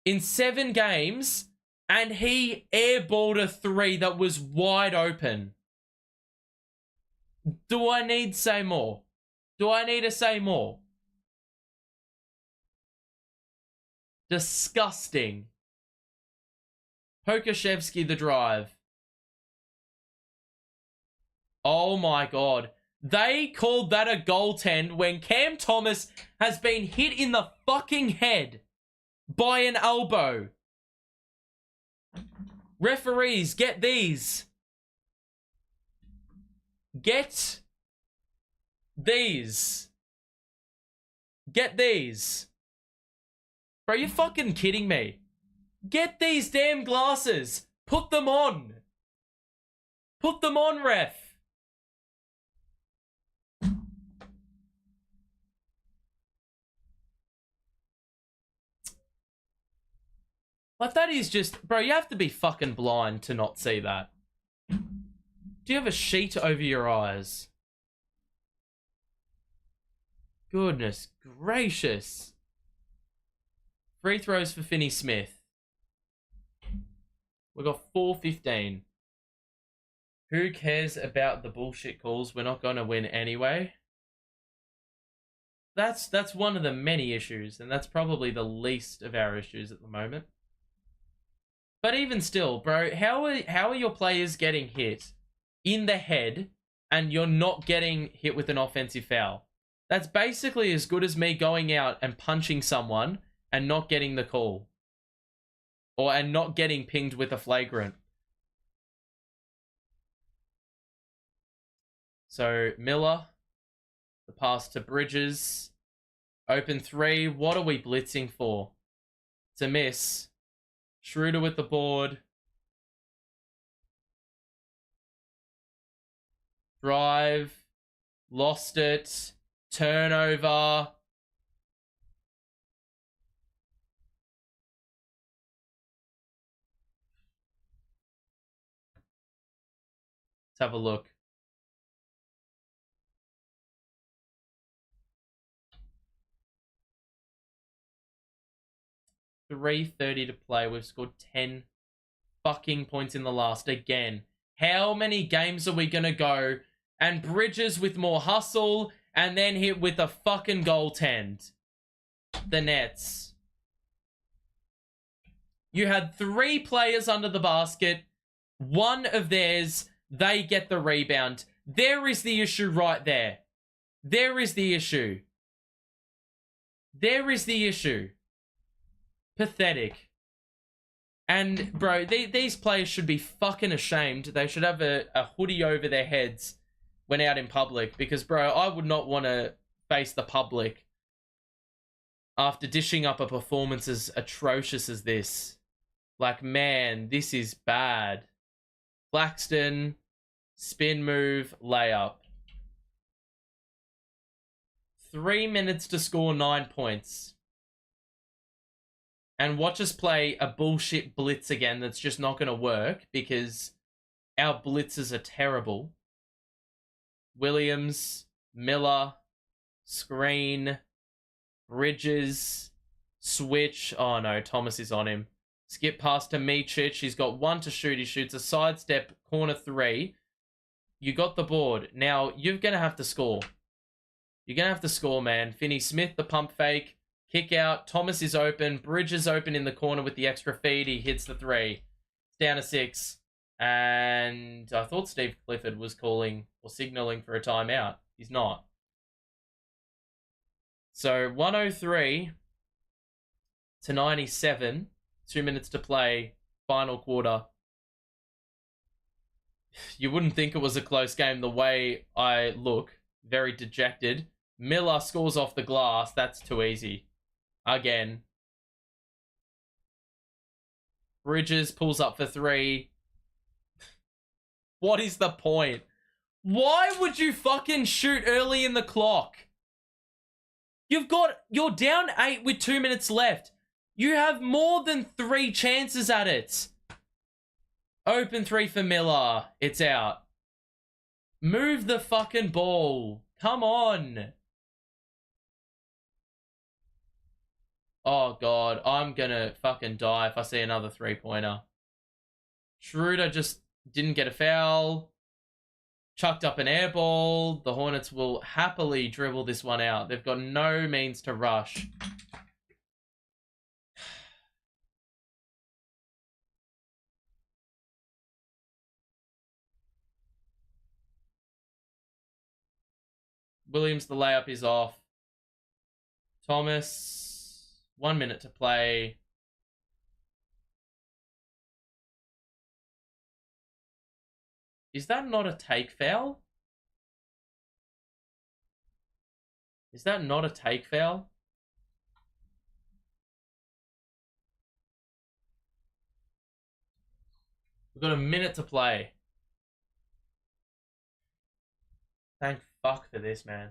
A: in 7 games, and he airballed a 3 that was wide open. Do I need to say more? Do I need to say more? Disgusting. Pokashevsky the drive. Oh my god. They called that a goaltend when Cam Thomas has been hit in the fucking head by an elbow. Referees, get these. Get these. Get these. Bro, you're fucking kidding me. Get these damn glasses. Put them on. Put them on, ref. Like, that is just... Bro, you have to be fucking blind to not see that. Do you have a sheet over your eyes? Goodness gracious. Free throws for Finney Smith. We've got 4:15. Who cares about the bullshit calls? We're not going to win anyway. That's one of the many issues, and that's probably the least of our issues at the moment. But even still, bro, how are your players getting hit in the head and you're not getting hit with an offensive foul? That's basically as good as me going out and punching someone and not getting the call. And not getting pinged with a flagrant. So, Miller, the pass to Bridges. Open three. What are we blitzing for? It's a miss. Schroeder with the board. Drive. Lost it. Turnover. Let's have a look. .330 to play. We've scored 10 fucking points in the last again. How many games are we going to go? And Bridges with more hustle and then hit with a fucking goaltend. The Nets. You had 3 players under the basket. One of theirs, they get the rebound. There is the issue right there. There is the issue. There is the issue. Pathetic. And, bro, these players should be fucking ashamed. They should have a hoodie over their heads when out in public. Because, bro, I would not want to face the public after dishing up a performance as atrocious as this. Like, man, this is bad. Claxton, spin move, layup. 3 minutes to score 9 points. And watch us play a bullshit blitz again that's just not going to work because our blitzes are terrible. Williams, Miller, screen, Bridges, switch. Oh no, Thomas is on him. Skip pass to Micic. He's got 1 to shoot. He shoots a sidestep, corner 3. You got the board. Now, you're going to have to score. You're going to have to score, man. Finney Smith, the pump fake. Kick out. Thomas is open. Bridges open in the corner with the extra feed. He hits the 3. It's down to 6. And I thought Steve Clifford was calling or signaling for a timeout. He's not. So 103 to 97. 2 minutes to play. Final quarter. You wouldn't think it was a close game the way I look. Very dejected. Miller scores off the glass. That's too easy. Again. Bridges pulls up for 3. What is the point? Why would you fucking shoot early in the clock? You're down 8 with 2 minutes left. You have more than 3 chances at it. Open 3 for Miller. It's out. Move the fucking ball. Come on. Oh, God. I'm gonna fucking die if I see another 3-pointer. Schroeder just didn't get a foul. Chucked up an air ball. The Hornets will happily dribble this one out. They've got no means to rush. Williams, the layup is off. Thomas, 1 minute to play. Is that not a take foul? Is that not a take foul? We've got a minute to play. Thank fuck for this, man.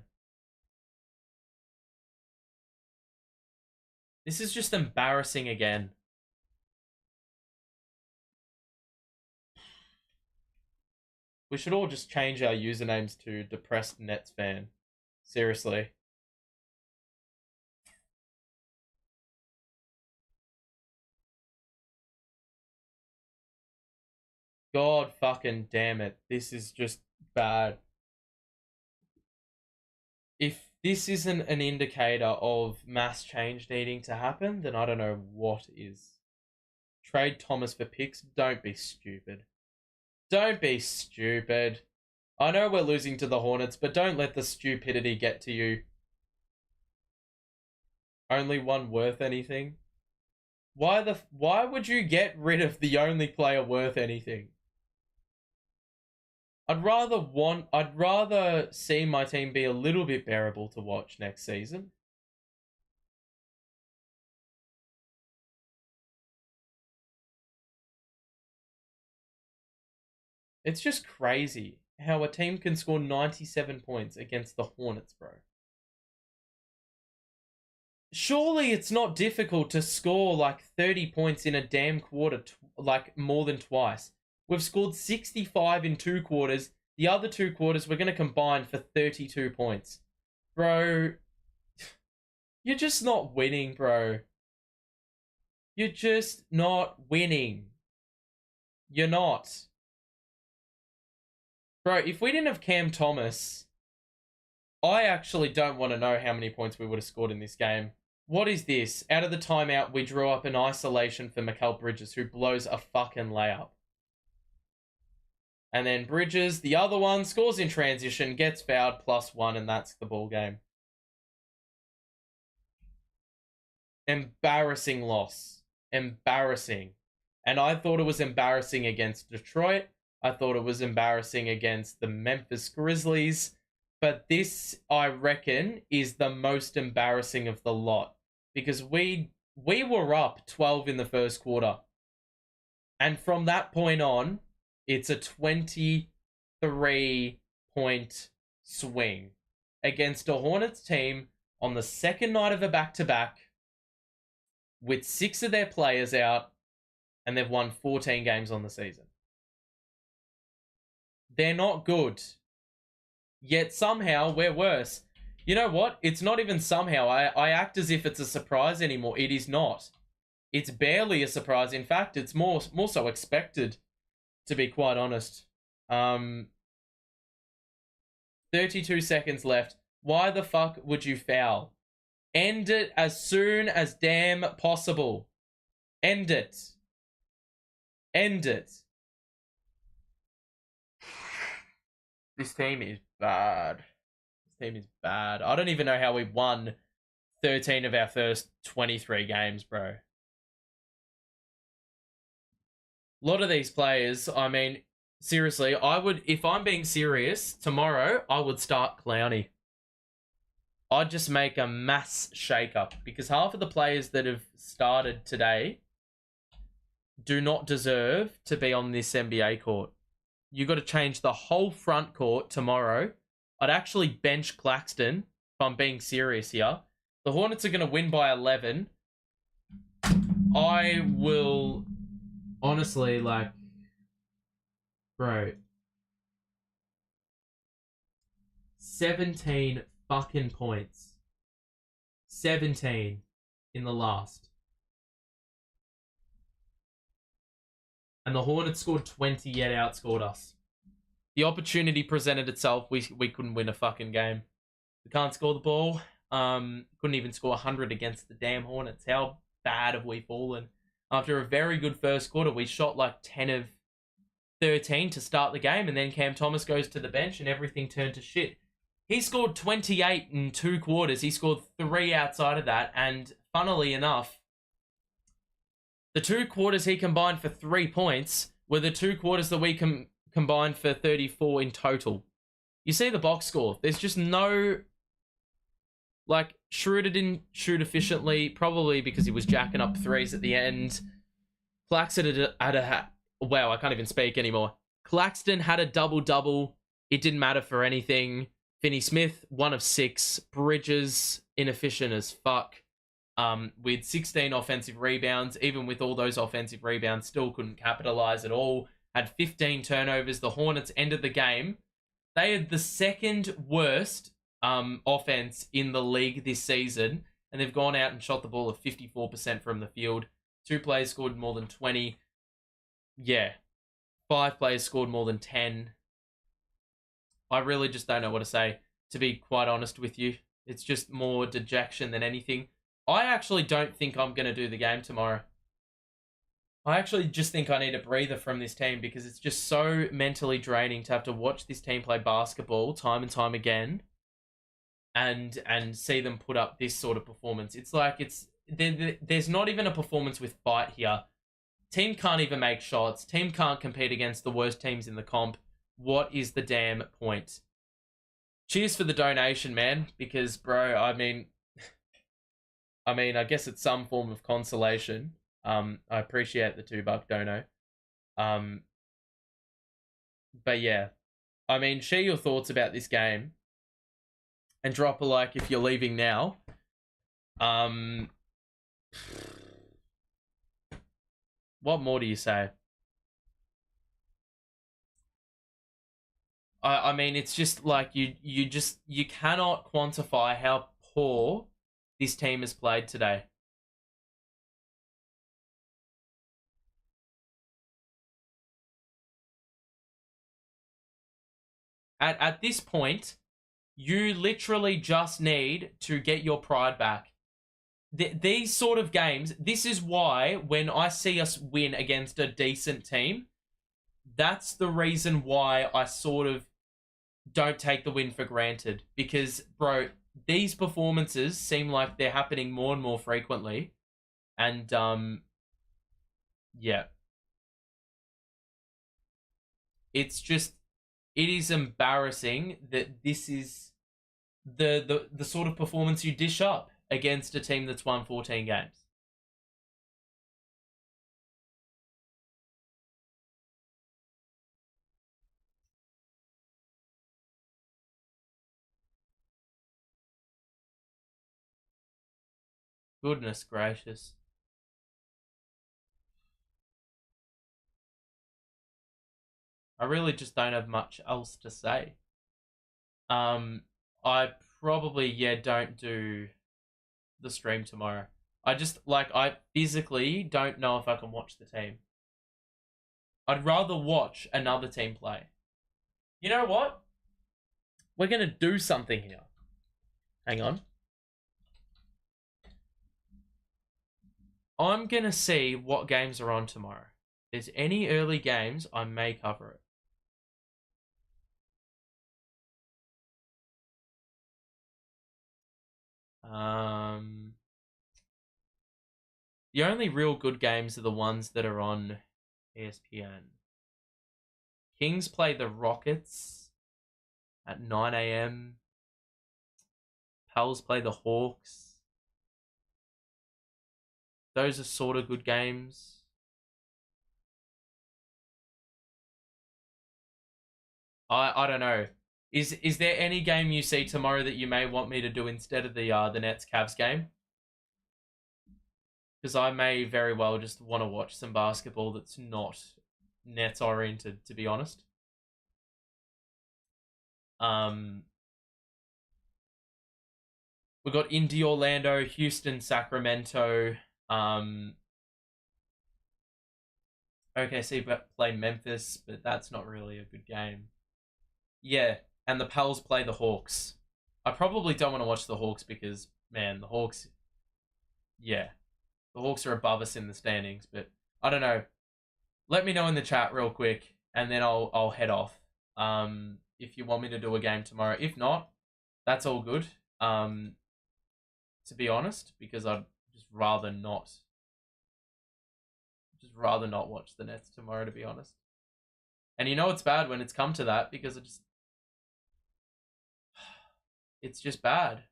A: This is just embarrassing again. We should all just change our usernames to Depressed Nets Fan. Seriously. God fucking damn it. This is just bad. If this isn't an indicator of mass change needing to happen, then I don't know what is. Trade Thomas for picks. Don't be stupid. Don't be stupid. I know we're losing to the Hornets, but don't let the stupidity get to you. Only one worth anything? Why would you get rid of the only player worth anything? I'd rather see my team be a little bit bearable to watch next season. It's just crazy how a team can score 97 points against the Hornets, bro. Surely it's not difficult to score like 30 points in a damn quarter, like more than twice. We've scored 65 in 2 quarters. The other 2 quarters, we're going to combine for 32 points. Bro, you're just not winning, bro. You're just not winning. You're not. Bro, if we didn't have Cam Thomas, I actually don't want to know how many points we would have scored in this game. What is this? Out of the timeout, we drew up an isolation for Mikal Bridges, who blows a fucking layup. And then Bridges, the other one, scores in transition, gets fouled, +1, and that's the ball game. Embarrassing loss. Embarrassing. And I thought it was embarrassing against Detroit. I thought it was embarrassing against the Memphis Grizzlies. But this, I reckon, is the most embarrassing of the lot. Because we were up 12 in the first quarter. And from that point on, it's a 23-point swing against a Hornets team on the second night of a back-to-back with 6 of their players out, and they've won 14 games on the season. They're not good. Yet somehow we're worse. You know what? It's not even somehow. I act as if it's a surprise anymore. It is not. It's barely a surprise. In fact, it's more so expected, to be quite honest. 32 seconds left. Why the fuck would you foul? End it as soon as damn possible. End it. End it. This team is bad. This team is bad. I don't even know how we won 13 of our first 23 games, bro. A lot of these players, I mean, seriously, if I'm being serious, tomorrow, I would start Clowney. I'd just make a mass shake-up because half of the players that have started today do not deserve to be on this NBA court. You got to change the whole front court tomorrow. I'd actually bench Claxton, if I'm being serious here. The Hornets are going to win by 11. I will... Honestly, like, bro, 17 fucking points. 17 in the last. And the Hornets scored 20, yet outscored us. The opportunity presented itself. We couldn't win a fucking game. We can't score the ball. Couldn't even score 100 against the damn Hornets. How bad have we fallen? After a very good first quarter, we shot like 10 of 13 to start the game, and then Cam Thomas goes to the bench and everything turned to shit. He scored 28 in 2 quarters. He scored 3 outside of that. And funnily enough, the 2 quarters he combined for 3 points were the 2 quarters that we combined for 34 in total. You see the box score. There's just no... Like, Schroeder didn't shoot efficiently, probably because he was jacking up threes at the end. Claxton had a... Wow, I can't even speak anymore. Claxton had a double-double. It didn't matter for anything. Finney-Smith, 1 of 6. Bridges, inefficient as fuck. With 16 offensive rebounds. Even with all those offensive rebounds, still couldn't capitalize at all. Had 15 turnovers. The Hornets ended the game. They had the second worst offense in the league this season, and they've gone out and shot the ball at 54% from the field. 2 players scored more than 20. Yeah. 5 players scored more than 10. I really just don't know what to say, to be quite honest with you. It's just more dejection than anything. I actually don't think I'm going to do the game tomorrow. I actually just think I need a breather from this team because it's just so mentally draining to have to watch this team play basketball time and time again and see them put up this sort of performance. It's like there's not even a performance with fight here. Team can't even make shots. Team can't compete against the worst teams in the comp. What is the damn point? Cheers for the donation, man, because, bro, I mean, I guess it's some form of consolation. I appreciate the $2 dono. But yeah, I mean, share your thoughts about this game and drop a like if you're leaving now. What more do you say? I mean, it's just like you cannot quantify how poor this team has played today. At this point, you literally just need to get your pride back. These sort of games, this is why when I see us win against a decent team, that's the reason why I sort of don't take the win for granted. Because, bro, these performances seem like they're happening more and more frequently. And, yeah. It's just, it is embarrassing that this is the sort of performance you dish up against a team that's won 14 games. Goodness gracious. I really just don't have much else to say. I probably, don't do the stream tomorrow. I physically don't know if I can watch the team. I'd rather watch another team play. You know what? We're going to do something here. Hang on. I'm going to see what games are on tomorrow. If there's any early games, I may cover it. The only real good games are the ones that are on ESPN. Kings play the Rockets at 9 a.m. Pels play the Hawks. Those are sort of good games. I don't know. Is there any game you see tomorrow that you may want me to do instead of the Nets Cavs game? Because I may very well just want to watch some basketball that's not Nets oriented, to be honest. We've got Indy, Orlando, Houston, Sacramento. OKC play Memphis, but that's not really a good game. Yeah, and the Pels play the Hawks. I probably don't want to watch the Hawks because, man, the Hawks... Yeah. The Hawks are above us in the standings, but I don't know. Let me know in the chat real quick, and then I'll head off. If you want me to do a game tomorrow. If not, that's all good. To be honest, because I'd just rather not watch the Nets tomorrow, to be honest. And you know it's bad when it's come to that because it's just bad.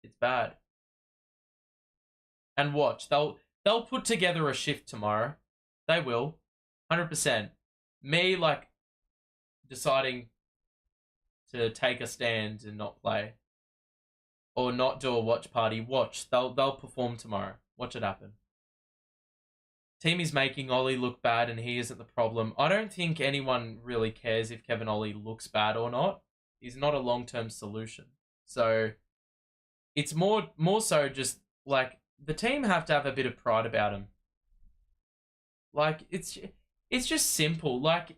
A: It's bad. And watch, they'll put together a shift tomorrow. They will. 100%. Me like deciding to take a stand and not play or not do a watch party. Watch, they'll perform tomorrow. Watch it happen. Team is making Ollie look bad and he isn't the problem. I don't think anyone really cares if Kevin Ollie looks bad or not. He's not a long-term solution. So it's more so just like the team have to have a bit of pride about him. Like it's just simple. Like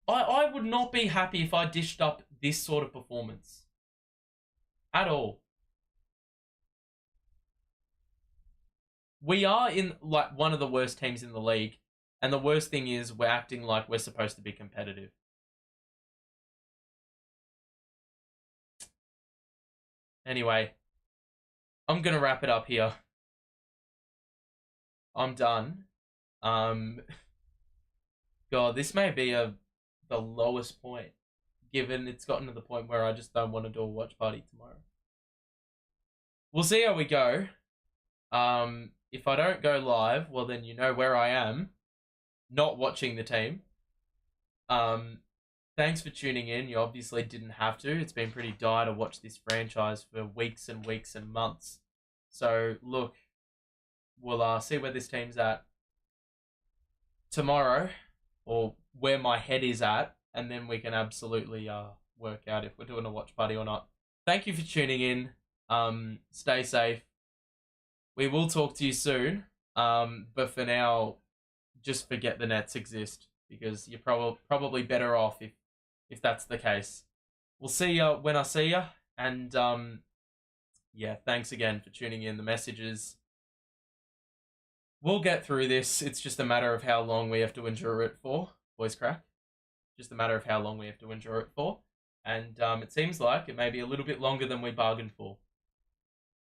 A: I would not be happy if I dished up this sort of performance at all. We are in like one of the worst teams in the league, and the worst thing is we're acting like we're supposed to be competitive. Anyway, I'm gonna wrap it up here. I'm done. God, this may be the lowest point, given it's gotten to the point where I just don't want to do a watch party tomorrow. We'll see how we go. If I don't go live, well then you know where I am, not watching the team. Thanks for tuning in. You obviously didn't have to. It's been pretty dire to watch this franchise for weeks and weeks and months. So look, we'll see where this team's at tomorrow, or where my head is at, and then we can absolutely work out if we're doing a watch party or not. Thank you for tuning in. Stay safe. We will talk to you soon. But for now, just forget the Nets exist because you're probably better off if that's the case. We'll see you when I see you. And yeah, thanks again for tuning in. The messages. We'll get through this. It's just a matter of how long we have to endure it for. Voice crack. Just a matter of how long we have to endure it for. And it seems like it may be a little bit longer than we bargained for.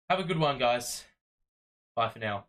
A: Have a good one, guys. Bye for now.